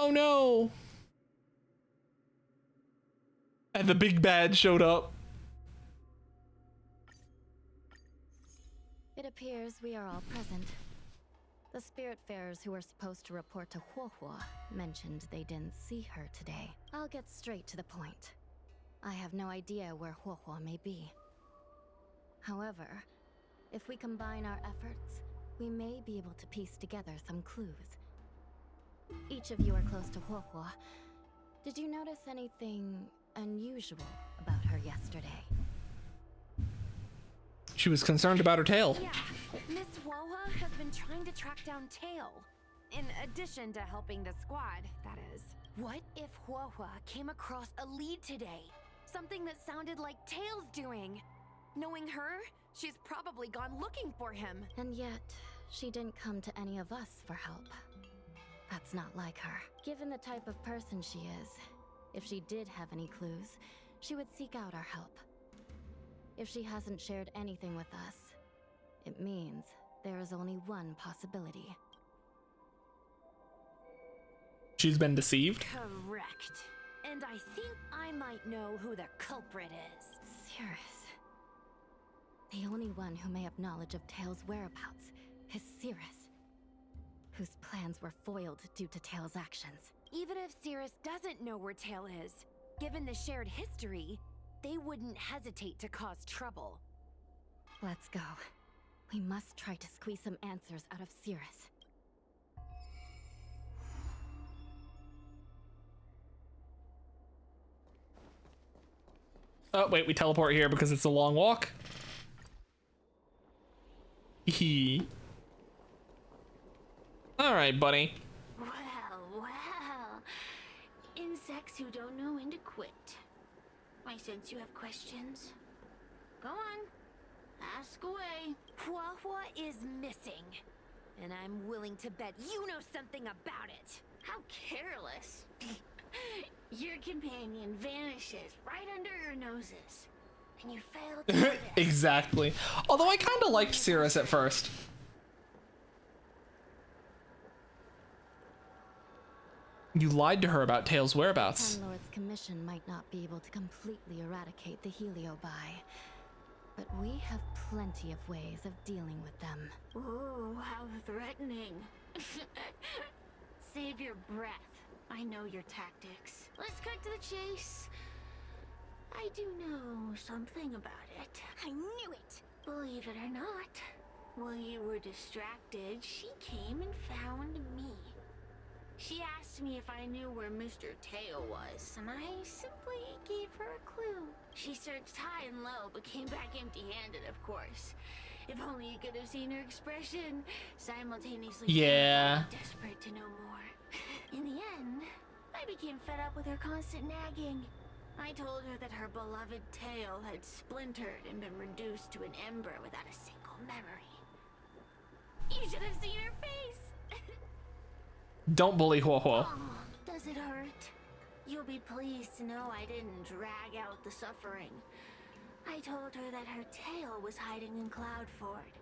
Oh no! And the big bad showed up. It appears we are all present. The Spiritfarers who were supposed to report to Huohuo mentioned they didn't see her today. I'll get straight to the point. I have no idea where Huohuo may be. However, if we combine our efforts, we may be able to piece together some clues. Each of you are close to Huohuo. Did you notice anything unusual about her yesterday? She was concerned about her tail. Yeah, Miss Woha has been trying to track down Tail. In addition to helping the squad, that is. What if Huohua came across a lead today? Something that sounded like Tail's doing. Knowing her, she's probably gone looking for him. And yet, she didn't come to any of us for help. That's not like her. Given the type of person she is, if she did have any clues, she would seek out our help. If she hasn't shared anything with us, it means there is only one possibility. She's been deceived? Correct. And I think I might know who the culprit is. Cirrus. The only one who may have knowledge of Tail's whereabouts is Cirrus, whose plans were foiled due to Tail's actions. Even if Cirrus doesn't know where Tail is, given the shared history, they wouldn't hesitate to cause trouble. Let's go. We must try to squeeze some answers out of Cirrus. Oh, wait, we teleport here because it's a long walk. Hee. Alright, buddy. Well, well. Insects who don't know when to quit. I sense you have questions. Go on. Ask away. Huahua is missing. And I'm willing to bet you know something about it. How careless. Your companion vanishes right under your noses. And you fail to notice. Exactly. Although I kind of liked Cirrus at first. You lied to her about Tail's whereabouts. Ten Lord's commission might not be able to completely eradicate the Heliobi, but we have plenty of ways of dealing with them. Ooh, how threatening. Save your breath. I know your tactics. Let's cut to the chase. I do know something about it. I knew it! Believe it or not, while you were distracted, she came and found me. She asked me if I knew where Mr. Tail was, and I simply gave her a clue. She searched high and low, but came back empty-handed, of course. If only you could have seen her expression, simultaneously desperate to know more. In the end, I became fed up with her constant nagging. I told her that her beloved Tail had splintered and been reduced to an ember without a single memory. You should have seen her face! Don't bully Huohuo. Oh, does it hurt? You'll be pleased to know I didn't drag out the suffering. I told her that her tail was hiding in Cloudford,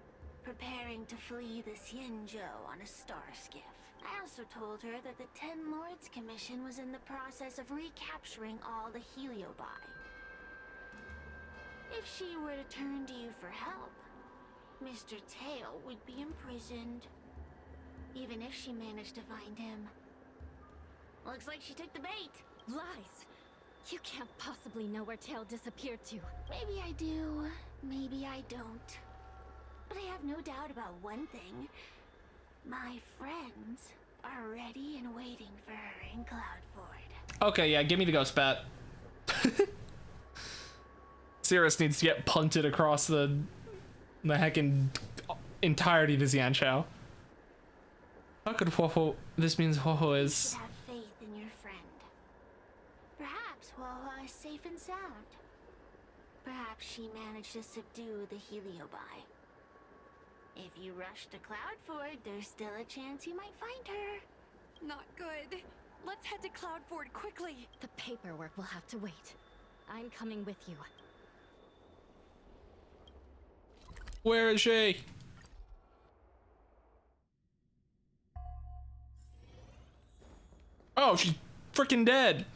preparing to flee the Xianzhou on a star skiff. I also told her that the Ten Lords Commission was in the process of recapturing all the Heliobi. If she were to turn to you for help, Mr. Tail would be imprisoned. Even if she managed to find him. Looks like she took the bait. Lies! You can't possibly know where Tail disappeared to. Maybe I do, maybe I don't. But I have no doubt about one thing. My friends are ready and waiting for her in Cloudford. Okay, yeah, give me the ghost bat. Cirrus needs to get punted across the heckin' entirety to Xianzhou. How could Huohuo... This means Huohuo You is... should have faith in your friend. Perhaps Huohuo is safe and sound. Perhaps she managed to subdue the Heliobi. If you rush to Cloudford, there's still a chance you might find her. Not good. Let's head to Cloudford quickly. The paperwork will have to wait. I'm coming with you. Where is she? Oh, she's freaking dead.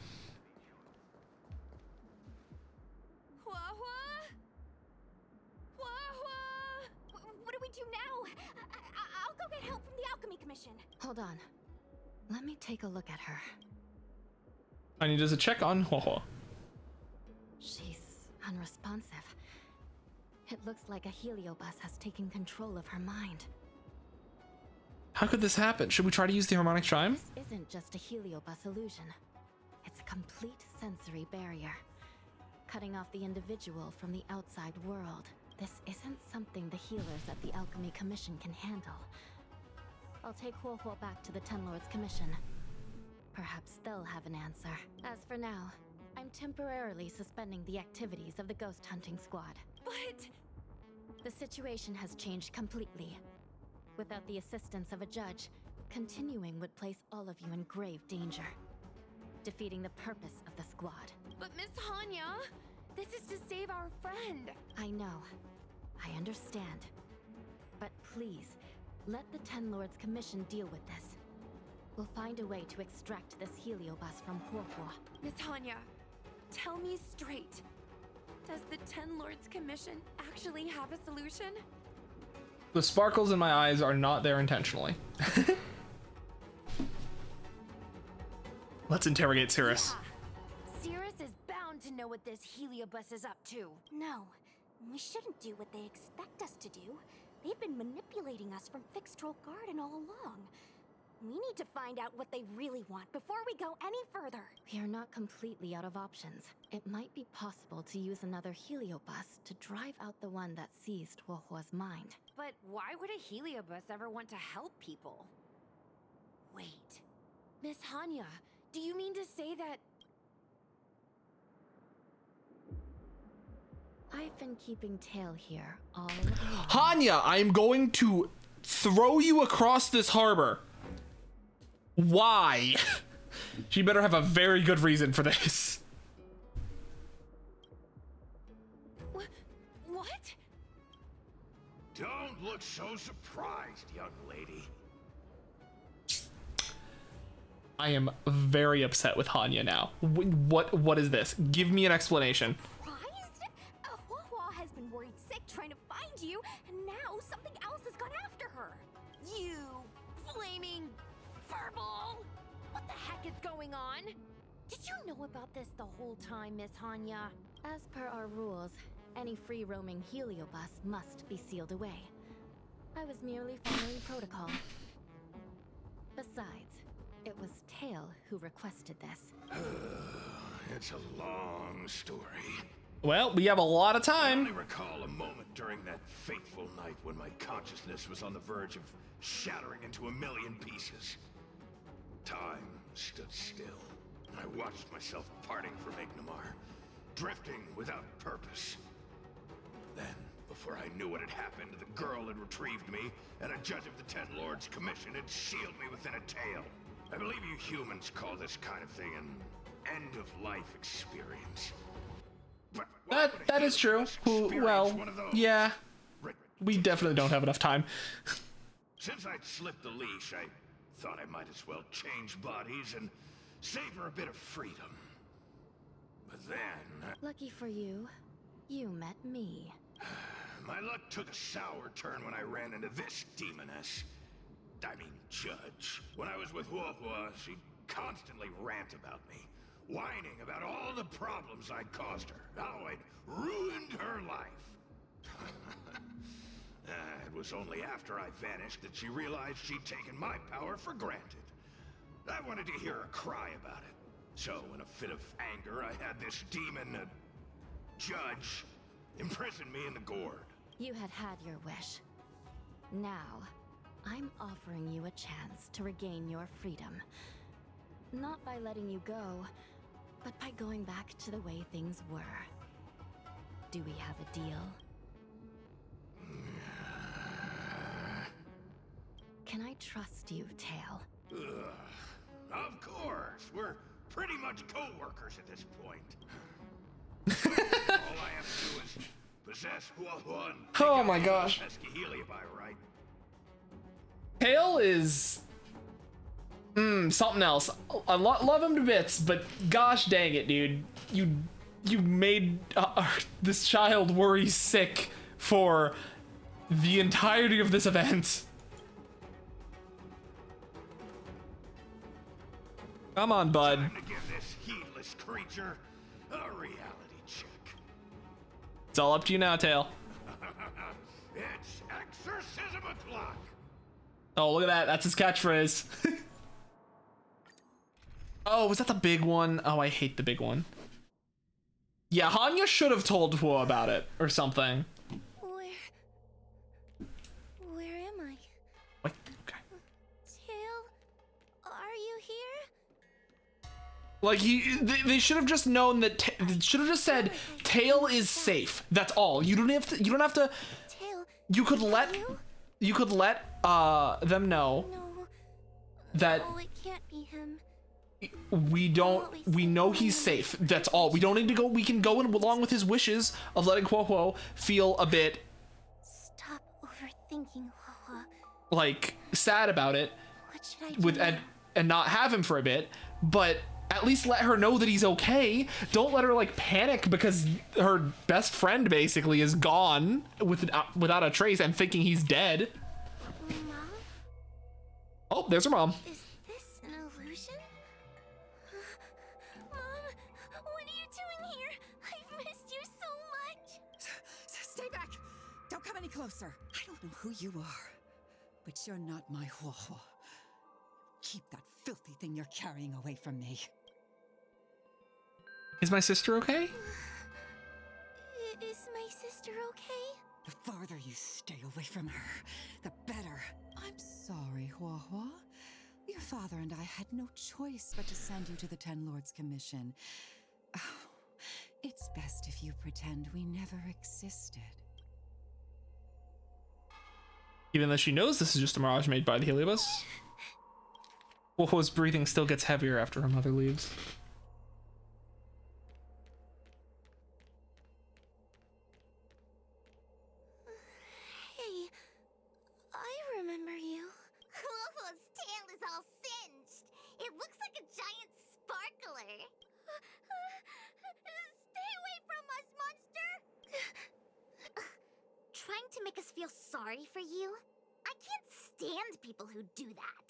What do we do now? I'll go get help from the Alchemy Commission. Hold on. Let me take a look at her. Anya does a check on Huohuo. She's unresponsive. It looks like a heliobus has taken control of her mind. How could this happen? Should we try to use the harmonic chime? This isn't just a heliobus illusion. It's a complete sensory barrier, cutting off the individual from the outside world. This isn't something the healers at the Alchemy Commission can handle. I'll take Huohuo back to the Ten Lords Commission. Perhaps they'll have an answer. As for now, I'm temporarily suspending the activities of the ghost hunting squad. But the situation has changed completely. Without the assistance of a judge, continuing would place all of you in grave danger, defeating the purpose of the squad. But Miss Hanya, this is to save our friend. I know. I understand. But please, let the Ten Lords Commission deal with this. We'll find a way to extract this heliobus from Huohuo. Miss Hanya, tell me straight. Does the Ten Lords Commission actually have a solution? The sparkles in my eyes are not there intentionally. Let's interrogate Cirrus. Yeah. Cirrus is bound to know what this heliobus is up to. No, we shouldn't do what they expect us to do. They've been manipulating us from Fixed Troll Garden all along. We need to find out what they really want before we go any further. We are not completely out of options. It might be possible to use another heliobus to drive out the one that seized Huohuo's mind. But why would a heliobus ever want to help people? Wait. Miss Hanya, do you mean to say that... I've been keeping tail here all Hanya, I'm going to throw you across this harbor. Why? She better have a very good reason for this. What? Don't look so surprised, young lady. I am very upset with Hanya now. What is this? Give me an explanation. Surprised? Huohuo has been worried sick trying to find you, and now something else has gone after her. You flaming furball! What the heck is going on? Did you know about this the whole time, Miss Hanya? As per our rules, any free-roaming heliobus must be sealed away. I was merely following protocol. Besides, it was Tail who requested this. It's a long story. Well, we have a lot of I time. only recall a moment during that fateful night when my consciousness was on the verge of shattering into a million pieces. Time stood still, and I watched myself parting from Ignamar, drifting without purpose. Then, before I knew what had happened, the girl had retrieved me, and a judge of the Ten Lords Commission had sealed me within a tail. I believe you humans call this kind of thing an end-of-life experience. But That is true. Well, yeah. We definitely don't have enough time. Since I'd slipped the leash, I thought I might as well change bodies and savor a bit of freedom. But then... Lucky for you, you met me. My luck took a sour turn when I ran into this demoness. Judge. When I was with Huohuo, she'd constantly rant about me, whining about all the problems I'd caused her, how I'd ruined her life. It was only after I vanished that she realized she'd taken my power for granted. I wanted to hear her cry about it. So, in a fit of anger, I had this demon, judge, imprison me in the gourd. You had your wish. Now, I'm offering you a chance to regain your freedom. Not by letting you go, but by going back to the way things were. Do we have a deal? Can I trust you, Tail? Of course! We're pretty much co-workers at this point. All I have to do is possess Huohuo and Oh my gosh. pesky Heliobi, right? Tail is Something else. I love him to bits, but gosh dang it, dude. You made this child worry sick for the entirety of this event. Come on, bud. Time to give this heedless creature a reality check. It's all up to you now, Tail. It's exorcism o'clock. Oh, look at that. That's his catchphrase. Oh, was that the big one? Oh, I hate the big one. Yeah, Hanya should have told Hua about it or something. Where am I? What? Okay. Tail, are you here? Like they should have just known that. Should have just said, "Tail is safe." That's all. You don't have to. You don't have to. Tail. You could let. You could let them know that Oh, it can't be him. we know he's safe. That's all. We don't need to go. We can go in along with his wishes of letting Huo feel a bit Stop overthinking, Wawa. like sad about it What should I do? with and not have him for a bit, but at least let her know that he's okay. Don't let her like panic because her best friend basically is gone without a trace and thinking he's dead. Mom? Oh, there's her mom. Is this an illusion? Mom, what are you doing here? I've missed you so much. Stay back! Don't come any closer. I don't know who you are, but you're not my Huohuo. Keep that filthy thing you're carrying away from me. Is my sister okay? Is my sister okay? The farther you stay away from her, the better. I'm sorry, Huohuo. Your father and I had no choice but to send you to the Ten Lords Commission. Oh, it's best if you pretend we never existed. Even though she knows this is just a mirage made by the Heliobus. Huohuo's breathing still gets heavier after her mother leaves. Hey, I remember you. Wawa's tail is all singed. It looks like a giant sparkler. Stay away from us, monster! Trying to make us feel sorry for you? I can't stand people who do that.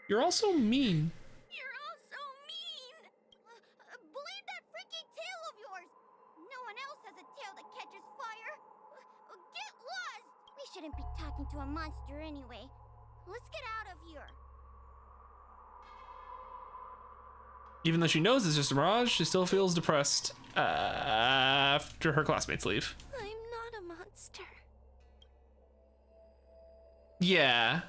You're also mean. You're all so mean! Blame that freaking tail of yours! No one else has a tail that catches fire! Get lost! We shouldn't be talking to a monster anyway. Let's get out of here. Even though she knows it's just a mirage, she still feels depressed after her classmates leave. I'm not a monster. Yeah.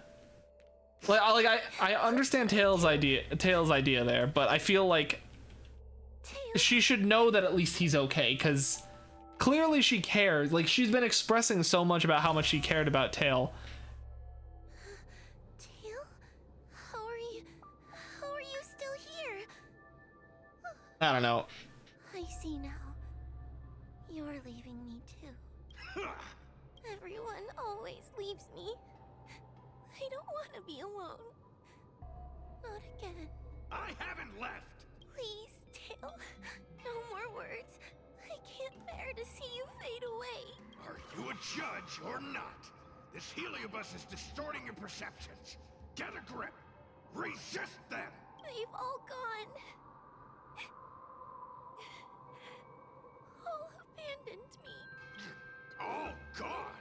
I understand Tails' idea there, but I feel like she should know that at least he's okay, because clearly she cares. Like, she's been expressing so much about how much she cared about Tail. Tail? How are you still here? I don't know. I see now. You're leaving me too. Everyone always leaves me. I don't want to be alone. Not again. I haven't left. Please, Tail. No more words. I can't bear to see you fade away. Are you a judge or not? This heliobus is distorting your perceptions. Get a grip. Resist them. They've all gone. All abandoned me. All gone.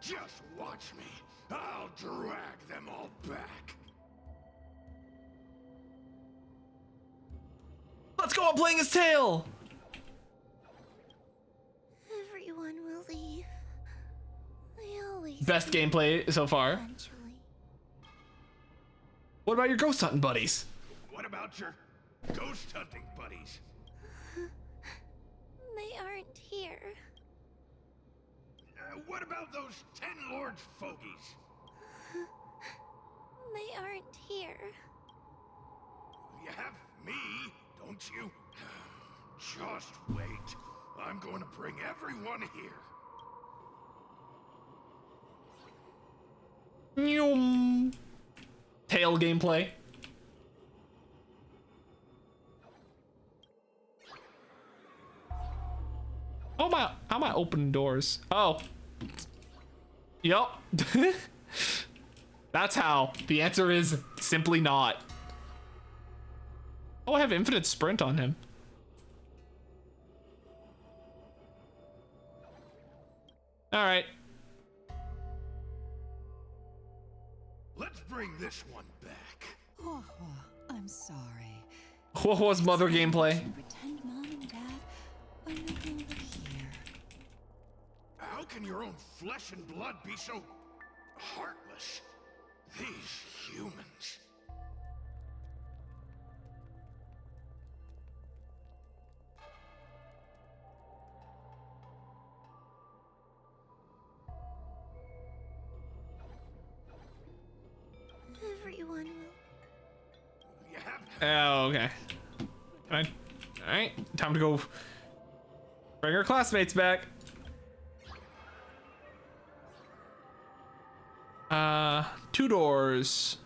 Just watch me. I'll drag them all back. Let's go on playing his Tail! Everyone will leave. They always Best do. gameplay so far. Eventually. What about your ghost hunting buddies? What about your ghost hunting buddies? They aren't here. What about those 10 Lords fogies? They aren't here. You have me, don't you? Just wait. I'm going to bring everyone here. Tail gameplay. How am I opening doors? Oh. Yup. That's how. The answer is simply not. Oh, I have infinite sprint on him. All right. Let's bring this one back. Hua Hua, I'm sorry. Hua Hua's mother gameplay. Pretend Mom and Dad are no longer here. How can your own flesh and blood be so heartless? These humans. Everyone will. Oh, okay. All right, time to go bring our classmates back. 2 doors.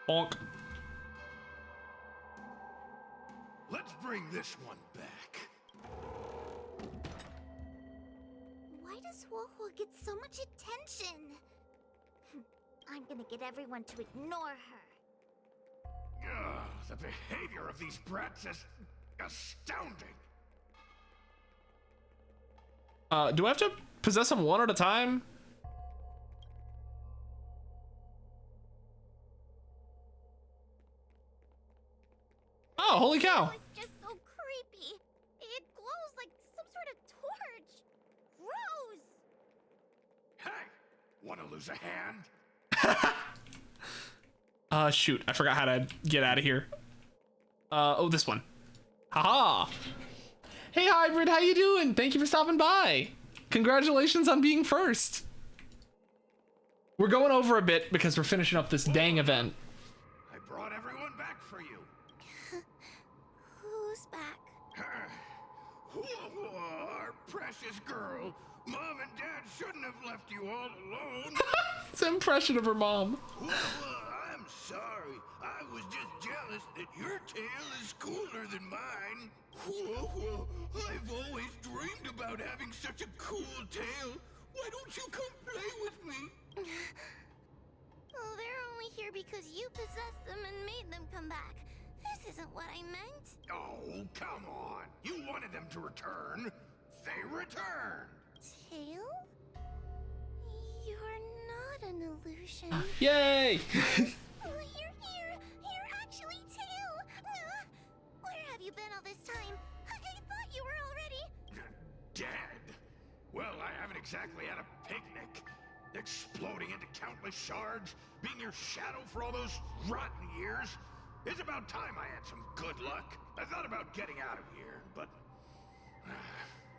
Bonk. Let's bring this one back. Why does Huohuo get so much attention? I'm gonna get everyone to ignore her. Ugh, the behavior of these brats is astounding. Do I have to possess them one at a time? Oh, holy cow. It's just so creepy. It glows like some sort of torch. Gross. Hey, wanna lose a hand? Shoot, I forgot how to get out of here. Oh, this one. Haha. Hey, Hybrid, how you doing? Thank you for stopping by. Congratulations on being first. We're going over a bit because we're finishing up this dang event. I brought everyone back for you. Who's back? Our precious girl. Mom and Dad shouldn't have left you all alone. It's an impression of her mom. I'm sorry. I was just jealous that your tail is cooler than mine. I've always dreamed about having such a cool tail. Why don't you come play with me? Oh, they're only here because you possessed them and made them come back. This isn't what I meant. Oh, come on. You wanted them to return. They returned. Tail? You're not an illusion. Yay! Oh, you're here. You're actually Tail. Where have you been all this time? I thought you were already Dead. Well, I haven't exactly had a picnic. Exploding into countless shards, being your shadow for all those rotten years. It's about time I had some good luck. I thought about getting out of here, but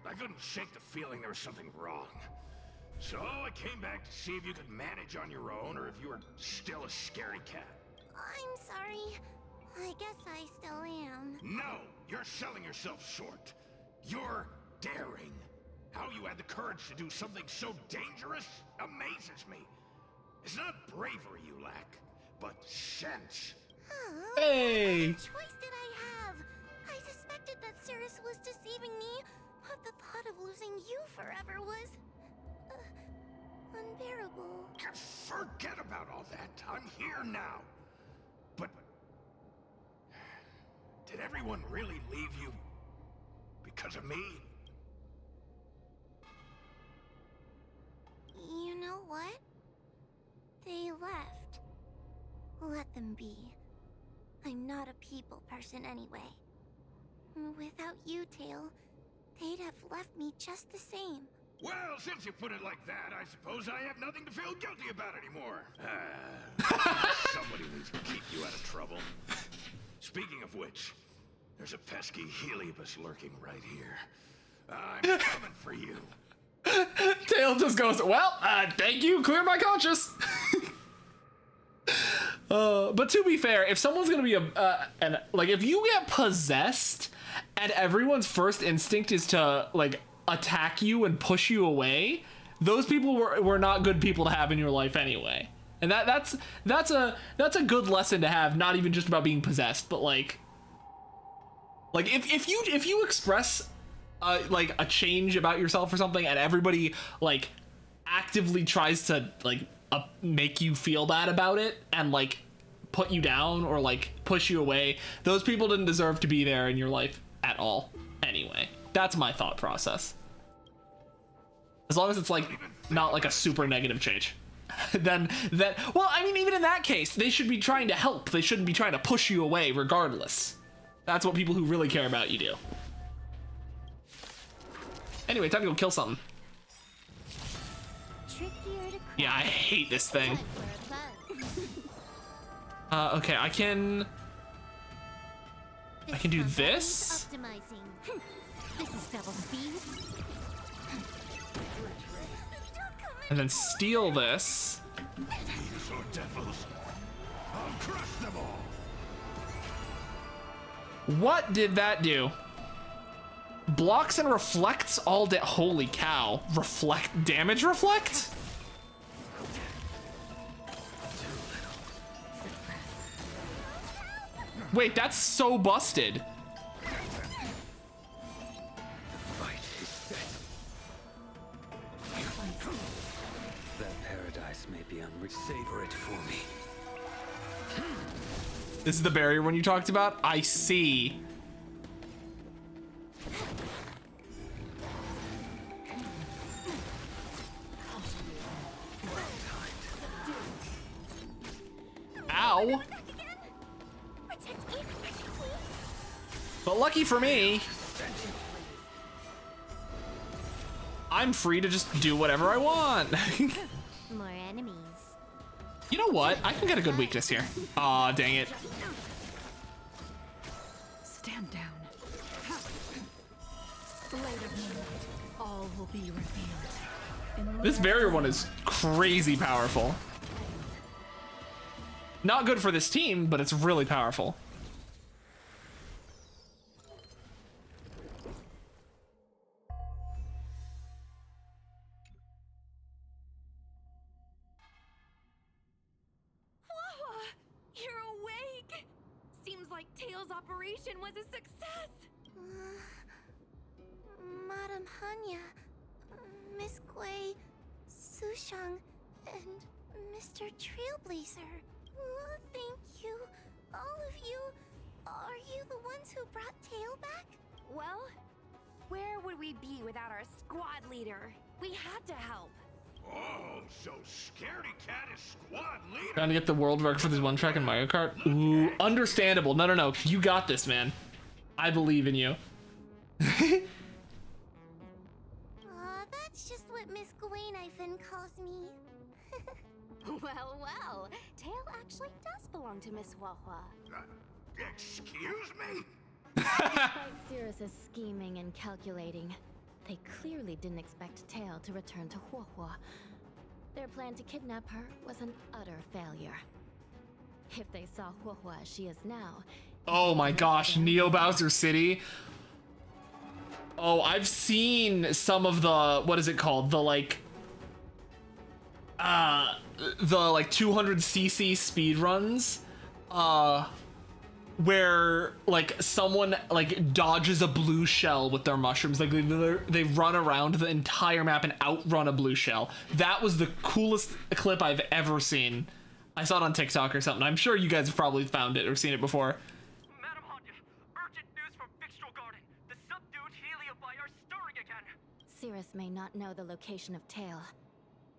I couldn't shake the feeling there was something wrong. So I came back to see if you could manage on your own or if you were still a scaredy cat. I'm sorry. I guess I still am. No, you're selling yourself short. You're daring. How you had the courage to do something so dangerous amazes me. It's not bravery you lack, but sense. Hey! What choice did I have? I suspected that Cirrus was deceiving me, but the thought of losing you forever was unbearable. Forget about all that. I'm here now. But did everyone really leave you because of me? You know what? They left. Let them be. I'm not a people person anyway. Without you, Tail, they'd have left me just the same. Well, since you put it like that, I suppose I have nothing to feel guilty about anymore. Somebody needs to keep you out of trouble. Speaking of which, there's a pesky Heliobus lurking right here. I'm coming for you. Tail just goes, well, thank you, clear my conscience. But to be fair, if someone's gonna be if you get possessed and everyone's first instinct is to like attack you and push you away, those people were not good people to have in your life anyway. And that's a good lesson to have, not even just about being possessed, but like if you express like a change about yourself or something, and everybody like actively tries to like make you feel bad about it and like put you down or like push you away, those people didn't deserve to be there in your life at all anyway. That's my thought process. As long as it's like not like a super negative change. Then well, I mean, even in that case, they should be trying to help. They shouldn't be trying to push you away regardless. That's what people who really care about you do. Anyway, time to go kill something. Yeah, I hate this thing. Okay, I can do this. This is double speed. And then steal this. What did that do? Blocks and reflects all day. Holy cow. Reflect, damage reflect? Wait, that's so busted. Savor it for me. This is the barrier one you talked about? I see. Ow. But lucky for me, I'm free to just do whatever I want. More enemies. You know what? I can get a good weakness here. Aw, dang it. Stand down. Later, all will be revealed. This barrier one is crazy powerful. Not good for this team, but it's really powerful. Operation was a success! Madam Hanya, Miss Gui, Sushang, and Mr. Trailblazer. Thank you, all of you. Are you the ones who brought Tail back? Well, where would we be without our squad leader? We had to help. Oh, so Scaredy Cat is squad leader. Trying to get the world record for this one track in Mario Kart? Ooh, understandable. No. You got this, man. I believe in you. That's just what Miss Gwainifin calls me. Well. Tail actually does belong to Miss Huahua. Excuse me? Despite Cirrus's scheming and calculating, they clearly didn't expect Tail to return to Huahua. Their plan to kidnap her was an utter failure. If they saw Huahua as she is now... Oh my gosh, Neo Bowser City. Oh, I've seen some of the, what is it called? The like 200cc speed runs. Where like someone like dodges a blue shell with their mushrooms. Like they run around the entire map and outrun a blue shell. That was the coolest clip I've ever seen. I saw it on TikTok or something. I'm sure you guys have probably found it or seen it before. Madam Hanya, urgent news from Vixtral Garden. The subdued Heliopie are stirring again. Cirrus may not know the location of Tail,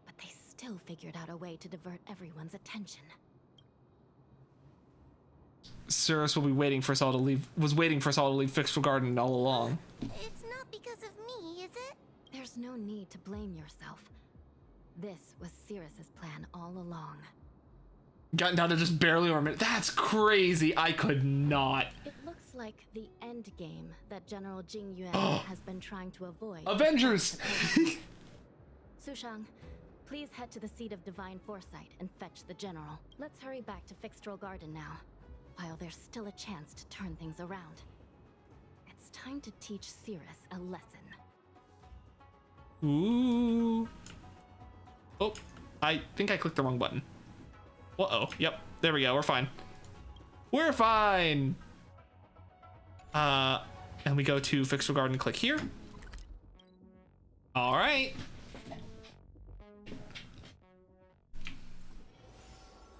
but they still figured out a way to divert everyone's attention. Cirrus will be waiting for us all to leave. Was waiting for us all to leave Vixtral Garden all along. It's not because of me, is it? There's no need to blame yourself. This was Cirrus's plan all along. Gotten down to just barely over a minute. That's crazy. I could not. It looks like the end game that General Jing Yuan has been trying to avoid. Avengers! Sushang, please head to the seat of Divine Foresight and fetch the General. Let's hurry back to Vixtral Garden now, while there's still a chance to turn things around. It's time to teach Cirrus a lesson. Ooh. Oh, I think I clicked the wrong button. Uh-oh. Yep. There we go. We're fine. We're fine. And we go to Fixable Garden, click here. All right.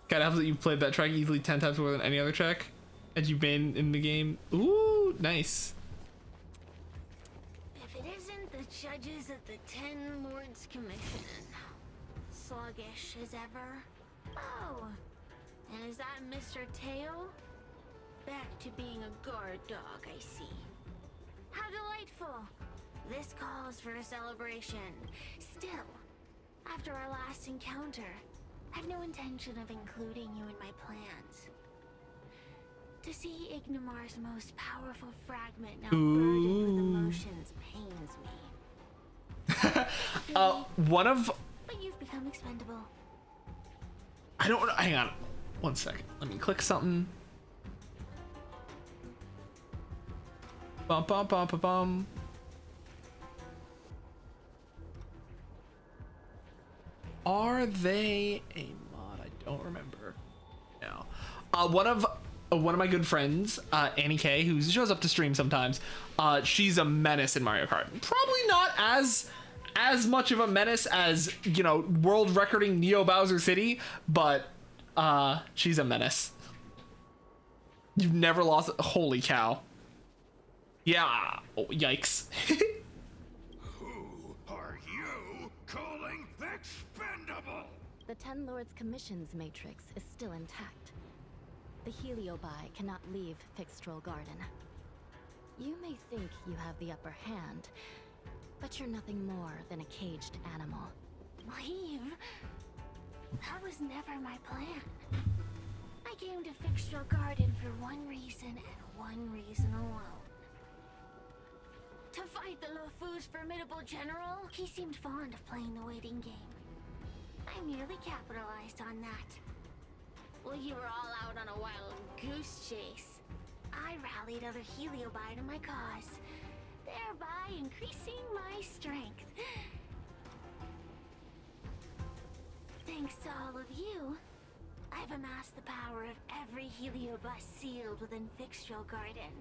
Kind of helps that you've played that track easily 10 times more than any other track as you've been in the game. Ooh, nice. If it isn't the judges at the Ten Lords Commission, sluggish as ever. Oh, and is that Mr. Tail? Back to being a guard dog, I see. How delightful. This calls for a celebration. Still, after our last encounter, I've no intention of including you in my plans. To see Ignimar's most powerful fragment now burdened with emotions pains me. One of... But you've become expendable. I don't know. Hang on. 1 second. Let me click something. Bum, bum, bum, bum, bum. Are they a mod? I don't remember. No. One of my good friends, Annie K, who shows up to stream sometimes, she's a menace in Mario Kart. Probably not as much of a menace as, you know, world recording Neo Bowser City, but she's a menace. You've never lost. Holy cow. Yeah. Oh, yikes. Who are you calling expendable? The Ten Lords Commission's matrix is still intact. The Heliobi cannot leave Fixtrol Garden. You may think you have the upper hand, but you're nothing more than a caged animal. Leave? That was never my plan. I came to Fixtrol Garden for one reason and one reason alone. To fight the Lofu's formidable general. He seemed fond of playing the waiting game. I merely capitalized on that. While you were all out on a wild goose chase, I rallied other Heliobi to my cause, thereby increasing my strength. Thanks to all of you, I've amassed the power of every Heliobus sealed within Fixtrol Garden.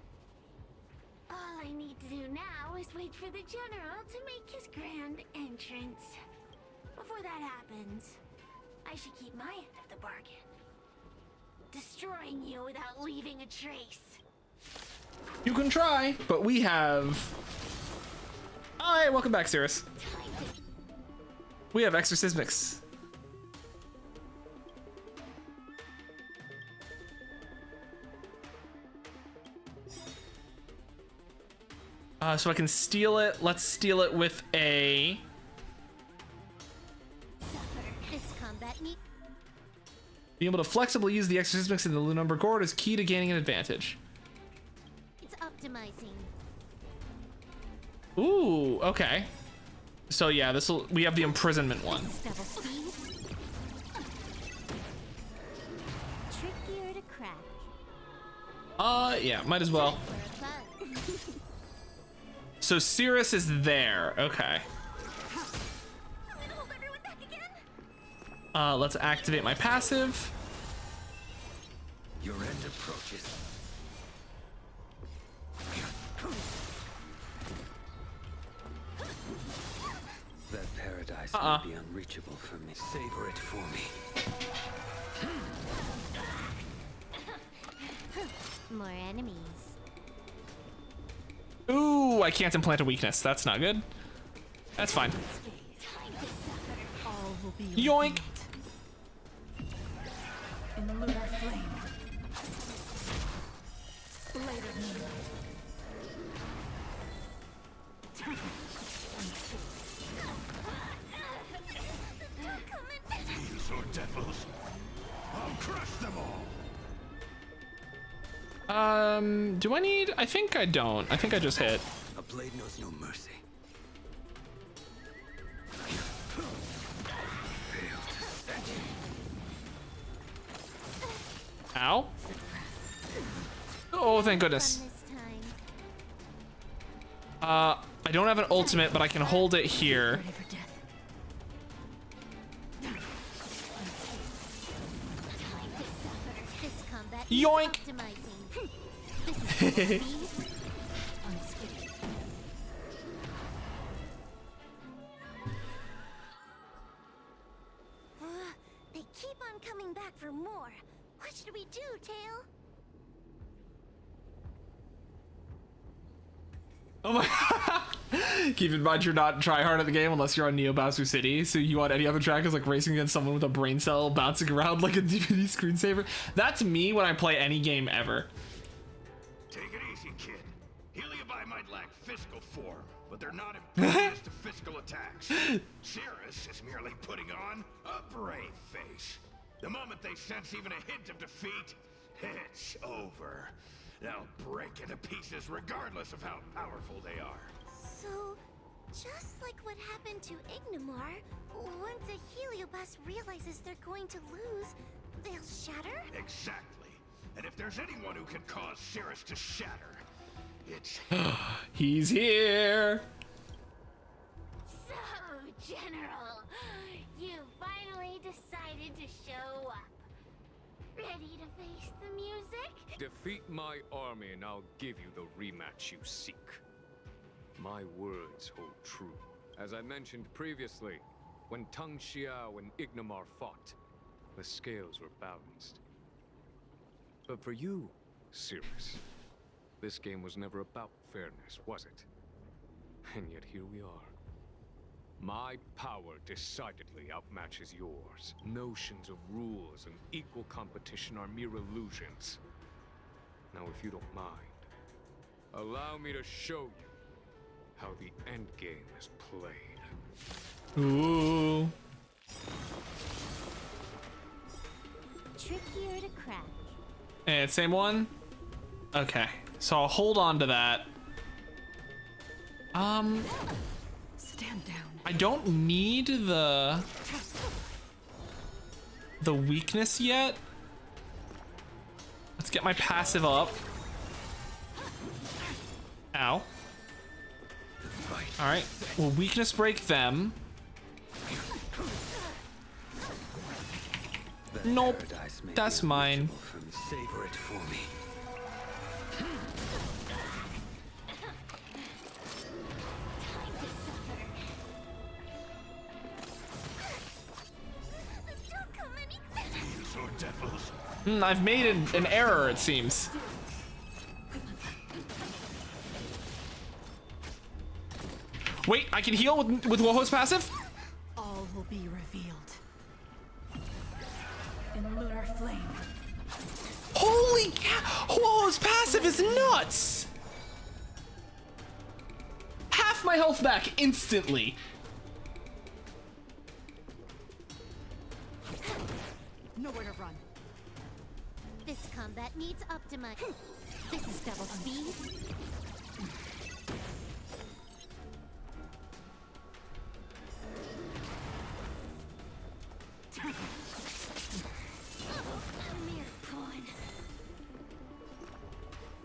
All I need to do now is wait for the general to make his grand entrance. Before that happens, I should keep my end of the bargain. Destroying you without leaving a trace. You can try, but we have... Hi, welcome back, Cirrus. We have Exorcismics. So I can steal it. Let's steal it with a... This combat need Being able to flexibly use the Exorcismics in the Lunumber Gourd is key to gaining an advantage. it's optimizing. Ooh, okay. So yeah, we have the imprisonment one. Double speed. Trickier to crack. Yeah, might as well. For a bug. So Cirrus is there. Okay. Let's activate my passive. Your end approaches. That paradise may be unreachable for me. Savor it for me. More enemies. Ooh, I can't implant a weakness. That's not good. That's fine. All will be Yoink. in the lunar flame. Later moonlight. These are devils. I'll crush them all. Do I need? I think I don't. I think I just hit. A blade knows no mercy. Failed to set you. Ow. Oh, thank goodness. Fun this time. I don't have an ultimate, but I can hold it here. Ready for death. Yoink! Optimizing. This is speed. Unscathed. They keep on coming back for more. What should we do, Tail? Oh my. Keep in mind you're not try hard at the game unless you're on Neo Basu City. So you on any other track is like racing against someone with a brain cell bouncing around like a DVD screensaver. That's me when I play any game ever. Take it easy, kid. Heliabi might lack physical form, but they're not impervious to physical attacks. Cirrus is merely putting on a brave face. The moment they sense even a hint of defeat, it's over. They'll break into pieces regardless of how powerful they are. So, just like what happened to Ignimar, once a Heliobus realizes they're going to lose, they'll shatter? Exactly. And if there's anyone who can cause Cirrus to shatter, it's He's here. So, General, you finally decided to show up. Ready to face the music? Defeat my army and I'll give you the rematch you seek. My words hold true. As I mentioned previously, when Tang Xiao and Ignimar fought, the scales were balanced. But for you, Cirrus, this game was never about fairness, was it? And yet here we are. My power decidedly outmatches yours. Notions of rules and equal competition are mere illusions. Now, if you don't mind, allow me to show you how the endgame is played. Ooh. Trickier to crack. And same one? Okay. So I'll hold on to that. Stand down. I don't need the weakness yet. Let's get my passive up. Ow. All right, we'll weakness break them. Nope, that's mine. Savor it for me. I've made an error, it seems. Wait, I can heal with Woho's passive? All will be revealed. In lunar flame. Holy cow! Woho's passive is nuts! Half my health back instantly. Nowhere to run. This combat needs optimize. This is double speed. A mere pawn.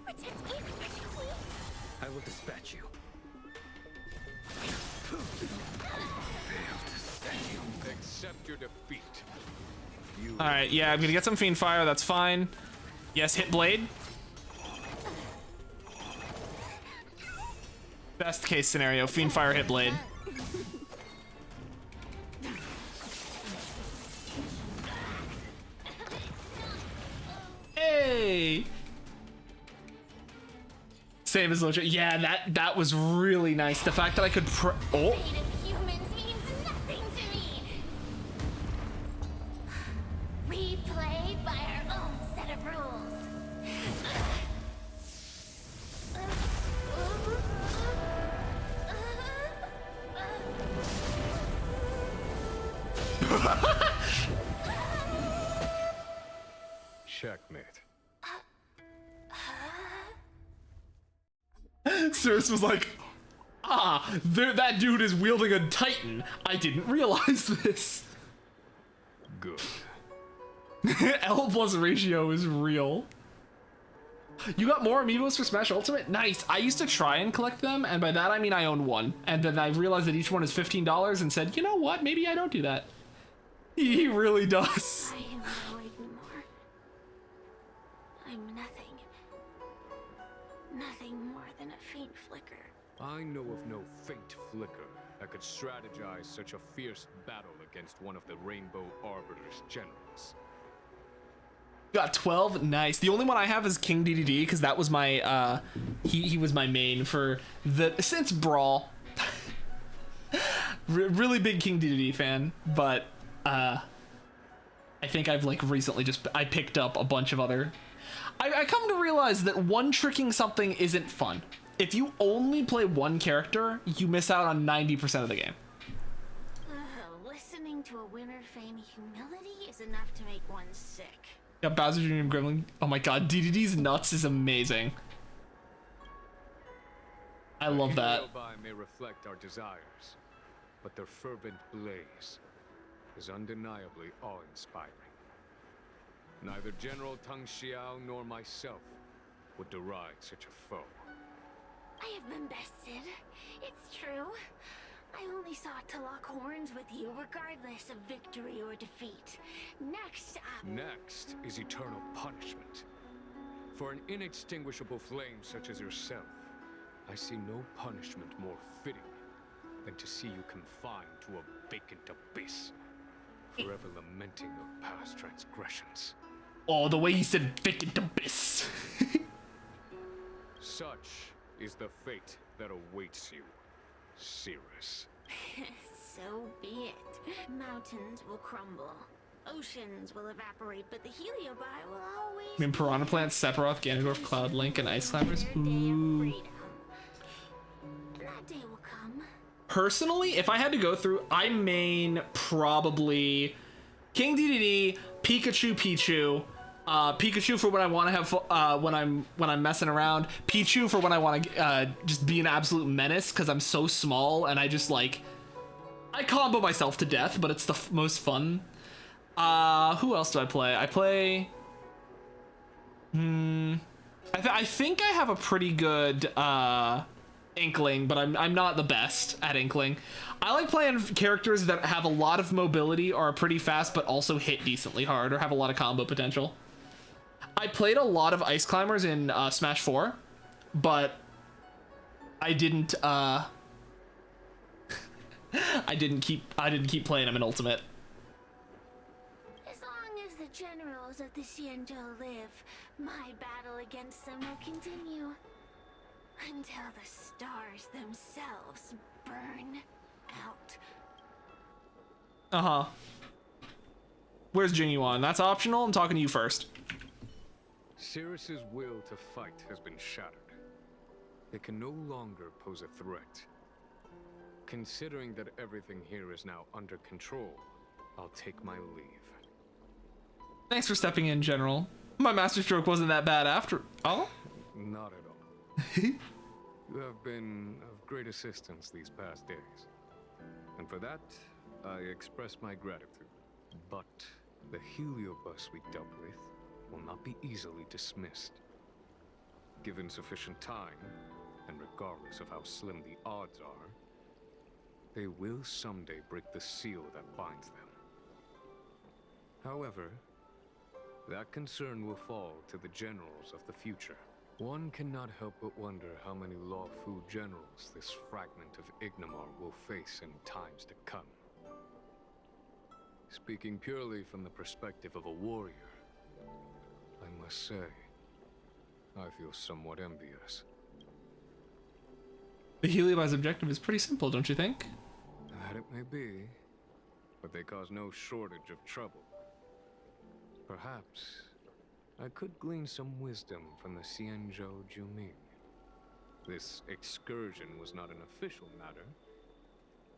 Protect me, protect me. I will dispatch you. Accept your defeat. All right, yeah, I'm gonna get some Fiend Fire. That's fine. Yes, hit Blade. Best case scenario, Fiend Fire, hit Blade. Hey! Same as Locha. Yeah, that was really nice. The fact that I could oh. Fate of humans means nothing to me. We play by our own set of rules. Checkmate. Cirrus was like, that dude is wielding a Titan. I didn't realize this. Good. L plus ratio is real. You got more amiibos for Smash Ultimate? Nice. I used to try and collect them, and by that I mean I own one. And then I realized that each one is $15 and said, you know what? Maybe I don't do that. He really does. I am no Ignimar. I'm nothing. Nothing more than a faint flicker. I know of no faint flicker that could strategize such a fierce battle against one of the Rainbow Arbiter's generals. Got 12, nice. The only one I have is King DDD because that was my he was my main for the since Brawl. Really big King DDD fan, but I think I've like recently I picked up a bunch of other. I come to realize that one-tricking something isn't fun. If you only play one character, you miss out on 90% of the game. Listening to a winner feign humility is enough to make one sick. Yeah, Bowser Jr. and Gremlin. Oh my god, DDD's nuts is amazing. I love that. Nearby may reflect our desires, but their fervent blaze is undeniably awe-inspiring. Neither General Tang Xiao nor myself would deride such a foe. I have been bested. It's true. I only sought to lock horns with you regardless of victory or defeat. Next up... Next is eternal punishment. For an inextinguishable flame such as yourself, I see no punishment more fitting than to see you confined to a vacant abyss, forever lamenting your past transgressions. Oh, the way he said vacant abyss. Such is the fate that awaits you, Cirrus. So be it. Mountains will crumble. Oceans will evaporate, but the Heliobi will always... I mean, Piranha Plants, Sephiroth, Ganondorf, Cloud Link, and Ice Climbers. Ooh. And that day will come. Personally, if I had to go through, I main probably King DDD, Pikachu, Pikachu for when I want to have when I'm messing around, Pichu for when I want to just be an absolute menace because I'm so small and I just like I combo myself to death, but it's the most fun. Who else do I play? I play. I think I have a pretty good Inkling, but I'm not the best at Inkling. I like playing characters that have a lot of mobility or are pretty fast, but also hit decently hard or have a lot of combo potential. I played a lot of Ice Climbers in Smash 4, but I didn't I didn't keep playing them in Ultimate. As long as the generals of the Xianzhou live, my battle against them will continue. Until the stars themselves burn out. Uh-huh. Where's Genuine? That's optional? I'm talking to you first. Cirrus's will to fight has been shattered. It can no longer pose a threat. Considering that everything here is now under control, I'll take my leave. Thanks for stepping in, General. My masterstroke wasn't that bad after all. Not at all. You have been of great assistance these past days. And for that, I express my gratitude. But the Heliobus we dealt with will not be easily dismissed. Given sufficient time, and regardless of how slim the odds are, they will someday break the seal that binds them. However, that concern will fall to the generals of the future. One cannot help but wonder how many Luofu generals this fragment of Ignomar will face in times to come. Speaking purely from the perspective of a warrior, I must say, I feel somewhat envious. The Heliobi's objective is pretty simple, don't you think? That it may be, but they cause no shortage of trouble. Perhaps I could glean some wisdom from the Xianzhou Juming. This excursion was not an official matter.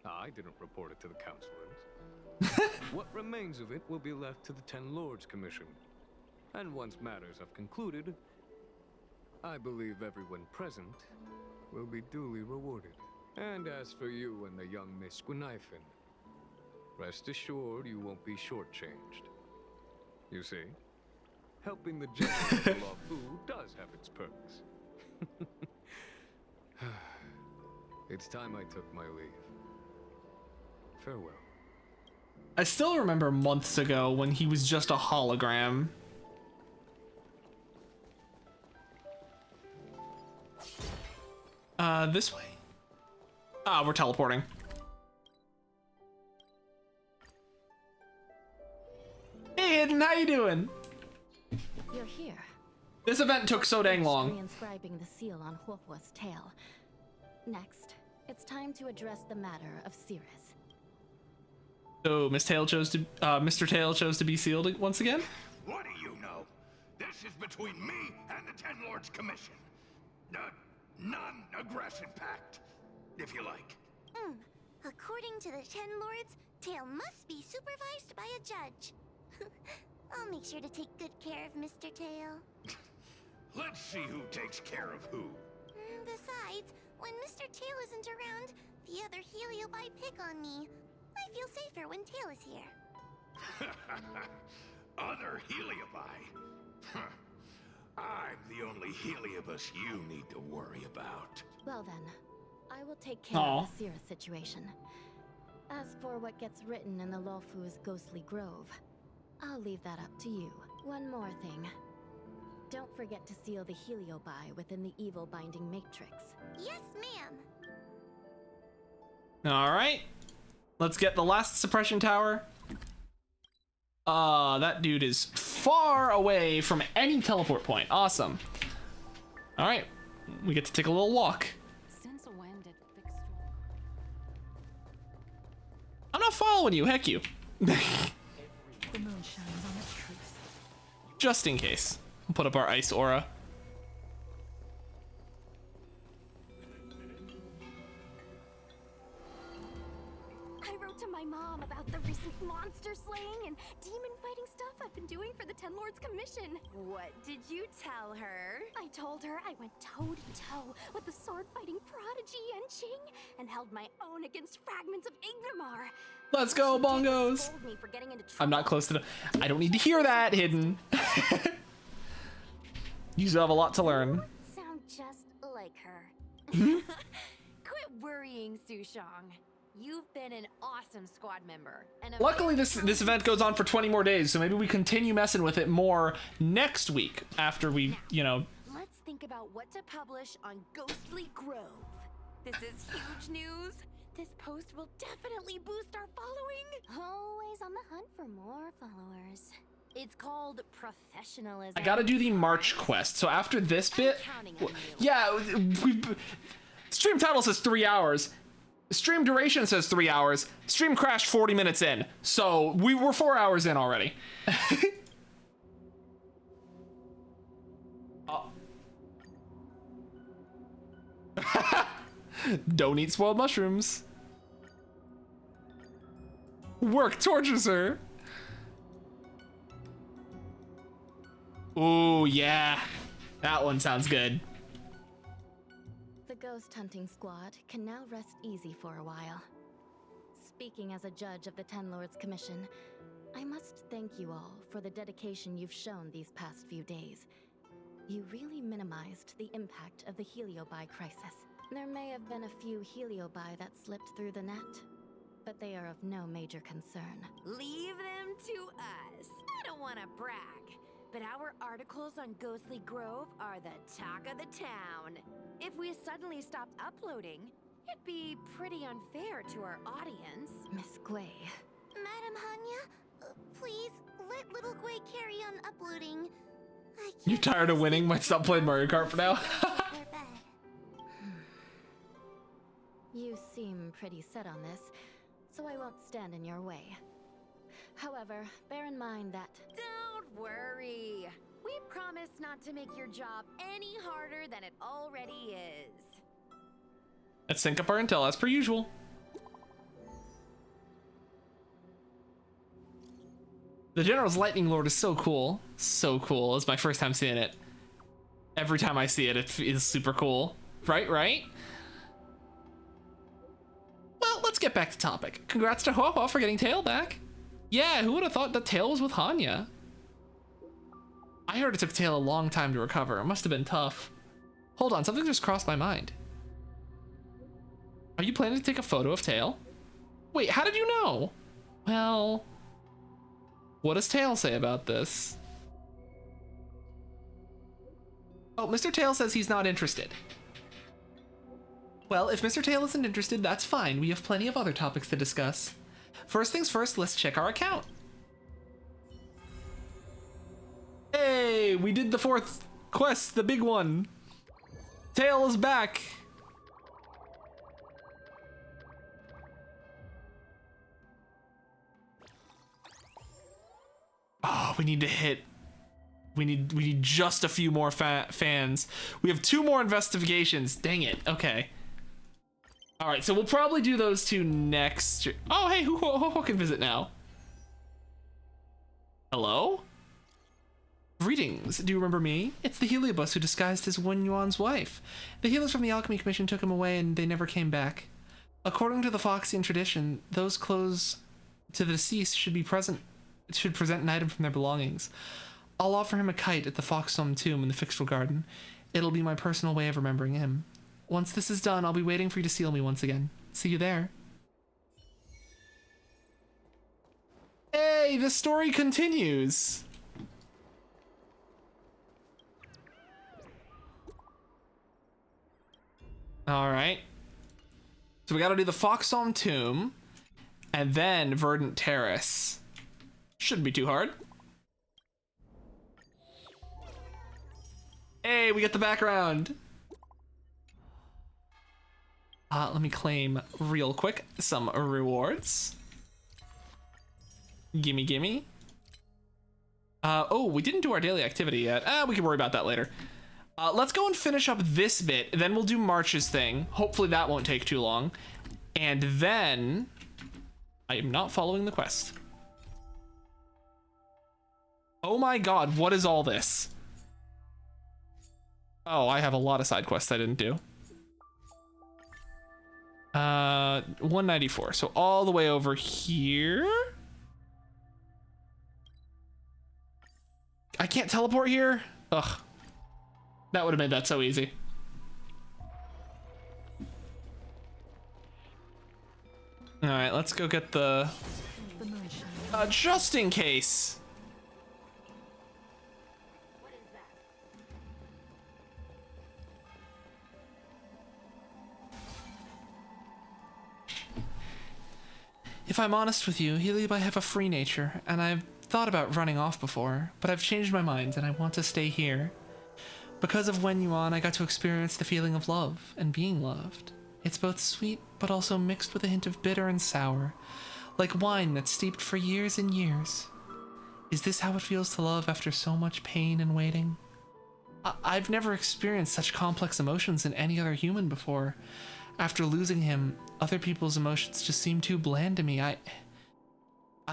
I didn't report it to the counselors. What remains of it will be left to the Ten Lords Commission. And once matters have concluded, I believe everyone present will be duly rewarded. And as for you and the young Miss Guinaifen, rest assured you won't be shortchanged. You see, helping the general of Luofu does have its perks. It's time I took my leave. Farewell. I still remember months ago when he was just a hologram. This way? Ah, we're teleporting. Hey, Hidden, how you doing? You're here. This event took so dang long. Reinscribing the seal on Huohua's tail. Next, it's time to address the matter of Cirrus. So, Mr. Tail chose to be sealed once again? What do you know? This is between me and the Ten Lords Commission. Non-aggression pact, if you like. According to the Ten Lords, Tail must be supervised by a judge. I'll make sure to take good care of Mr. Tail. Let's see who takes care of who. Besides, when Mr. Tail isn't around, the other Heliobi pick on me. I feel safer when Tail is here. Other Heliobi? Huh. I'm the only Heliobus you need to worry about. Well then, I will take care of the Cirrus situation. As for what gets written in the Lofu's ghostly grove, I'll leave that up to you. One more thing. Don't forget to seal the Heliobi within the evil binding matrix. Yes, ma'am. Alright. Let's get the last suppression tower. That dude is far away from any teleport point. Awesome. Alright. We get to take a little walk. Since when did I'm not following you, heck you. the moon shines on the truth? Just in case. We'll put up our ice aura. I wrote to my mom about the recent monster slaying and demon fighting stuff I've been doing for the Ten Lords Commission. What did you tell her? I told her I went toe-to-toe with the sword-fighting prodigy Yenching and held my own against fragments of Ignomar. Let's go, bongos! I'm not close to the... I don't need to hear that, Hidden. You still have a lot to learn. Sound just like her. Quit worrying, Sushong. You've been an awesome squad member. And Luckily, this event goes on for 20 more days, so maybe we continue messing with it more next week after we, you know... Let's think about what to publish on Ghostly Grove. This is huge news. This post will definitely boost our following. Always on the hunt for more followers. It's called professionalism. I gotta do the March quest, so after this bit... Yeah, stream title says 3 hours. Stream duration says 3 hours. Stream crashed 40 minutes in, so we were 4 hours in already. Don't eat spoiled mushrooms. Work tortures her. Ooh, yeah. That one sounds good. The ghost hunting squad can now rest easy for a while. Speaking as a judge of the Ten Lords Commission, I must thank you all for the dedication you've shown these past few days. You really minimized the impact of the Heliobi crisis. There may have been a few Heliobi that slipped through the net, but they are of no major concern. Leave them to us. I don't want to brag, but our articles on Ghostly Grove are the talk of the town. If we suddenly stopped uploading, it'd be pretty unfair to our audience. Miss Gui. Madam Hanya, please let little Gui carry on uploading. You tired of winning? Might stop playing Mario Kart for now. You seem pretty set on this, so I won't stand in your way. However, bear in mind that... Don't worry. We promise not to make your job any harder than it already is. Let's sync up our intel as per usual. The General's Lightning Lord is so cool. So cool. It's my first time seeing it. Every time I see it, it is super cool. Right? Well, let's get back to topic. Congrats to Huohuo for getting Tail back. Yeah, who would have thought that Tail was with Hanya? I heard it took Tail a long time to recover. It must have been tough. Hold on, something just crossed my mind. Are you planning to take a photo of Tail? Wait, how did you know? Well, what does Tail say about this? Oh, Mr. Tail says he's not interested. Well, if Mr. Tail isn't interested, that's fine. We have plenty of other topics to discuss. First things first, let's check our account. Hey, we did the 4th quest, the big one. Tail is back. Oh, we need to hit. We need just a few more fans. We have 2 more investigations. Dang it. Okay. All right, so we'll probably do those 2 next. Oh, hey, who can visit now? Hello? Greetings. Do you remember me? It's the Heliobus who disguised as Wen Yuan's wife. The healers from the Alchemy Commission took him away and they never came back. According to the Foxian tradition, those close to the deceased should present an item from their belongings. I'll offer him a kite at the Foxhome tomb in the Fixtral Garden. It'll be my personal way of remembering him. Once this is done, I'll be waiting for you to seal me once again. See you there. Hey, the story continues. All right. So we got to do the Foxhome tomb and then Verdant Terrace. Shouldn't be too hard. Hey, we get the background. Let me claim real quick some rewards. Gimme. Oh, we didn't do our daily activity yet. We can worry about that later. Let's go and finish up this bit, then we'll do March's thing. Hopefully that won't take too long. And then I am not following the quest. Oh my god, what is all this? Oh, I have a lot of side quests I didn't do. 194, so all the way over here. I can't teleport here? Ugh. That would have made that so easy. All right, let's go get the just in case. If I'm honest with you, Heliob, I have a free nature, and I've thought about running off before, but I've changed my mind and I want to stay here. Because of Wen Yuan, I got to experience the feeling of love and being loved. It's both sweet, but also mixed with a hint of bitter and sour, like wine that's steeped for years and years. Is this how it feels to love after so much pain and waiting? I've never experienced such complex emotions in any other human before. After losing him, other people's emotions just seemed too bland to me. I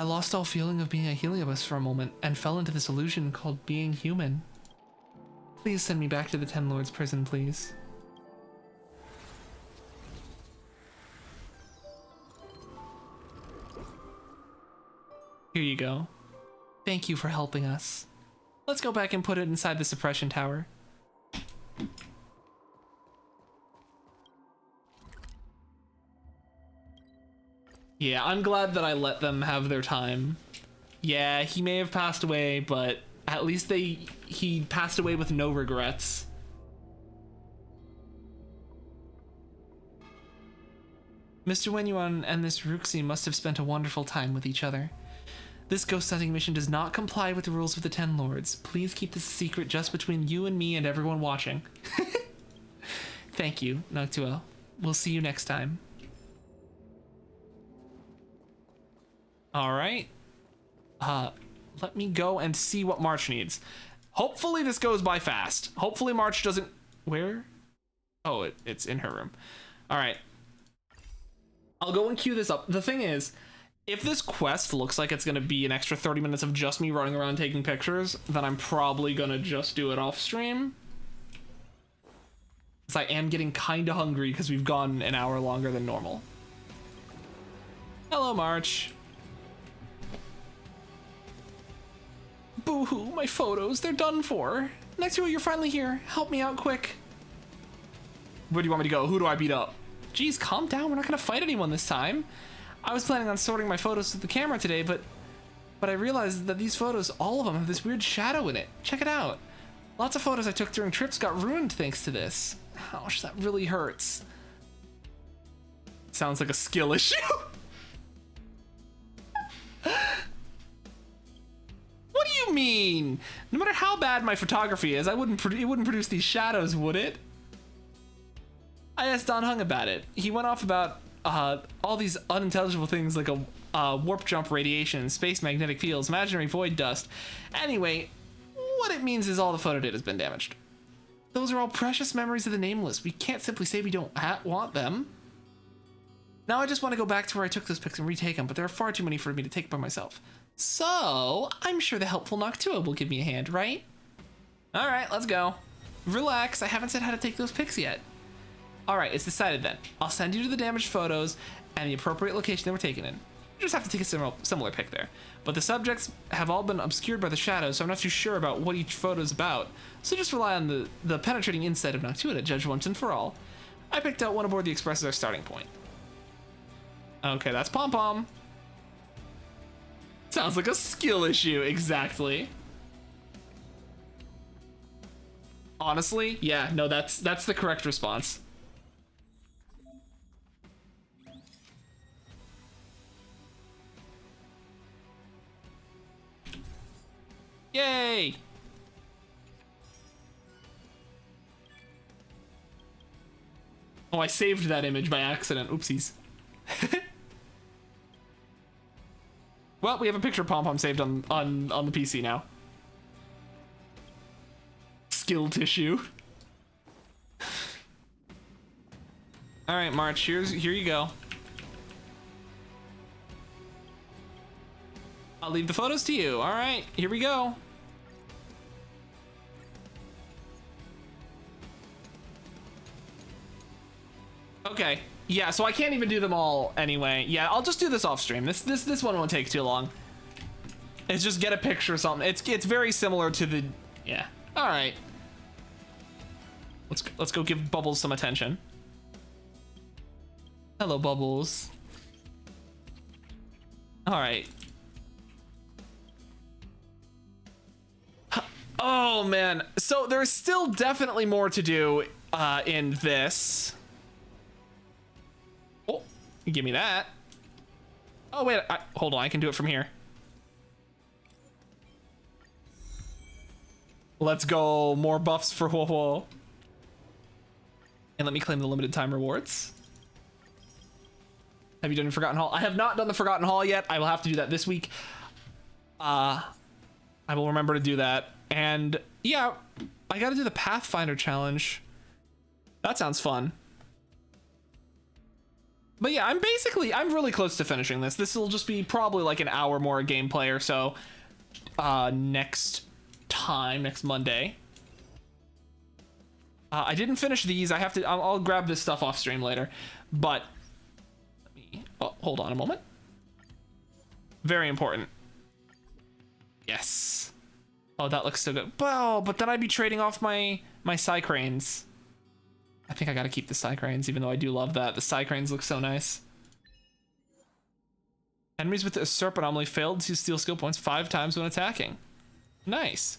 lost all feeling of being a Heliobus for a moment and fell into this illusion called being human. Please send me back to the Ten Lords prison, please. Here you go. Thank you for helping us. Let's go back and put it inside the suppression tower. Yeah, I'm glad that I let them have their time. Yeah, he may have passed away, but at least he passed away with no regrets. Mr. Wen Yuan and this Ruxi must have spent a wonderful time with each other. This ghost hunting mission does not comply with the rules of the Ten Lords. Please keep this a secret just between you and me and everyone watching. Thank you, Noctuel. We'll see you next time. All right. Let me go and see what March needs. Hopefully this goes by fast. Hopefully March doesn't... Where? Oh, it's in her room. All right. I'll go and queue this up. The thing is, if this quest looks like it's going to be an extra 30 minutes of just me running around taking pictures, then I'm probably going to just do it off stream. Because I am getting kind of hungry because we've gone an hour longer than normal. Hello, March. Boo-hoo, my photos, they're done for. Nextio, you're finally here. Help me out quick. Where do you want me to go? Who do I beat up? Jeez, calm down. We're not gonna fight anyone this time. I was planning on sorting my photos with the camera today, but I realized that these photos, all of them, have this weird shadow in it. Check it out. Lots of photos I took during trips got ruined thanks to this. Ouch, that really hurts. Sounds like a skill issue. What do you mean? No matter how bad my photography is, it wouldn't produce these shadows, would it? I asked Don Hung about it. He went off about all these unintelligible things like a warp jump radiation, space magnetic fields, imaginary void dust. Anyway, what it means is all the photo data has been damaged. Those are all precious memories of the Nameless. We can't simply say we don't want them. Now I just want to go back to where I took those pics and retake them, but there are far too many for me to take by myself. So, I'm sure the helpful Noctua will give me a hand, right? Alright, let's go. Relax, I haven't said how to take those pics yet. Alright, it's decided then. I'll send you to the damaged photos and the appropriate location they were taken in. You just have to take a similar pic there. But the subjects have all been obscured by the shadows, so I'm not too sure about what each photo is about. So just rely on the penetrating insight of Noctua to judge once and for all. I picked out one aboard the Express as our starting point. Okay, that's Pom Pom. Sounds like a skill issue, exactly. Honestly, yeah, no, that's the correct response. Yay! Oh, I saved that image by accident. Oopsies. Well, we have a picture of Pom Pom saved on the PC now. Skill tissue. All right, March. Here you go. I'll leave the photos to you. All right, here we go. Okay. Yeah, so I can't even do them all anyway. Yeah, I'll just do this off stream. This one won't take too long. It's just get a picture or something. It's very similar to the yeah. All right. Let's go give Bubbles some attention. Hello, Bubbles. All right. Oh man. So there's still definitely more to do in this. Oh, give me that. Oh wait, hold on, I can do it from here. Let's go, more buffs for Ho-Ho. And let me claim the limited time rewards. Have you done Forgotten Hall? I have not done the Forgotten Hall yet. I will have to do that this week. I will remember to do that. And yeah, I gotta do the Pathfinder challenge. That sounds fun. But yeah, I'm really close to finishing this. This will just be probably like an hour more of gameplay or so next Monday. I didn't finish these. I'll grab this stuff off stream later. But let me, hold on a moment. Very important. Yes. Oh, that looks so good. But then I'd be trading off my Psycranes. I think I gotta keep the Psycranes, even though I do love that. The Psycranes look so nice. Enemies with the Usurp anomaly failed to steal skill points 5 times when attacking. Nice.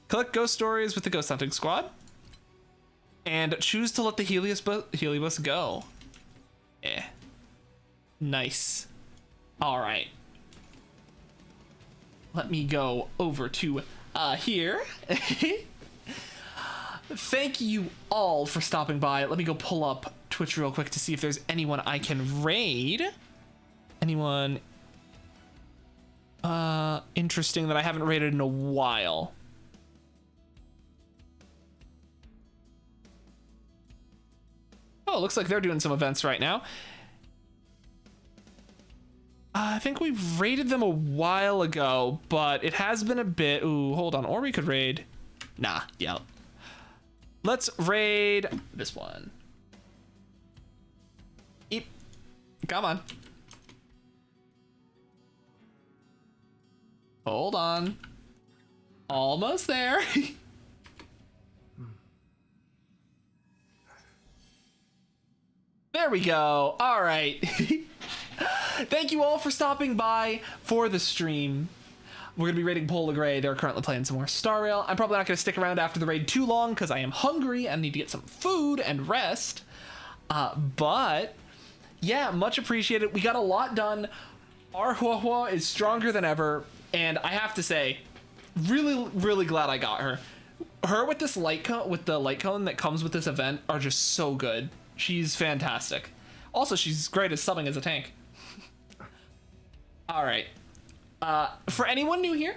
Collect ghost stories with the ghost hunting squad. And choose to let the Heliobus go. Eh. Nice. Alright. Let me go over to here. Thank you all for stopping by. Let me go pull up Twitch real quick to see if there's anyone I can raid. Anyone interesting that I haven't raided in a while. Oh, it looks like they're doing some events right now. I think we raided them a while ago, but it has been a bit. Ooh, hold on. Or we could raid. Nah, yeah. Let's raid this one. Eep. Come on. Hold on. Almost there. There we go. All right. Thank you all for stopping by for the stream. We're going to be raiding Polar Gray. They're currently playing some more Star Rail. I'm probably not going to stick around after the raid too long because I am hungry and need to get some food and rest. But Yeah, much appreciated. We got a lot done. Our Huahua is stronger than ever, and I have to say, really, really glad I got her. Her with this light cone, with the light cone that comes with this event, are just so good. She's fantastic. Also, she's great at subbing as a tank. All right. For anyone new here,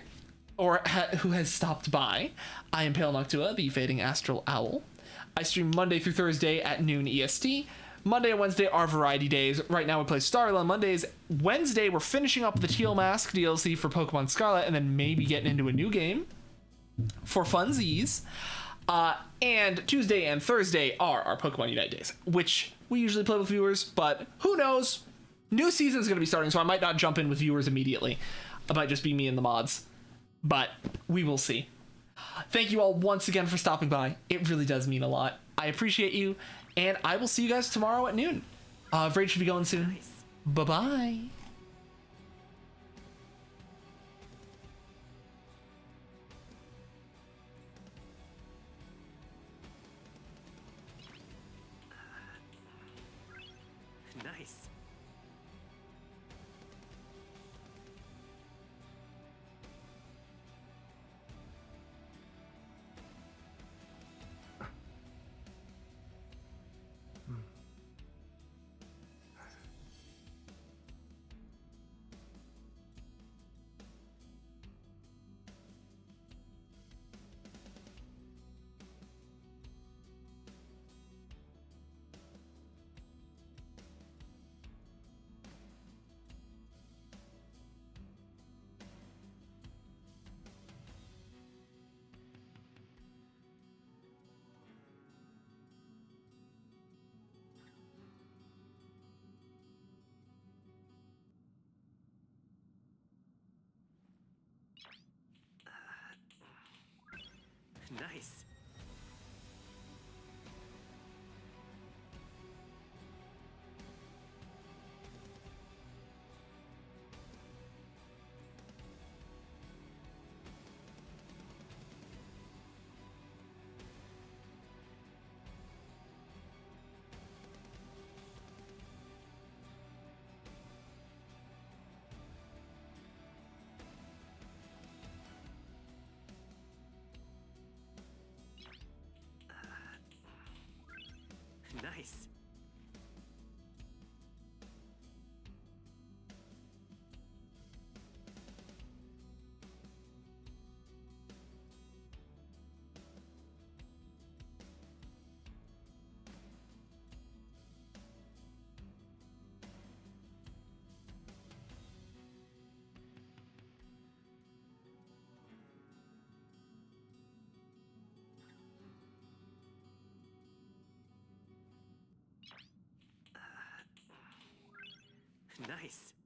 or who has stopped by, I am Pale Noctua, the Fading Astral Owl. I stream Monday through Thursday at noon EST. Monday and Wednesday are variety days. Right now we play Starla on Mondays. Wednesday we're finishing up the Teal Mask DLC for Pokemon Scarlet and then maybe getting into a new game for funsies. And Tuesday and Thursday are our Pokemon Unite days, which we usually play with viewers, but who knows? New season's going to be starting, so I might not jump in with viewers immediately. It might just be me and the mods, but we will see. Thank you all once again for stopping by. It really does mean a lot. I appreciate you, and I will see you guys tomorrow at noon. Raid should be going soon. Bye-bye. Nice. Nice. Nice. Nice.